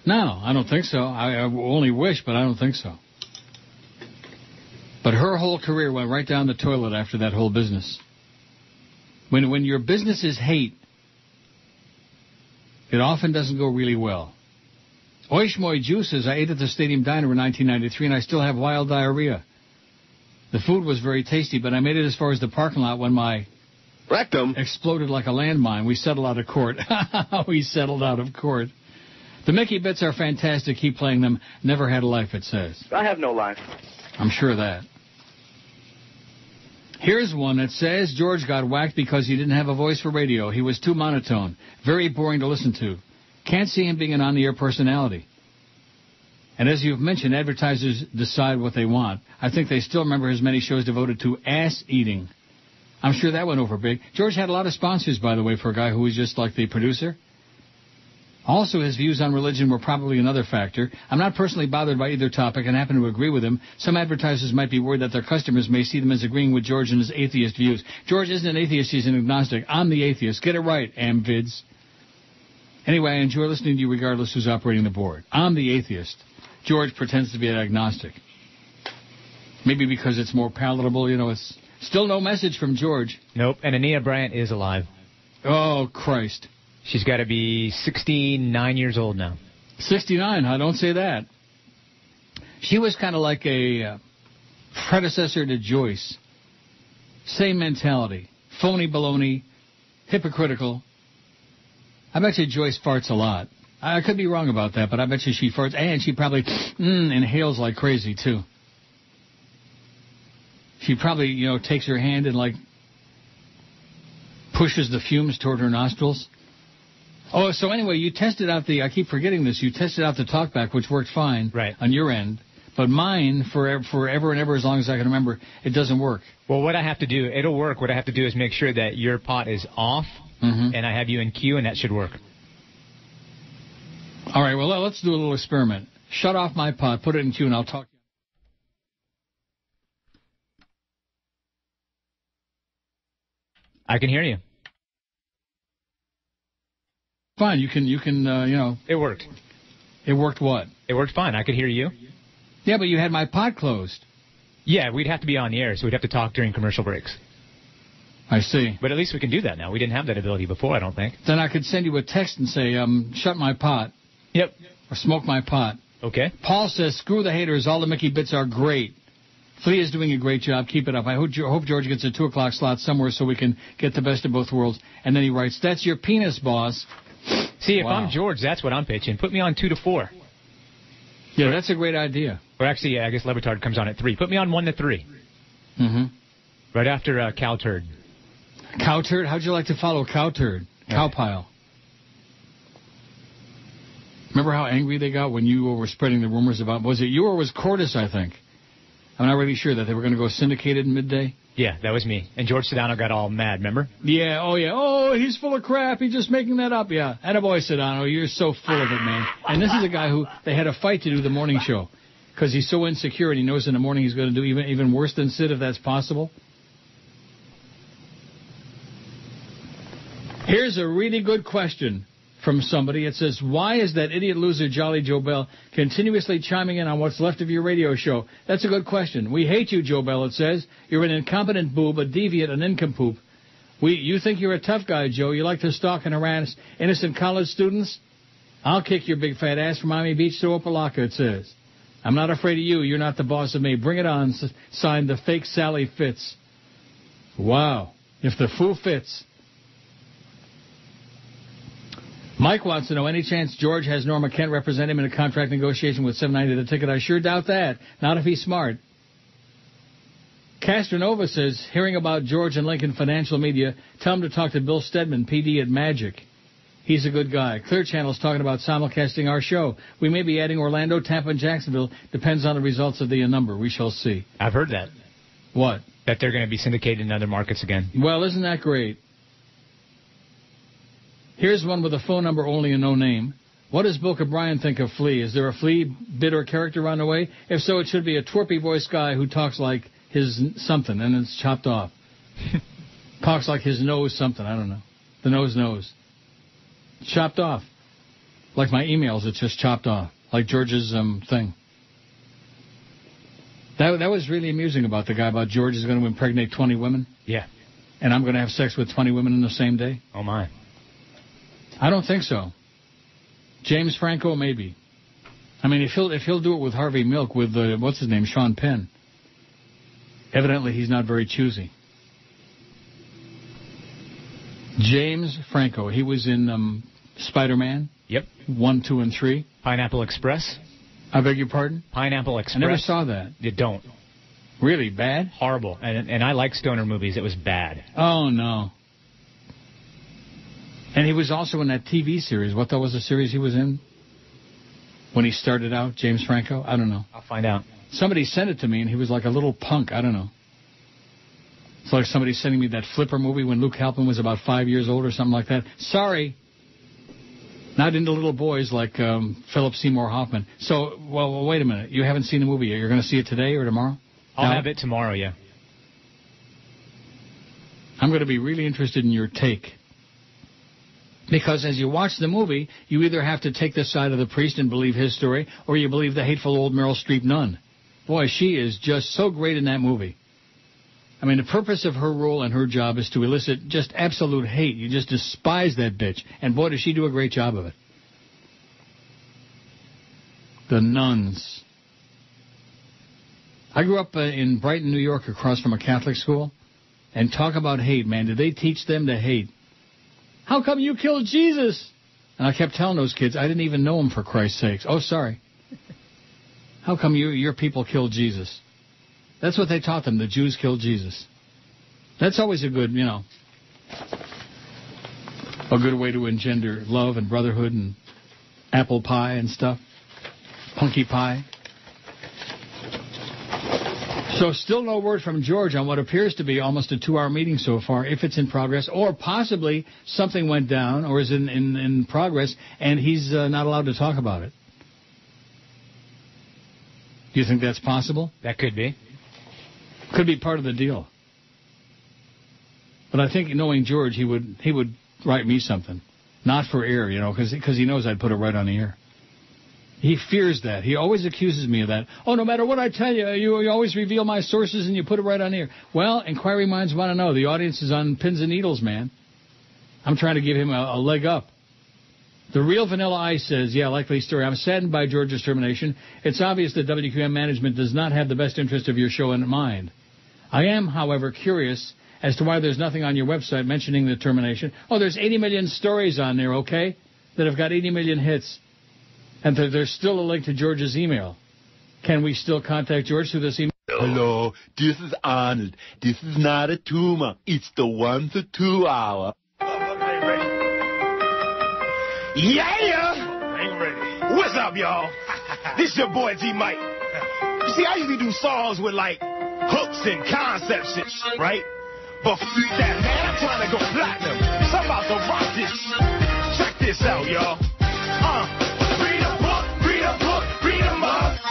No, I don't think so. I only wish, but I don't think so. But her whole career went right down the toilet after that whole business. When your business is hate, it often doesn't go really well. Oishmoy Juice says, I ate at the Stadium Diner in 1993, and I still have wild diarrhea. The food was very tasty, but I made it as far as the parking lot when my rectum exploded like a landmine. We settled out of court. We settled out of court. The Mickey bits are fantastic. Keep playing them. Never had a life, it says. I have no life. I'm sure of that. Here's one that says George got whacked because he didn't have a voice for radio. He was too monotone. Very boring to listen to. Can't see him being an on-the-air personality. And as you've mentioned, advertisers decide what they want. I think they still remember his many shows devoted to ass-eating. I'm sure that went over big. George had a lot of sponsors, by the way, for a guy who was just like the producer. Also, his views on religion were probably another factor. I'm not personally bothered by either topic and happen to agree with him. Some advertisers might be worried that their customers may see them as agreeing with George and his atheist views. George isn't an atheist, he's an agnostic. I'm the atheist. Get it right, Amvids. Anyway, I enjoy listening to you regardless who's operating the board. I'm the atheist. George pretends to be an agnostic. Maybe because it's more palatable, it's still no message from George. Nope, and Anita Bryant is alive. Oh, Christ. She's got to be 69 years old now. 69, huh? Don't say that. She was kind of like a predecessor to Joyce. Same mentality. Phony baloney. Hypocritical. I bet you Joyce farts a lot. I could be wrong about that, but I bet you she farts. And she probably inhales like crazy, too. She probably, takes her hand and, pushes the fumes toward her nostrils. Oh, so anyway, you tested out I keep forgetting this, you tested out the talkback, which worked fine on your end. But mine, forever and ever, as long as I can remember, it doesn't work. Well, what I have to do, it'll work. What I have to do is make sure that your pot is off, and I have you in queue, and that should work. All right, well, let's do a little experiment. Shut off my pot, put it in queue, and I'll talk. I can hear you. Fine, you can, It worked. It worked what? It worked fine. I could hear you. Yeah, but you had my pot closed. Yeah, we'd have to be on the air, so we'd have to talk during commercial breaks. I see. But at least we can do that now. We didn't have that ability before, I don't think. Then I could send you a text and say, shut my pot. Yep. Or smoke my pot. Okay. Paul says, screw the haters. All the Mickey bits are great. Flea is doing a great job. Keep it up. I hope George gets a 2 o'clock slot somewhere so we can get the best of both worlds. And then he writes, that's your penis, boss. See, if I'm George, that's what I'm pitching. Put me on 2 to 4. Yeah, that's a great idea. Or actually, I guess Levitard comes on at 3. Put me on 1 to 3. Mm-hmm. Right after Cowturd. Cowturd? How'd you like to follow Cowturd? Cowpile. Remember how angry they got when you were spreading the rumors about, was it you or was Cordis, I think? I'm not really sure that they were going to go syndicated in midday. Yeah, that was me. And George Sedano got all mad, remember? Yeah, oh yeah. Oh, he's full of crap. He's just making that up, yeah. Attaboy, Sedano, you're so full of it, man. And this is a guy who, they had a fight to do the morning show. Because he's so insecure and he knows in the morning he's going to do even worse than Sid, if that's possible. Here's a really good question from somebody. It says, why is that idiot loser Jolly Joe Bell continuously chiming in on what's left of your radio show? That's a good question. We hate you, Joe Bell, it says. You're an incompetent boob, a deviant, an nincompoop. You think you're a tough guy, Joe. You like to stalk and harass innocent college students? I'll kick your big fat ass from Miami Beach to Opelika, it says. I'm not afraid of you. You're not the boss of me. Bring it on. Signed, the fake Sally Fitz. Wow. If the fool fits. Mike wants to know, any chance George has Norma Kent represent him in a contract negotiation with $7.90 the ticket? I sure doubt that. Not if he's smart. Castronova says, hearing about George and Lincoln Financial Media, tell him to talk to Bill Stedman, PD at Magic. He's a good guy. Clear Channel's talking about simulcasting our show. We may be adding Orlando, Tampa, and Jacksonville. Depends on the results of the number. We shall see. I've heard that. What? That they're going to be syndicated in other markets again. Well, isn't that great? Here's one with a phone number only and no name. What does Bill Bryant think of Flea? Is there a Flea bit or character on the way? If so, it should be a twerpy voice guy who talks like his something, and it's chopped off. Talks like his nose something, I don't know. The nose. Chopped off. Like my emails, it's just chopped off. Like George's thing. That was really amusing about the guy, about George is going to impregnate 20 women. Yeah. And I'm going to have sex with 20 women in the same day. Oh, my. I don't think so. James Franco, maybe. I mean, if he'll do it with Harvey Milk, with, what's his name, Sean Penn. Evidently, he's not very choosy. James Franco, he was in Spider-Man. Yep. 1, 2, and 3. Pineapple Express. I beg your pardon? Pineapple Express. I never saw that. You don't. Really? Bad? Horrible. And I like stoner movies. It was bad. Oh, no. And he was also in that TV series. What was the series he was in? When he started out, James Franco? I don't know. I'll find out. Somebody sent it to me, and he was like a little punk. I don't know. It's like somebody sending me that Flipper movie when Luke Halpin was about 5 years old or something like that. Sorry. Not into little boys like Philip Seymour Hoffman. So, well, wait a minute. You haven't seen the movie yet. You're going to see it today or tomorrow? I'll have it tomorrow, yeah. I'm going to be really interested in your take. Because as you watch the movie, you either have to take the side of the priest and believe his story, or you believe the hateful old Meryl Streep nun. Boy, she is just so great in that movie. I mean, the purpose of her role and her job is to elicit just absolute hate. You just despise that bitch. And boy, does she do a great job of it. The nuns. I grew up in Brighton, New York, across from a Catholic school. And talk about hate, man. Did they teach them to hate? How come you killed Jesus? And I kept telling those kids, I didn't even know him, for Christ's sakes. Oh, sorry. How come your people killed Jesus? That's what they taught them. The Jews killed Jesus. That's always a good, a good way to engender love and brotherhood and apple pie and stuff. Punky pie. So still no word from George on what appears to be almost a 2-hour meeting so far, if it's in progress, or possibly something went down or is in progress, and he's not allowed to talk about it. Do you think that's possible? That could be. Could be part of the deal. But I think, knowing George, he would write me something. Not for air, because he knows I'd put it right on the air. He fears that. He always accuses me of that. Oh, no matter what I tell you, you always reveal my sources and you put it right on the air. Well, inquiry minds want to know. The audience is on pins and needles, man. I'm trying to give him a leg up. The Real Vanilla Ice says, yeah, likely story. I'm saddened by George's termination. It's obvious that WQAM management does not have the best interest of your show in mind. I am, however, curious as to why there's nothing on your website mentioning the termination. Oh, there's 80 million stories on there, okay, that have got 80 million hits. And there's still a link to George's email. Can we still contact George through this email? Hello, this is Arnold. This is not a tumor. It's the 1 to 2 hour. Yeah! Ain't ready. What's up, y'all? This your boy G-Mike. You see, I usually do songs with, hooks and concepts and shit, right? But that, man, I'm trying to go platinum. So I'm about to rock this. Check this out, y'all. Read a book, read a book, read a book.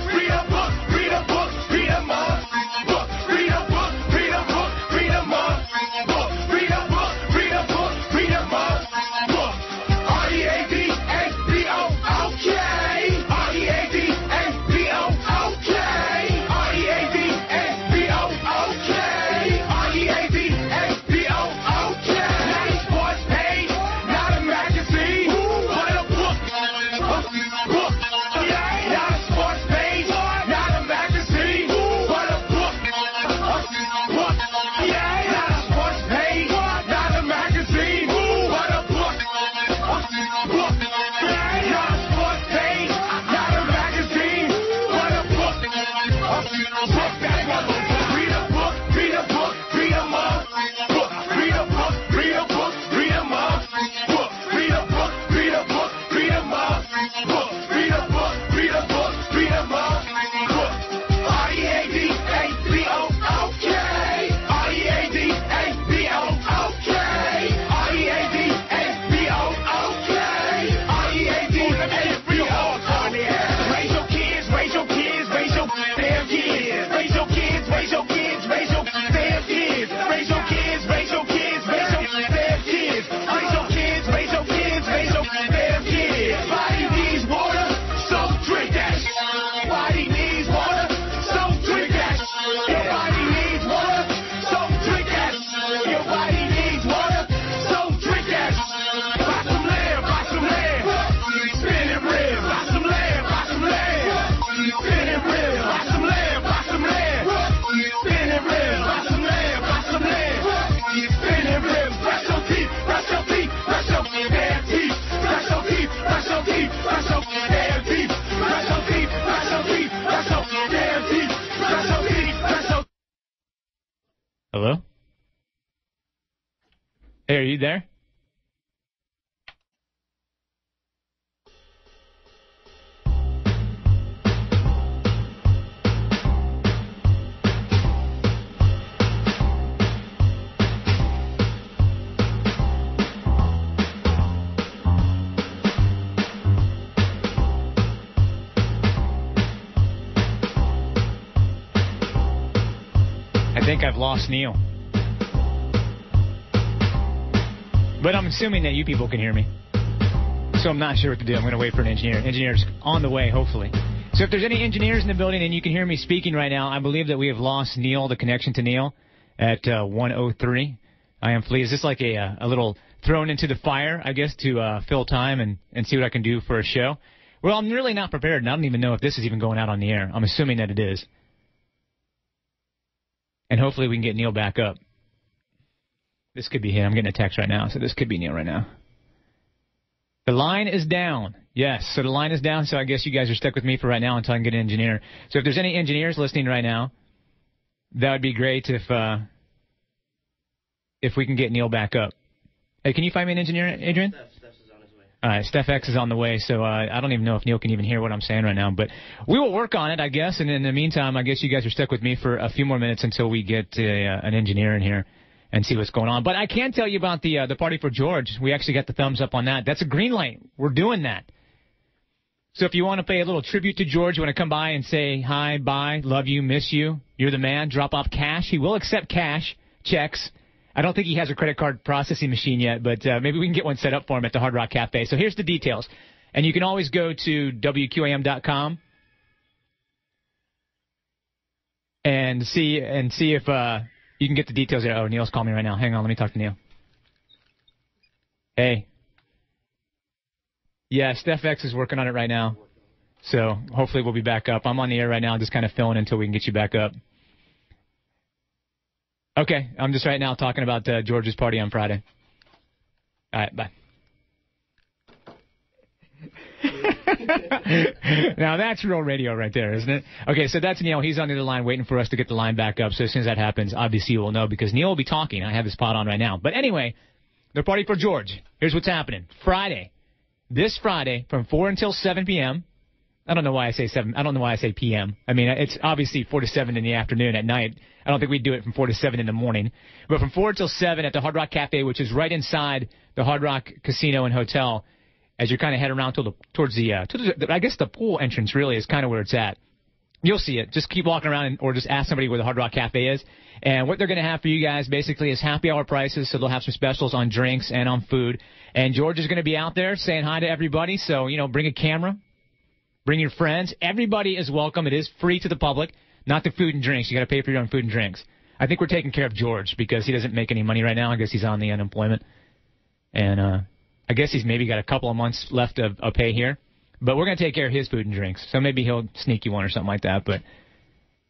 Read a book, read a book, read a book. Read a book, read a book, read a book. Read a book, read a book, read a book. R-E-A-D-A-B-O, okay. R-E-A-D-A-B-O, okay. R-E-A-D-A-B-O, okay. R-E-A-D-A-B-O, okay. Not a sports page, not a magazine. book, read a book, read a book, read a book. R-E-A-D-A-B-O-O-K. R-E-A-D-A-B-O-O-K. R-E-A-D-A-B-O-O-K. R-E-A-D-A-B-O-O-K. Raise your kids, raise your kids, raise your damn kids. Raise your kids, raise your kids, raise your damn kids. Raise your kids, raise your kids, raise your damn kids. Raise your kids, raise your kids, raise your damn kids. Body needs water, so drink that. Body needs water, so drink that. Your body needs water, so drink that. Your body needs water, so drink that. Buy some land, buy some land. Spin it real, buy some land, buy some land. Spin it real, buy some land, buy some land. Spin it real, buy some land, buy some land. Spin it real, brush your teeth, brush your teeth, brush your damn teeth. Brush your teeth, brush your teeth, brush your damn teeth. Brush your teeth, brush your teeth, brush your damn teeth. Brush your teeth, brush your. Hello? Hey, are you there? I think I've lost Neil. But I'm assuming that you people can hear me. So I'm not sure what to do. I'm going to wait for an engineer. Engineer's on the way, hopefully. So if there's any engineers in the building and you can hear me speaking right now, I believe that we have lost Neil, the connection to Neil, at 1:03. I am pleased. Is this like a little thrown into the fire, I guess, to fill time and see what I can do for a show? Well, I'm really not prepared, and I don't even know if this is even going out on the air. I'm assuming that it is. And hopefully we can get Neil back up. This could be him. I'm getting a text right now, so this could be Neil right now. The line is down. Yes, so the line is down, so I guess you guys are stuck with me for right now until I can get an engineer. So if there's any engineers listening right now, that would be great if we can get Neil back up. Hey, can you find me an engineer, Adrian? Steph's is on his way. All right, Steph X is on the way, so I don't even know if Neil can even hear what I'm saying right now. But we will work on it, I guess, and in the meantime, I guess you guys are stuck with me for a few more minutes until we get an engineer in here and see what's going on. But I can tell you about the party for George. We actually got the thumbs up on that. That's a green light. We're doing that. So if you want to pay a little tribute to George, you want to come by and say hi, bye, love you, miss you, you're the man, drop off cash. He will accept cash, checks. I don't think he has a credit card processing machine yet, but maybe we can get one set up for him at the Hard Rock Cafe. So here's the details. And you can always go to WQAM.com and see if you can get the details there. Oh, Neil's calling me right now. Hang on, let me talk to Neil. Hey. Yeah, Steph X is working on it right now. So hopefully we'll be back up. I'm on the air right now, just kind of filling until we can get you back up. Okay, I'm just right now talking about George's party on Friday. All right, bye. Now that's real radio right there, isn't it? Okay, so that's Neil. He's on the other line waiting for us to get the line back up. So as soon as that happens, obviously you will know because Neil will be talking. I have his pod on right now. But anyway, the party for George. Here's what's happening. Friday. This Friday from 4 until 7 p.m. I don't know why I say 7. I don't know why I say p.m. I mean, it's obviously 4 to 7 in the afternoon at night. I don't think we'd do it from 4 to 7 in the morning. But from 4 till 7 at the Hard Rock Cafe, which is right inside the Hard Rock Casino and Hotel, as you kind of head around towards the I guess the pool entrance really is kind of where it's at. You'll see it. Just keep walking around or just ask somebody where the Hard Rock Cafe is. And what they're going to have for you guys basically is happy hour prices, so they'll have some specials on drinks and on food. And George is going to be out there saying hi to everybody, so, bring a camera. Bring your friends. Everybody is welcome. It is free to the public, not the food and drinks. You got to pay for your own food and drinks. I think we're taking care of George because he doesn't make any money right now. I guess he's on the unemployment. And I guess he's maybe got a couple of months left of pay here. But we're going to take care of his food and drinks. So maybe he'll sneak you one or something like that. But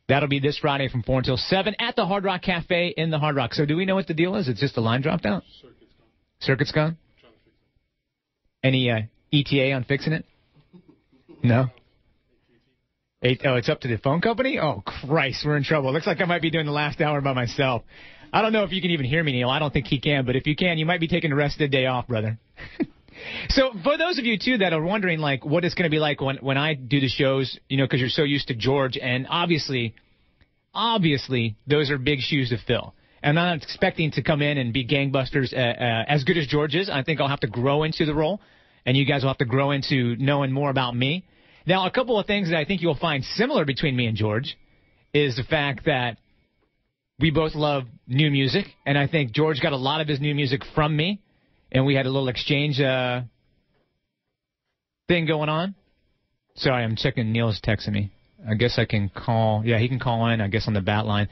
that'll be this Friday from 4 until 7 at the Hard Rock Cafe in the Hard Rock. So do we know what the deal is? It's just the line dropped out? Circuit's gone. Any ETA on fixing it? No? It's up to the phone company? Oh, Christ, we're in trouble. Looks like I might be doing the last hour by myself. I don't know if you can even hear me, Neil. I don't think he can, but if you can, you might be taking the rest of the day off, brother. So for those of you, too, that are wondering, like, what it's going to be like when I do the shows, you know, because you're so used to George, and obviously, those are big shoes to fill. And I'm not expecting to come in and be gangbusters as good as George is. I think I'll have to grow into the role, and you guys will have to grow into knowing more about me. Now, a couple of things that I think you'll find similar between me and George is the fact that we both love new music, and I think George got a lot of his new music from me, and we had a little exchange thing going on. Sorry, I'm checking. Neil's texting me. I guess I can call. Yeah, he can call in, I guess, on the bat line.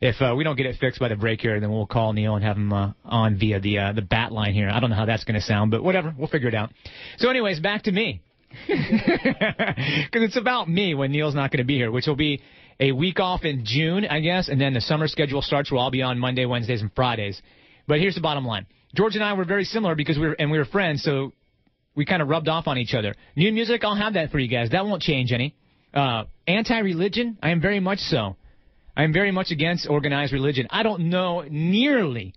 If we don't get it fixed by the break here, then we'll call Neil and have him on via the bat line here. I don't know how that's going to sound, but whatever. We'll figure it out. So anyways, back to me. Because it's about me when Neil's not going to be here, which will be a week off in June, I guess, and then the summer schedule starts where I'll be on Monday, Wednesdays, and Fridays. But here's the bottom line. George and I were very similar because we were friends, so we kind of rubbed off on each other. New music, I'll have that for you guys. That won't change any. Anti-religion, I am very much so. I am very much against organized religion. I don't know nearly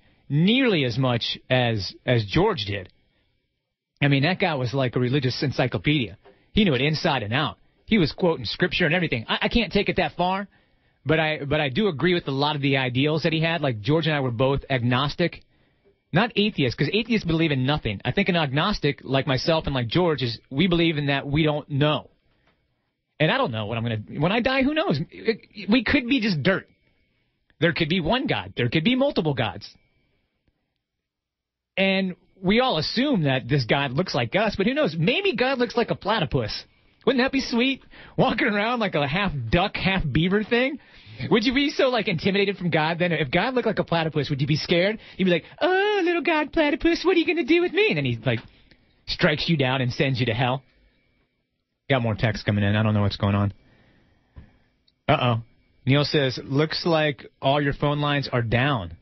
as much as George did. I mean, that guy was like a religious encyclopedia. He knew it inside and out. He was quoting scripture and everything. I can't take it that far, but I do agree with a lot of the ideals that he had. Like George and I were both agnostic, not atheists, because atheists believe in nothing. I think an agnostic, like myself and like George, is we believe in that we don't know. And I don't know what I'm going to... When I die, who knows? We could be just dirt. There could be one God. There could be multiple gods. And we all assume that this God looks like us, but who knows? Maybe God looks like a platypus. Wouldn't that be sweet? Walking around like a half duck, half beaver thing? Would you be so, like, intimidated from God then? If God looked like a platypus, would you be scared? You'd be like, oh, little God platypus, what are you going to do with me? And then he, like, strikes you down and sends you to hell. Got more texts coming in. I don't know what's going on. Uh-oh. Neil says, looks like all your phone lines are down.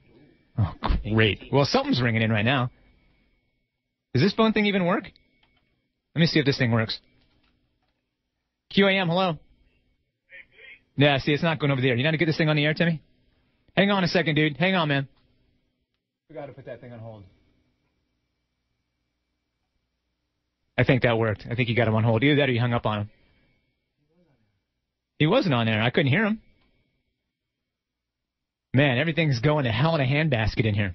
Oh, great. Well, something's ringing in right now. Does this phone thing even work? Let me see if this thing works. QAM, hello. Yeah, see, it's not going over there. You know how to get this thing on the air, Timmy? Hang on a second, dude. Hang on, man. We got to put that thing on hold. I think that worked. I think you got him on hold. Either that or you hung up on him. He wasn't on there. I couldn't hear him. Man, everything's going to hell in a handbasket in here.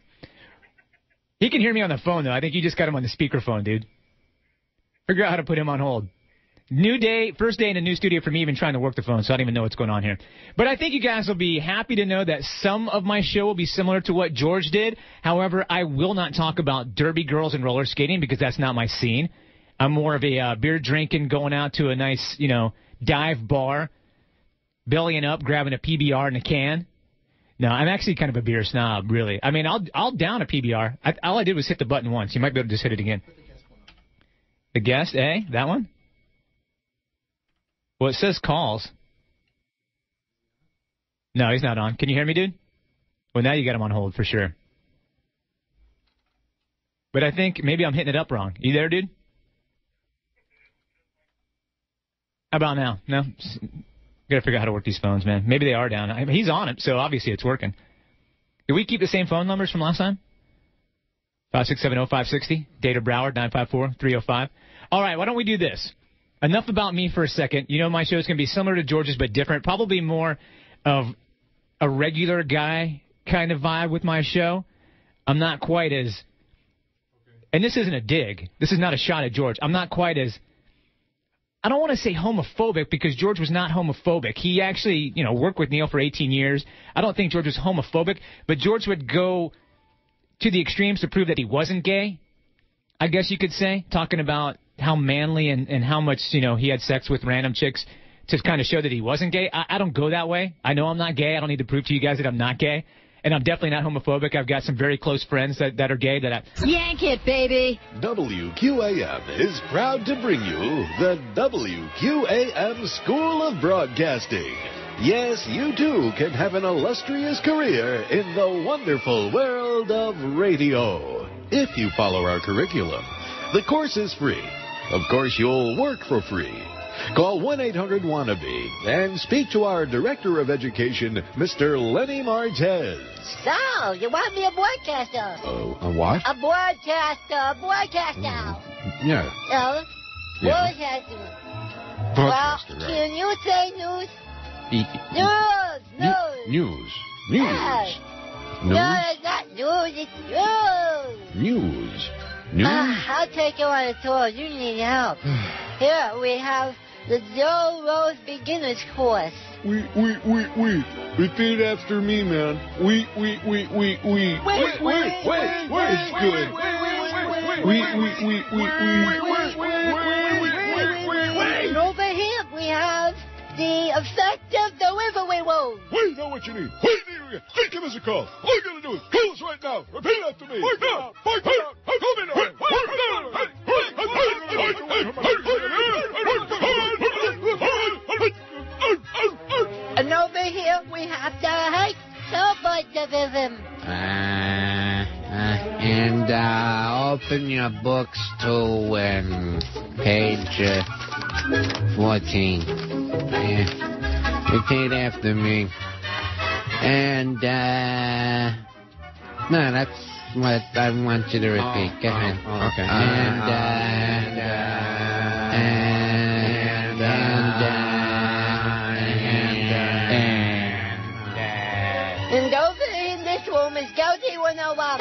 He can hear me on the phone, though. I think you just got him on the speakerphone, dude. Figure out how to put him on hold. New day, first day in a new studio for me even trying to work the phone, so I don't even know what's going on here. But I think you guys will be happy to know that some of my show will be similar to what George did. However, I will not talk about derby girls and roller skating because that's not my scene. I'm more of a beer drinking, going out to a nice, dive bar, bellying up, grabbing a PBR in a can. No, I'm actually kind of a beer snob, really. I mean, I'll down a PBR. All I did was hit the button once. You might be able to just hit it again. The guest, that one? Well, it says calls. No, he's not on. Can you hear me, dude? Well, now you got him on hold for sure. But I think maybe I'm hitting it up wrong. You there, dude? How about now? No? Got to figure out how to work these phones, man. Maybe they are down. I mean, he's on it, so obviously it's working. Did we keep the same phone numbers from last time? 5670560. Data Broward, 954-305. All right, why don't we do this? Enough about me for a second. You know my show is going to be similar to George's but different. Probably more of a regular guy kind of vibe with my show. I'm not quite as... And this isn't a dig. This is not a shot at George. I'm not quite as... I don't want to say homophobic because George was not homophobic. He actually, worked with Neil for 18 years. I don't think George was homophobic, but George would go to the extremes to prove that he wasn't gay, I guess you could say, talking about how manly and how much, he had sex with random chicks to kind of show that he wasn't gay. I don't go that way. I know I'm not gay. I don't need to prove to you guys that I'm not gay. And I'm definitely not homophobic. I've got some very close friends that are gay that I... Yank it, baby! WQAM is proud to bring you the WQAM School of Broadcasting. Yes, you too can have an illustrious career in the wonderful world of radio. If you follow our curriculum, the course is free. Of course, you'll work for free. Call 1-800-WANNABE and speak to our Director of Education, Mr. Lenny Martez. So, you want me a broadcaster? A what? A broadcaster. Yeah. Alice? Yeah. Broadcaster. Broadcaster, Well, right. can you say news? News. News. Yes. News. No, it's not news. It's news. News. I'll take you on a tour. You need help. Here we have the Joe Rose Beginner's Course. Wait. Repeat after me, man. Wait. It's good. And over here we have the effect of the Riverway Road. We know what you need. Hey, give us a call. All you gotta do is call us right now. Repeat after me. And over here we have the hike subdivision. And open your books to page 14. Repeat after me. And, no, that's what I want you to repeat. Go ahead. Okay. And over in this room is Goatee 101.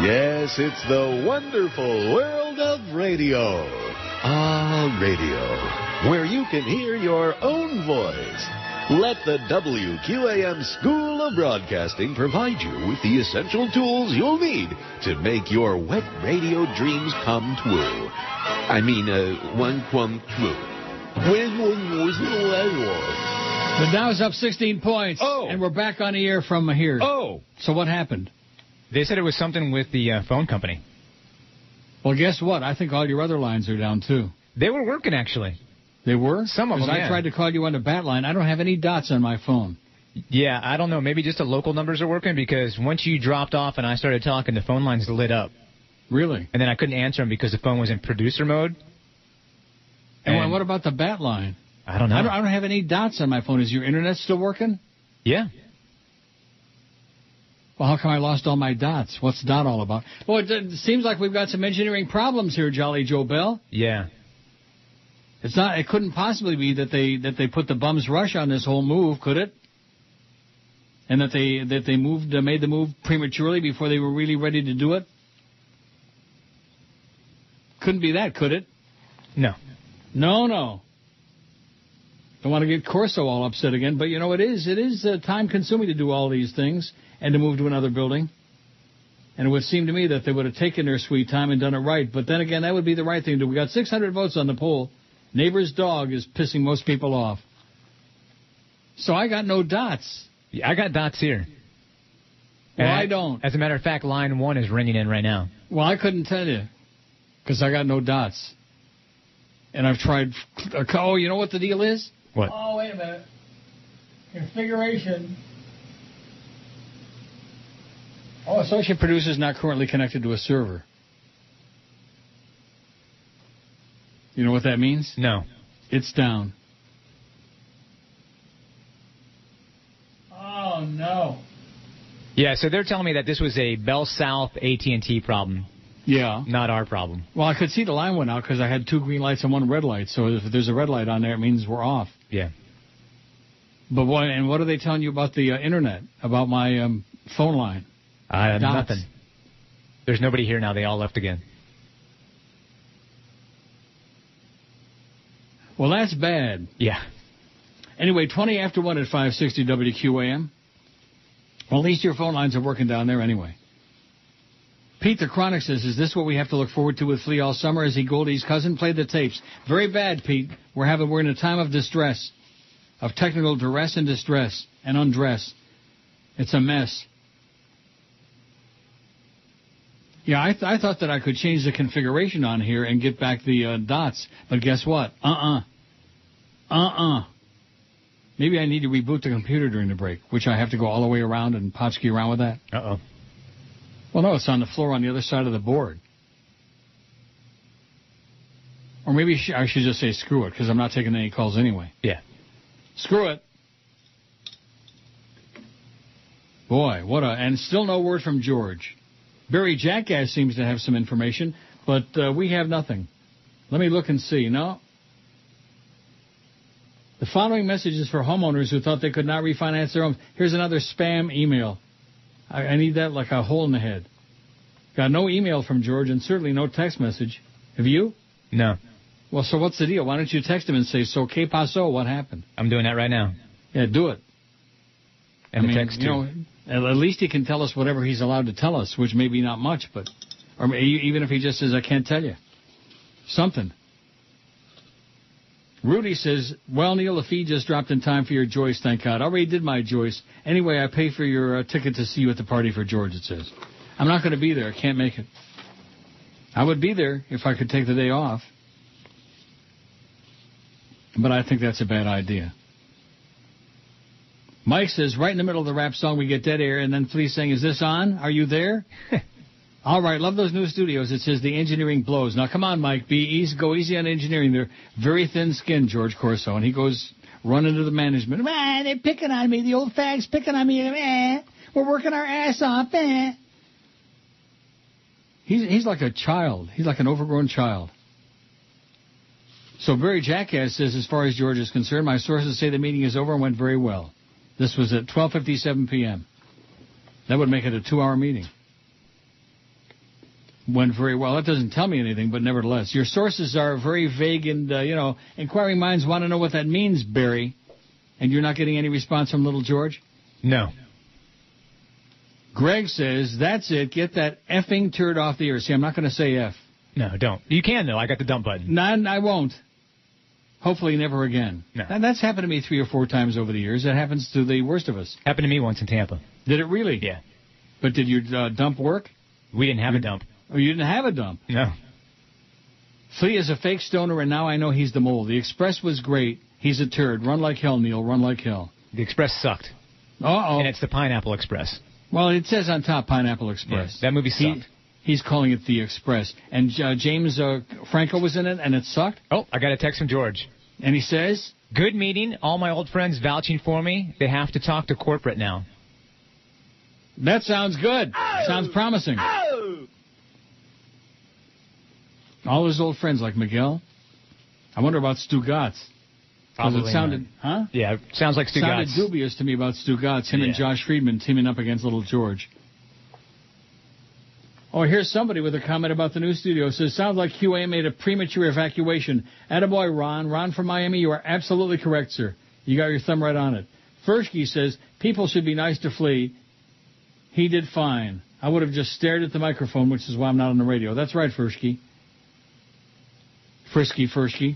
Yes, it's the wonderful world of radio. Radio, where you can hear your own voice. Let the WQAM School of Broadcasting provide you with the essential tools you'll need to make your wet radio dreams come true. I mean, one come true. The Dow's up 16 points. Oh. And we're back on the air from here. Oh. So what happened? They said it was something with the phone company. Well, guess what? I think all your other lines are down, too. They were working, actually. They were? Some of them, I tried to call you on the bat line. I don't have any dots on my phone. Yeah, I don't know. Maybe just the local numbers are working, because once you dropped off and I started talking, the phone lines lit up. Really? And then I couldn't answer them because the phone was in producer mode. And what about the bat line? I don't know. I don't have any dots on my phone. Is your internet still working? Yeah. Well, how come I lost all my dots? What's dot all about? Well, it seems like we've got some engineering problems here, Jolly Joe Bell. Yeah. It's not. It couldn't possibly be that they put the bum's rush on this whole move, could it? And that they made the move prematurely before they were really ready to do it. Couldn't be that, could it? No. No. Don't want to get Corso all upset again, but you know it is time consuming to do all these things and to move to another building. And it would seem to me that they would have taken their sweet time and done it right. But then again, that would be the right thing to do. We got 600 votes on the poll. Neighbor's dog is pissing most people off. So I got no dots. Yeah, I got dots here. Well, I don't. As a matter of fact, line 1 is ringing in right now. Well, I couldn't tell you because I got no dots. And I've tried. Oh, you know what the deal is? What? Oh, wait a minute. Configuration. Oh, associate producer is not currently connected to a server. You know what that means? No. It's down. Oh, no. Yeah, so they're telling me that this was a Bell South AT&T problem. Yeah. Not our problem. Well, I could see the line went out because I had 2 green lights and 1 red light. So if there's a red light on there, it means we're off. Yeah. But what are they telling you about the internet, about my phone line? Nothing. There's nobody here now. They all left again. Well, that's bad. Yeah. Anyway, 20 after 1 at 560 WQAM. Well, at least your phone lines are working down there anyway. Pete the Chronic says, is this what we have to look forward to with Flea all summer? Is he Goldie's cousin? Play the tapes. Very bad, Pete. We're in a time of distress, of technical duress and distress and undress. It's a mess. Yeah, I thought that I could change the configuration on here and get back the dots. But guess what? Maybe I need to reboot the computer during the break, which I have to go all the way around and potchkey around with that. Uh-oh. Well, no, it's on the floor on the other side of the board. Or maybe I should just say screw it, because I'm not taking any calls anyway. Yeah. Screw it. Boy, and still no word from George. Barry Jackass seems to have some information, but we have nothing. Let me look and see. No? The following message is for homeowners who thought they could not refinance their homes. Here's another spam email. I need that like a hole in the head. Got no email from George and certainly no text message. Have you? No. Well, so what's the deal? Why don't you text him and say, so, ¿qué pasó? What happened? I'm doing that right now. Yeah, do it. And the text, too. At least he can tell us whatever he's allowed to tell us, which may be not much, but or even if he just says, I can't tell you. Something. Rudy says, well, Neil, the fee just dropped in time for your Joyce, thank God. Already did my Joyce. Anyway, I pay for your ticket to see you at the party for George, it says. I'm not going to be there. I can't make it. I would be there if I could take the day off. But I think that's a bad idea. Mike says, right in the middle of the rap song, we get dead air, and then Flea saying, is this on? Are you there? All right, love those new studios. It says the engineering blows. Now, come on, Mike. Go easy on engineering. They're very thin-skinned, George Corso. And he goes running to the management. They're picking on me. The old fags picking on me. We're working our ass off. He's like a child. He's like an overgrown child. So Barry Jackass says, as far as George is concerned, my sources say the meeting is over and went very well. This was at 12:57 p.m. That would make it a 2-hour meeting. Went very well. That doesn't tell me anything, but nevertheless. Your sources are very vague and, inquiring minds want to know what that means, Barry. And you're not getting any response from little George? No. Greg says, that's it. Get that effing turd off the air. See, I'm not going to say F. No, don't. You can, though. I got the dump button. No, I won't. Hopefully never again. No. And that's happened to me 3 or 4 times over the years. That happens to the worst of us. Happened to me once in Tampa. Did it really? Yeah. But did your dump work? We didn't have a dump. Oh, you didn't have a dump? No. Flea is a fake stoner, and now I know he's the mole. The Express was great. He's a turd. Run like hell, Neil. Run like hell. The Express sucked. Uh-oh. And it's the Pineapple Express. Well, it says on top Pineapple Express. Yeah, that movie sucked. He's calling it the Express. And James Franco was in it, and it sucked? Oh, I got a text from George. And he says? Good meeting. All my old friends vouching for me. They have to talk to corporate now. That sounds good. Oh! Sounds promising. Oh! All his old friends like Miguel. I wonder about Stu Gatz. Probably it sounded, not. Huh? Yeah, it sounds like Stu Gatz. Sounded dubious to me about Stu Gatz, him and Josh Friedman teaming up against little George. Oh, here's somebody with a comment about the new studio. It says, sounds like QAM made a premature evacuation. Attaboy, Ron. Ron from Miami, you are absolutely correct, sir. You got your thumb right on it. Fershke says, people should be nice to Flea. He did fine. I would have just stared at the microphone, which is why I'm not on the radio. That's right, Fershke. Fershke.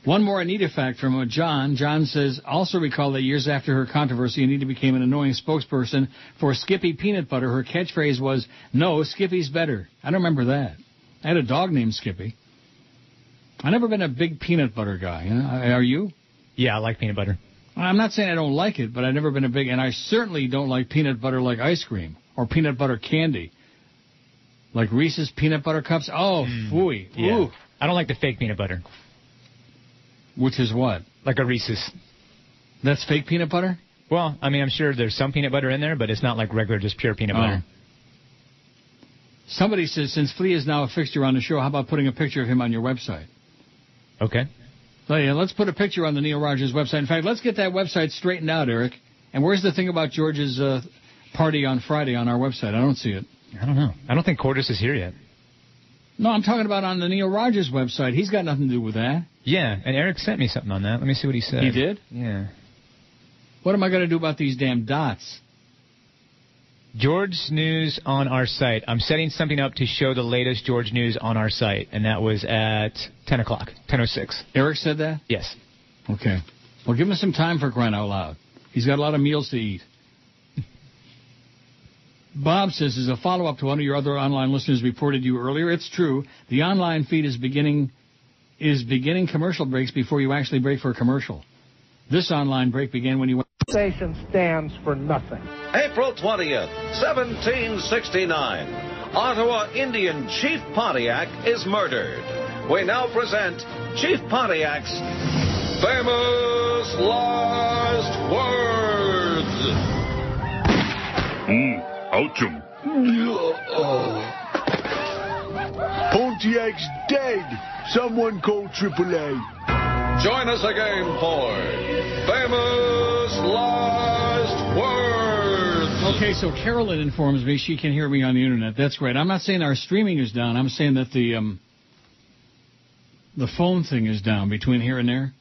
One more Anita fact from John. John says, also recall that years after her controversy, Anita became an annoying spokesperson for Skippy Peanut Butter. Her catchphrase was, no, Skippy's better. I don't remember that. I had a dog named Skippy. I've never been a big peanut butter guy. You know? Are you? Yeah, I like peanut butter. I'm not saying I don't like it, but I've never been a big, and I certainly don't like peanut butter like ice cream or peanut butter candy. Like Reese's peanut butter cups. Oh, phooey. Yeah. Ooh. I don't like the fake peanut butter. Which is what? Like a Reese's. That's fake peanut butter? Well, I mean, I'm sure there's some peanut butter in there, but it's not like regular, just pure peanut butter. Somebody says, since Flea is now a fixture on the show, how about putting a picture of him on your website? Okay. So, yeah, let's put a picture on the Neil Rogers website. In fact, let's get that website straightened out, Eric. And where's the thing about George's party on Friday on our website? I don't see it. I don't know. I don't think Cordis is here yet. No, I'm talking about on the Neil Rogers website. He's got nothing to do with that. Yeah, and Eric sent me something on that. Let me see what he said. He did? Yeah. What am I going to do about these damn dots? George News on our site. I'm setting something up to show the latest George News on our site, and that was at 10 o'clock, 10:06. Eric said that? Yes. Okay. Well, give him some time for crying out loud. He's got a lot of meals to eat. Bob says, as a follow-up to one of your other online listeners reported you earlier, it's true. The online feed is beginning commercial breaks before you actually break for a commercial. This online break began when you went... Station stands for nothing. April 20th, 1769. Ottawa Indian Chief Pontiac is murdered. We now present Chief Pontiac's famous last words. Ouchum. Pontiac's dead. Someone call AAA. Join us again for Famous Last Words. Okay, so Carolyn informs me she can hear me on the internet. That's great. I'm not saying our streaming is down. I'm saying that the phone thing is down between here and there,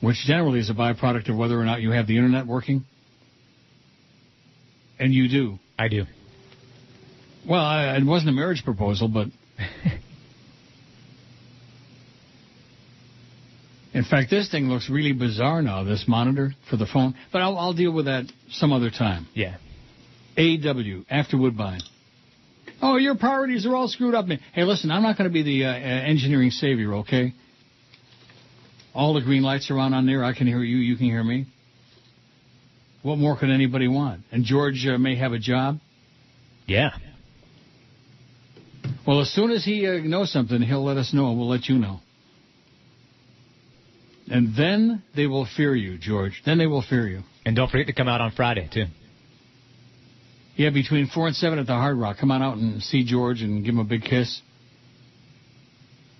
which generally is a byproduct of whether or not you have the internet working. And you do. I do. Well, it wasn't a marriage proposal, but... In fact, this thing looks really bizarre now, this monitor for the phone. But I'll deal with that some other time. Yeah. AW, after Woodbine. Oh, your priorities are all screwed up. Hey, listen, I'm not going to be the engineering savior, okay? All the green lights are on there. I can hear you. You can hear me. What more could anybody want? And George may have a job? Yeah. Well, as soon as he knows something, he'll let us know, and we'll let you know. And then they will fear you, George. Then they will fear you. And don't forget to come out on Friday, too. Yeah, between 4 and 7 at the Hard Rock. Come on out and see George and give him a big kiss.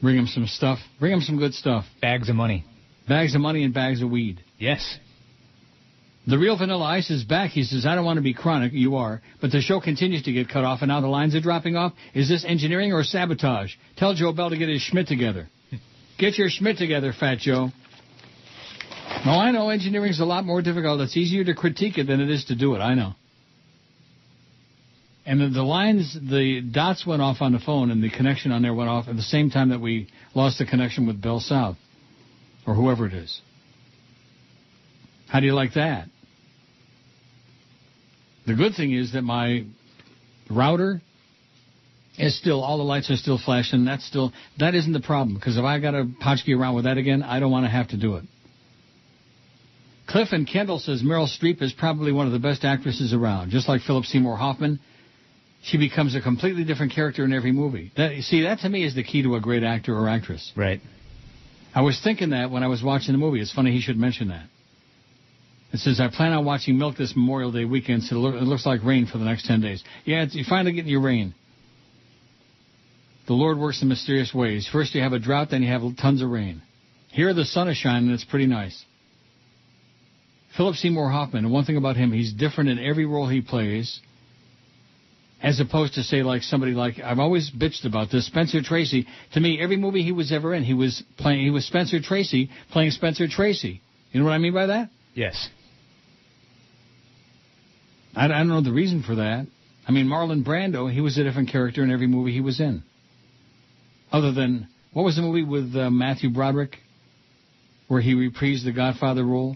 Bring him some stuff. Bring him some good stuff. Bags of money. Bags of money and bags of weed. Yes. The Real Vanilla Ice is back. He says, I don't want to be chronic. You are. But the show continues to get cut off, and now the lines are dropping off. Is this engineering or sabotage? Tell Joe Bell to get his Schmidt together. Get your Schmidt together, Fat Joe. No, I know engineering's a lot more difficult. It's easier to critique it than it is to do it. I know. And the lines, the dots went off on the phone, and the connection on there went off at the same time that we lost the connection with Bell South, or whoever it is. How do you like that? The good thing is that my router is still, all the lights are still flashing. That isn't the problem, because if I got to potchkey around with that again, I don't want to have to do it. Cliff and Kendall says Meryl Streep is probably one of the best actresses around. Just like Philip Seymour Hoffman, she becomes a completely different character in every movie. That to me is the key to a great actor or actress. Right. I was thinking that when I was watching the movie. It's funny he should mention that. It says, I plan on watching Milk this Memorial Day weekend, so it looks like rain for the next 10 days. Yeah, you're finally getting your rain. The Lord works in mysterious ways. First you have a drought, then you have tons of rain. Here the sun is shining, and it's pretty nice. Philip Seymour Hoffman, and one thing about him, he's different in every role he plays, as opposed to, say, like somebody like, I've always bitched about this, Spencer Tracy. To me, every movie he was ever in, he was Spencer Tracy playing Spencer Tracy. You know what I mean by that? Yes. I don't know the reason for that. I mean, Marlon Brando, he was a different character in every movie he was in. Other than, what was the movie with Matthew Broderick, where he reprised the Godfather role?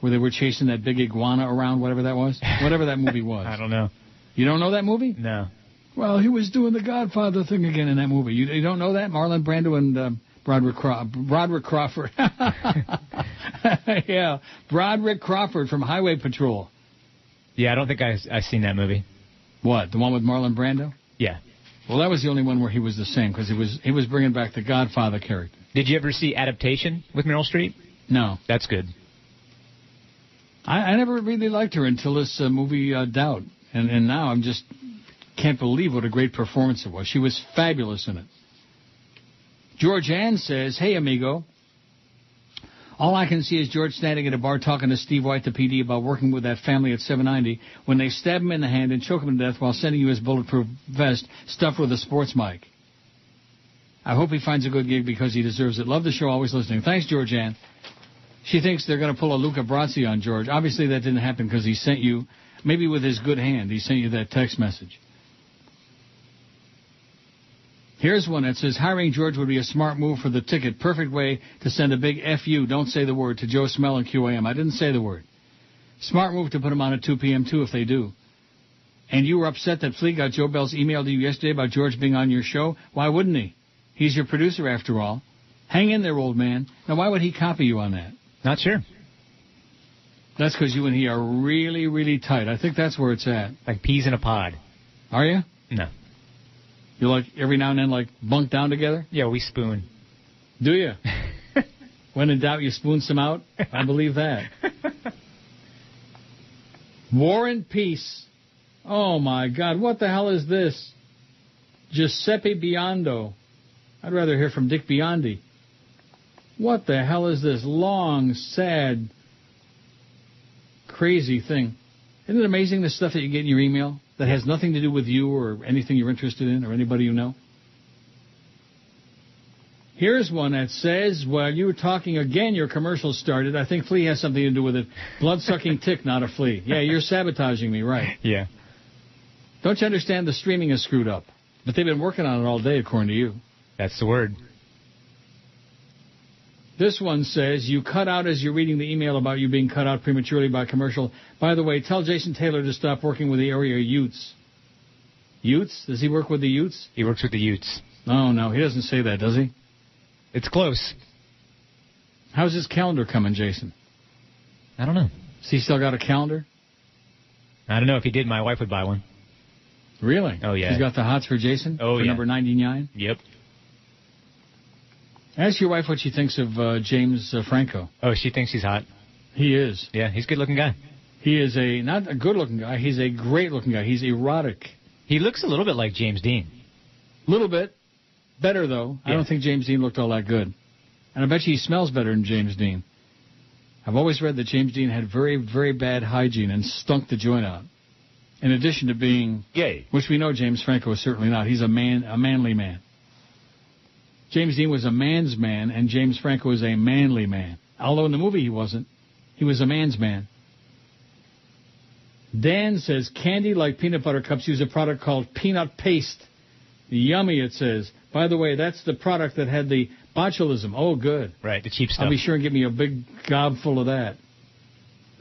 Where they were chasing that big iguana around, whatever that was? Whatever that movie was. I don't know. You don't know that movie? No. Well, he was doing the Godfather thing again in that movie. You don't know that? Marlon Brando and Broderick Crawford. Yeah, Broderick Crawford from Highway Patrol. Yeah, I don't think I've seen that movie. What, the one with Marlon Brando? Yeah. Well, that was the only one where he was the same, because he was bringing back the Godfather character. Did you ever see Adaptation with Meryl Streep? No. That's good. I never really liked her until this movie, Doubt. And now I'm just can't believe what a great performance it was. She was fabulous in it. George Ann says, hey, amigo. All I can see is George standing at a bar talking to Steve White, the PD, about working with that family at 790 when they stab him in the hand and choke him to death while sending you his bulletproof vest stuffed with a sports mic. I hope he finds a good gig because he deserves it. Love the show, always listening. Thanks, George Ann. She thinks they're going to pull a Luca Brasi on George. Obviously, that didn't happen because he sent you, maybe with his good hand, he sent you that text message. Here's one that says, hiring George would be a smart move for the ticket. Perfect way to send a big F-U, don't say the word, to Joe Smell and QAM. I didn't say the word. Smart move to put him on at 2 p.m., too, if they do. And you were upset that Flea got Joe Bell's email to you yesterday about George being on your show? Why wouldn't he? He's your producer, after all. Hang in there, old man. Now, why would he copy you on that? Not sure. That's because you and he are really, really tight. I think that's where it's at. Like peas in a pod. Are you? No. You like every now and then like bunk down together? Yeah, we spoon. Do you? When in doubt, you spoon some out? I believe that. War and Peace. Oh, my God. What the hell is this? Giuseppe Biondo. I'd rather hear from Dick Biondi. What the hell is this long, sad, crazy thing? Isn't it amazing the stuff that you get in your email that has nothing to do with you or anything you're interested in or anybody you know? Here's one that says, while you were talking again, your commercial started. I think flea has something to do with it. Blood-sucking tick, not a flea. Yeah, you're sabotaging me, right? Yeah. Don't you understand the streaming is screwed up? But they've been working on it all day, according to you. That's the word. This one says, you cut out as you're reading the email about you being cut out prematurely by commercial. By the way, tell Jason Taylor to stop working with the area Utes. Utes? Does he work with the Utes? He works with the Utes. Oh, no, he doesn't say that, does he? It's close. How's his calendar coming, Jason? I don't know. Has he still got a calendar? I don't know. If he did, my wife would buy one. Really? Oh, yeah. He's got the hots for Jason? Oh, for yeah. number 99? Yep. Ask your wife what she thinks of James Franco. Oh, she thinks he's hot. He is. Yeah, he's a good-looking guy. He is not a good-looking guy. He's a great-looking guy. He's erotic. He looks a little bit like James Dean. A little bit. Better, though. Yeah. I don't think James Dean looked all that good. And I bet you he smells better than James Dean. I've always read that James Dean had very, very bad hygiene and stunk the joint out. In addition to being gay. Which we know James Franco is certainly not. He's a manly man. James Dean was a man's man, and James Franco is a manly man. Although in the movie he wasn't. He was a man's man. Dan says, candy like peanut butter cups use a product called peanut paste. Yummy, it says. By the way, that's the product that had the botulism. Oh, good. Right, the cheap stuff. I'll be sure and get me a big gob full of that.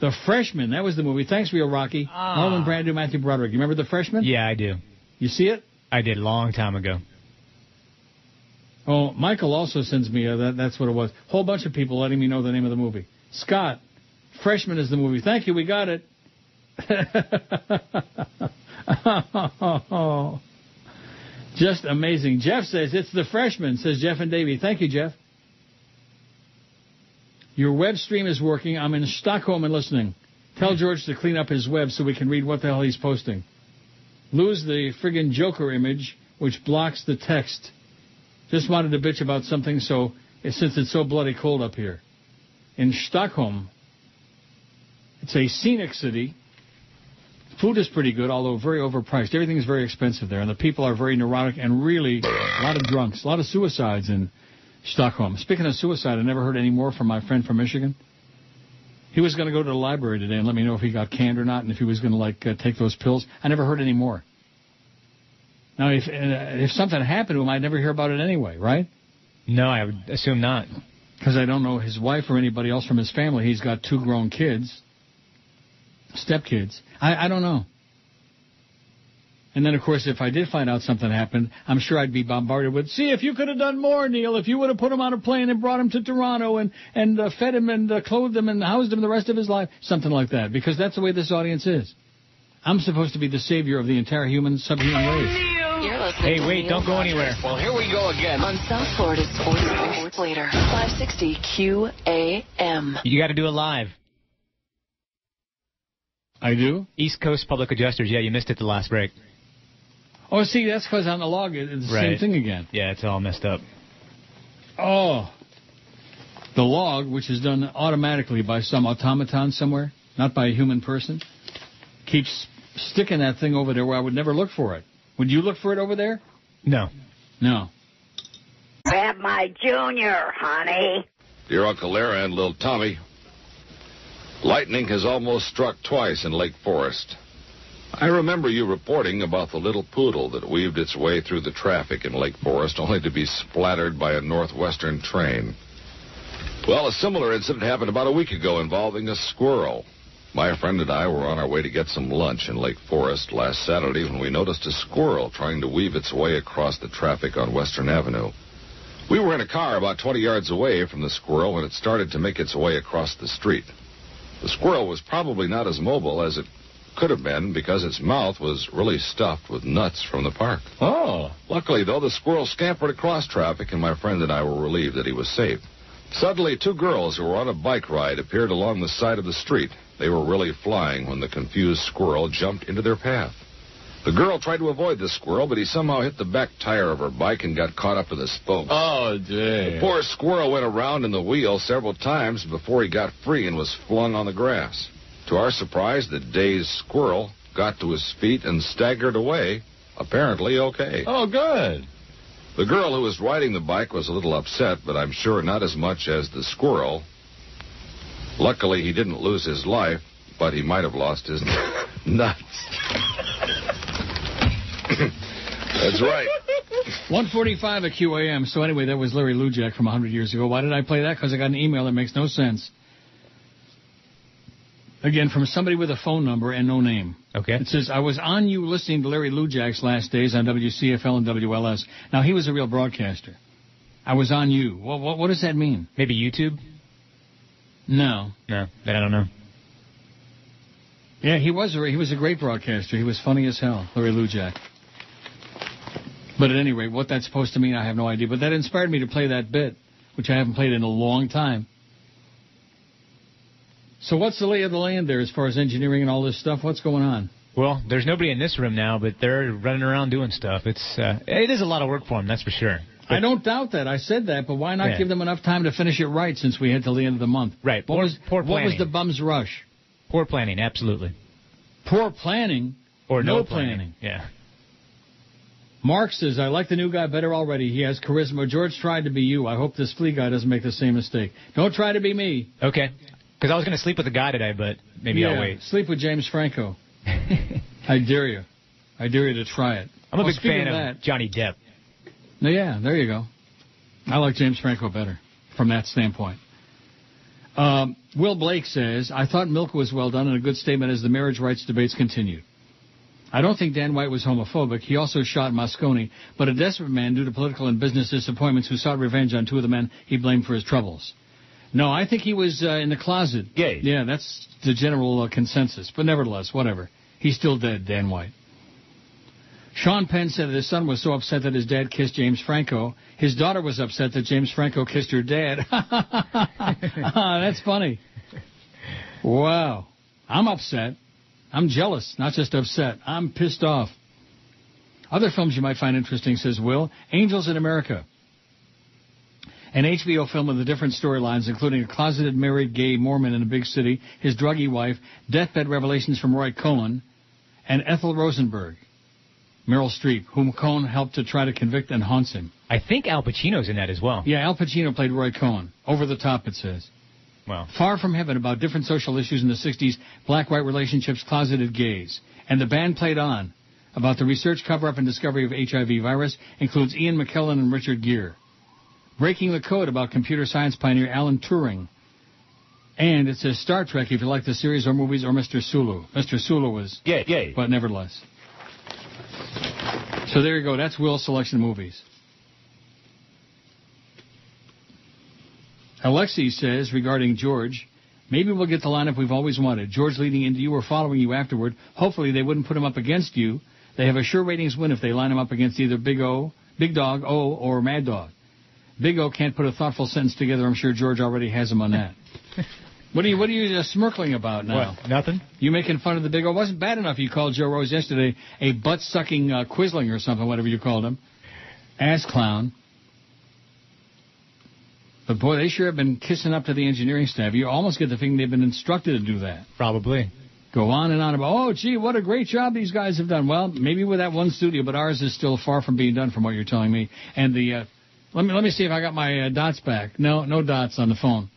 The Freshman, that was the movie. Thanks, Real Rocky. Marlon Brando, Matthew Broderick. You remember The Freshman? Yeah, I do. You see it? I did a long time ago. Oh, Michael also sends me that's what it was. Whole bunch of people letting me know the name of the movie. Scott, Freshman is the movie. Thank you, we got it. Just amazing. Jeff says, it's The Freshman, says Jeff and Davey. Thank you, Jeff. Your web stream is working. I'm in Stockholm and listening. Tell George to clean up his web so we can read what the hell he's posting. Lose the friggin' Joker image, which blocks the text. Just wanted to bitch about something since it's so bloody cold up here. In Stockholm, it's a scenic city. Food is pretty good, although very overpriced. Everything is very expensive there, and the people are very neurotic and really a lot of drunks, a lot of suicides in Stockholm. Speaking of suicide, I never heard any more from my friend from Michigan. He was going to go to the library today and let me know if he got canned or not and if he was going to take those pills. I never heard any more. Now, if something happened to him, I'd never hear about it anyway, right? No, I would assume not. Because I don't know his wife or anybody else from his family. He's got 2 grown kids. Stepkids. I don't know. And then, of course, if I did find out something happened, I'm sure I'd be bombarded with, see, if you could have done more, Neil, if you would have put him on a plane and brought him to Toronto and fed him and clothed him and housed him the rest of his life, something like that, because that's the way this audience is. I'm supposed to be the savior of the entire subhuman race. You're listening Hey, wait, don't go anywhere. Well, here we go again. On South Florida's Sports Leader, 560 QAM. You got to do it live. I do? East Coast Public Adjusters. Yeah, you missed it the last break. Oh, see, that's because on the log it's the same thing again. Yeah, it's all messed up. Oh. The log, which is done automatically by some automaton somewhere, not by a human person, keeps sticking that thing over there where I would never look for it. Would you look for it over there? No. No. Grab my junior, honey. Dear Uncle Larry and little Tommy, lightning has almost struck twice in Lake Forest. I remember you reporting about the little poodle that weaved its way through the traffic in Lake Forest only to be splattered by a Northwestern train. Well, a similar incident happened about a week ago involving a squirrel. My friend and I were on our way to get some lunch in Lake Forest last Saturday when we noticed a squirrel trying to weave its way across the traffic on Western Avenue. We were in a car about 20 yards away from the squirrel when it started to make its way across the street. The squirrel was probably not as mobile as it could have been because its mouth was really stuffed with nuts from the park. Oh. Luckily, though, the squirrel scampered across traffic, and my friend and I were relieved that he was safe. Suddenly, 2 girls who were on a bike ride appeared along the side of the street. They were really flying when the confused squirrel jumped into their path. The girl tried to avoid the squirrel, but he somehow hit the back tire of her bike and got caught up in the spokes. Oh, dear. The poor squirrel went around in the wheel several times before he got free and was flung on the grass. To our surprise, the dazed squirrel got to his feet and staggered away, apparently okay. Oh, good. The girl who was riding the bike was a little upset, but I'm sure not as much as the squirrel. Luckily, he didn't lose his life, but he might have lost his nuts. That's right. 1:45 at QAM. So anyway, that was Larry Lujak from 100 years ago. Why did I play that? Because I got an email that makes no sense. Again, from somebody with a phone number and no name. Okay. It says, I was on you listening to Larry Lujak's last days on WCFL and WLS. Now, he was a real broadcaster. I was on you. What does that mean? Maybe YouTube? No. No, I don't know. Yeah, he was a great broadcaster. He was funny as hell, Larry Lujak. But at any rate, what that's supposed to mean, I have no idea. But that inspired me to play that bit, which I haven't played in a long time. So what's the lay of the land there as far as engineering and all this stuff? What's going on? Well, there's nobody in this room now, but they're running around doing stuff. It is a lot of work for them, that's for sure. But I don't doubt that. I said that, but why not give them enough time to finish it right since we head till the end of the month? Right. What was the bum's rush? Poor planning, absolutely. Poor planning? Or no planning. Yeah. Mark says, I like the new guy better already. He has charisma. George tried to be you. I hope this flea guy doesn't make the same mistake. Don't try to be me. Okay. Because I was going to sleep with a guy today, but maybe I'll wait. Sleep with James Franco. I dare you. I dare you to try it. I'm a big fan of Johnny Depp. Yeah, there you go. I like James Franco better from that standpoint. Will Blake says, I thought Milk was well done and a good statement as the marriage rights debates continued. I don't think Dan White was homophobic. He also shot Moscone, but a desperate man due to political and business disappointments who sought revenge on two of the men he blamed for his troubles. No, I think he was in the closet. Gay. Yeah, that's the general consensus. But nevertheless, whatever. He's still dead, Dan White. Sean Penn said that his son was so upset that his dad kissed James Franco. His daughter was upset that James Franco kissed her dad. That's funny. Wow. I'm upset. I'm jealous, not just upset. I'm pissed off. Other films you might find interesting, says Will. Angels in America. An HBO film with the different storylines, including a closeted married gay Mormon in a big city, his druggy wife, deathbed revelations from Roy Cohn, and Ethel Rosenberg. Meryl Streep, whom Cohn helped to try to convict and haunts him. I think Al Pacino's in that as well. Yeah, Al Pacino played Roy Cohn. Over the top, it says. Wow. Far from Heaven, about different social issues in the 60s, black-white relationships, closeted gays. And the band played on about the research, cover-up, and discovery of HIV virus, includes Ian McKellen and Richard Gere. Breaking the Code about computer science pioneer Alan Turing. And it says Star Trek if you like the series or movies, or Mr. Sulu. Mr. Sulu was gay. But nevertheless. So there you go. That's Will's selection of movies. Alexi says, regarding George, maybe we'll get the lineup we've always wanted. George leading into you or following you afterward. Hopefully they wouldn't put him up against you. They have a sure ratings win if they line him up against either Big Dog O, or Mad Dog. Big O can't put a thoughtful sentence together. I'm sure George already has him on that. What are you smirkling about now? What, nothing? You making fun of the Big O? It wasn't bad enough you called Joe Rose yesterday a butt-sucking quisling or something, whatever you called him. Ass clown. But, boy, they sure have been kissing up to the engineering staff. You almost get the feeling they've been instructed to do that. Probably. Go on and on about, oh, gee, what a great job these guys have done. Well, maybe with that one studio, but ours is still far from being done from what you're telling me. And the let me see if I got my dots back. No dots on the phone.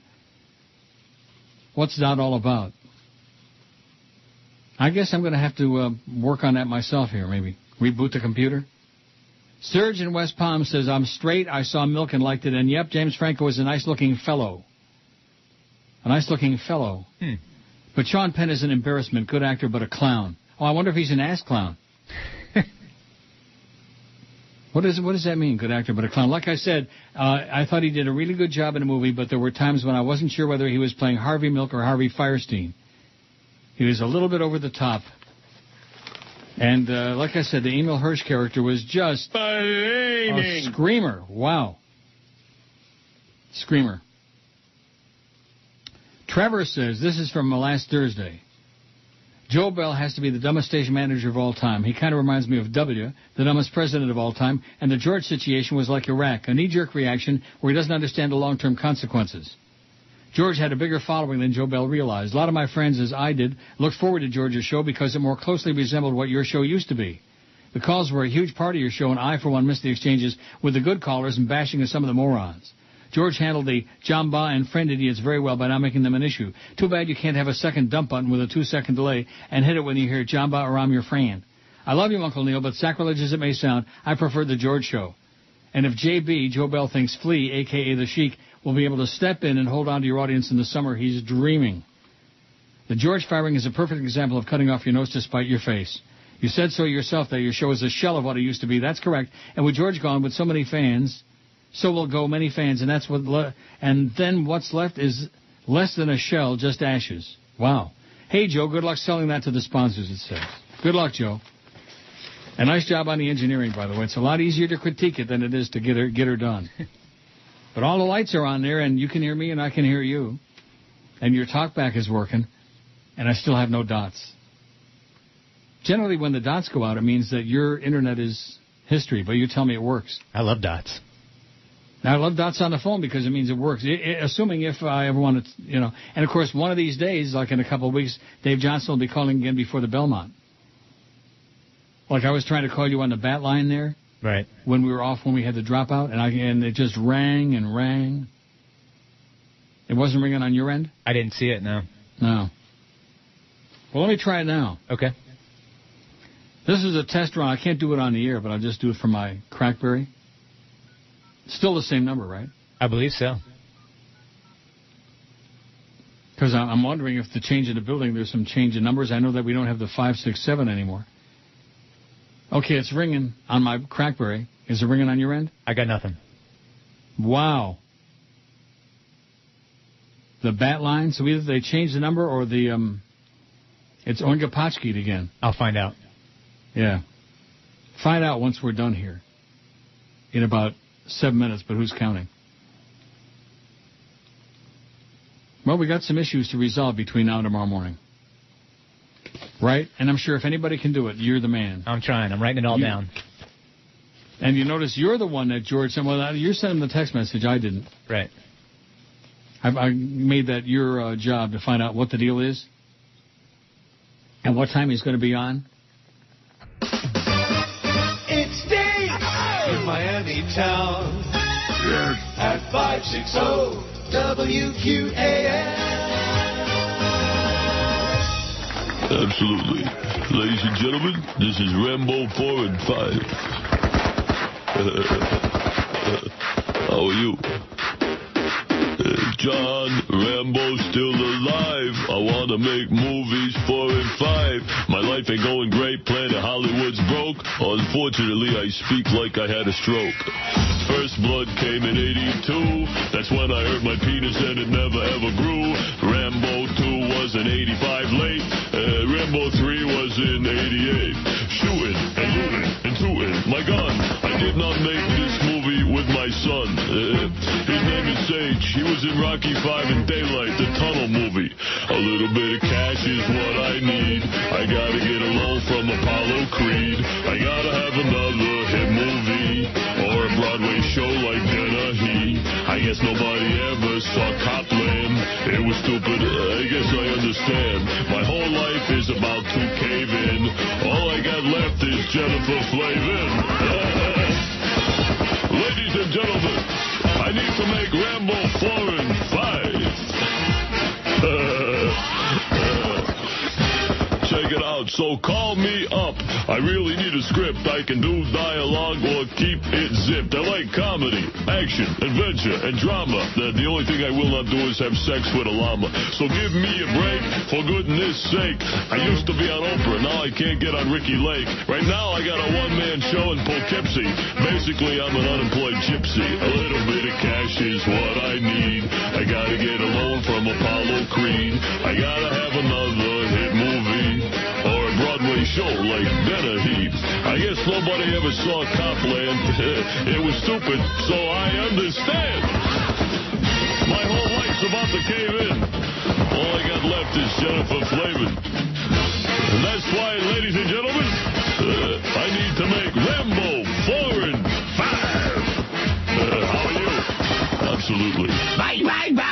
What's dot all about? I guess I'm going to have to work on that myself here, maybe. Reboot the computer. Serge in West Palm says, I'm straight, I saw Milk and liked it, and yep, James Franco is a nice-looking fellow. A nice-looking fellow. But Sean Penn is an embarrassment, good actor, but a clown. Oh, I wonder if he's an ass clown. What does that mean, good actor, but a clown? Like I said, I thought he did a really good job in the movie, but there were times when I wasn't sure whether he was playing Harvey Milk or Harvey Firestein. He was a little bit over the top. And like I said, the Emil Hirsch character was just a screamer. Wow. Screamer. Trevor says, this is from last Thursday. Joe Bell has to be the dumbest station manager of all time. He kind of reminds me of W, the dumbest president of all time, and the George situation was like Iraq, a knee-jerk reaction where he doesn't understand the long-term consequences. George had a bigger following than Joe Bell realized. A lot of my friends, as I did, looked forward to George's show because it more closely resembled what your show used to be. The calls were a huge part of your show, and I, for one, missed the exchanges with the good callers and bashing of some of the morons. George handled the Jamba and friend idiots very well by not making them an issue. Too bad you can't have a second dump button with a 2-second delay and hit it when you hear Jamba or I'm your friend. I love you, Uncle Neil, but sacrilege as it may sound, I prefer the George show. And if JB, Joe Bell, thinks Flea, a.k.a. the Sheik, will be able to step in and hold on to your audience in the summer, he's dreaming. The George firing is a perfect example of cutting off your nose to spite your face. You said so yourself that your show is a shell of what it used to be. That's correct. And with George gone, with so many fans, so will go many fans, and that's what. And then what's left is less than a shell, just ashes. Wow. Hey, Joe, good luck selling that to the sponsors, it says. Good luck, Joe. A nice job on the engineering, by the way. It's a lot easier to critique it than it is to get her done. But all the lights are on there, and you can hear me, and I can hear you. And your talkback is working, and I still have no dots. Generally, when the dots go out, it means that your internet is history, but you tell me it works. I love dots. Now, I love dots on the phone because it means it works. Assuming if I ever want to, And, of course, one of these days, like in a couple of weeks, Dave Johnson will be calling again before the Belmont. Like I was trying to call you on the bat line there. Right. When we were off, when we had the dropout, and it just rang and rang. It wasn't ringing on your end? I didn't see it, no. No. Well, let me try it now. Okay. This is a test run. I can't do it on the air, but I'll just do it from my Crackberry. Still the same number, right? I believe so. Because I'm wondering if the change in the building, there's some change in numbers. I know that we don't have the 567 anymore. Okay, it's ringing on my Crackberry. Is it ringing on your end? I got nothing. Wow. The bat line, so either they changed the number or it's Ongapachki'd again. I'll find out. Yeah. Find out once we're done here. In about 7 minutes, but who's counting? Well, we got some issues to resolve between now and tomorrow morning. Right? And I'm sure if anybody can do it, you're the man. I'm trying. I'm writing it all down. And you notice you're the one that George said, well, you sent him the text message. I didn't. Right. I made that your job to find out what the deal is and what time he's going to be on. It's Dave in Miami town. Yes. At 560 WQAM. Absolutely. Ladies and gentlemen, this is Rambo 4 and 5. How are you? John Rambo's still alive. I want to make movies 4 and 5. My life ain't going great. Planet Hollywood's broke. Unfortunately, I speak like I had a stroke. First blood came in 82. That's when I hurt my penis and it never ever grew. Rambo 2 was in 85 late. Rambo 3 was in 88. Shooting and looting and tooting my gun. I did not make this movie with my son. His name is Sage. He was in Rocky 5 and Daylight, the tunnel movie. A little bit of cash is what I need. I gotta get a loan from Apollo Creed. I gotta have another hit movie or a Broadway show like Dennehy. I guess nobody ever saw Copland. It was stupid. I guess I understand. My whole life is about to cave in. All I got left is Jennifer Flavin. Ladies and gentlemen, I need to make Rambo 4 and 5. Check it out. So call me up. I really need a script. I can do dialogue or keep it zipped. I like comedy, action, adventure, and drama. The only thing I will not do is have sex with a llama. So give me a break, for goodness sake. I used to be on Oprah, now I can't get on Ricky Lake. Right now I got a one-man show in Poughkeepsie. Basically, I'm an unemployed gypsy. A little bit of cash is what I need. I gotta get a loan from Apollo Creed. I gotta have another hit movie or a Broadway show like Dennehy. I guess nobody ever saw Copland. It was stupid, so I understand. My whole life's about to cave in. All I got left is Jennifer Flavin. And that's why, ladies and gentlemen, I need to make Rambo 4 and 5. How are you? Absolutely. Bye, bye, bye.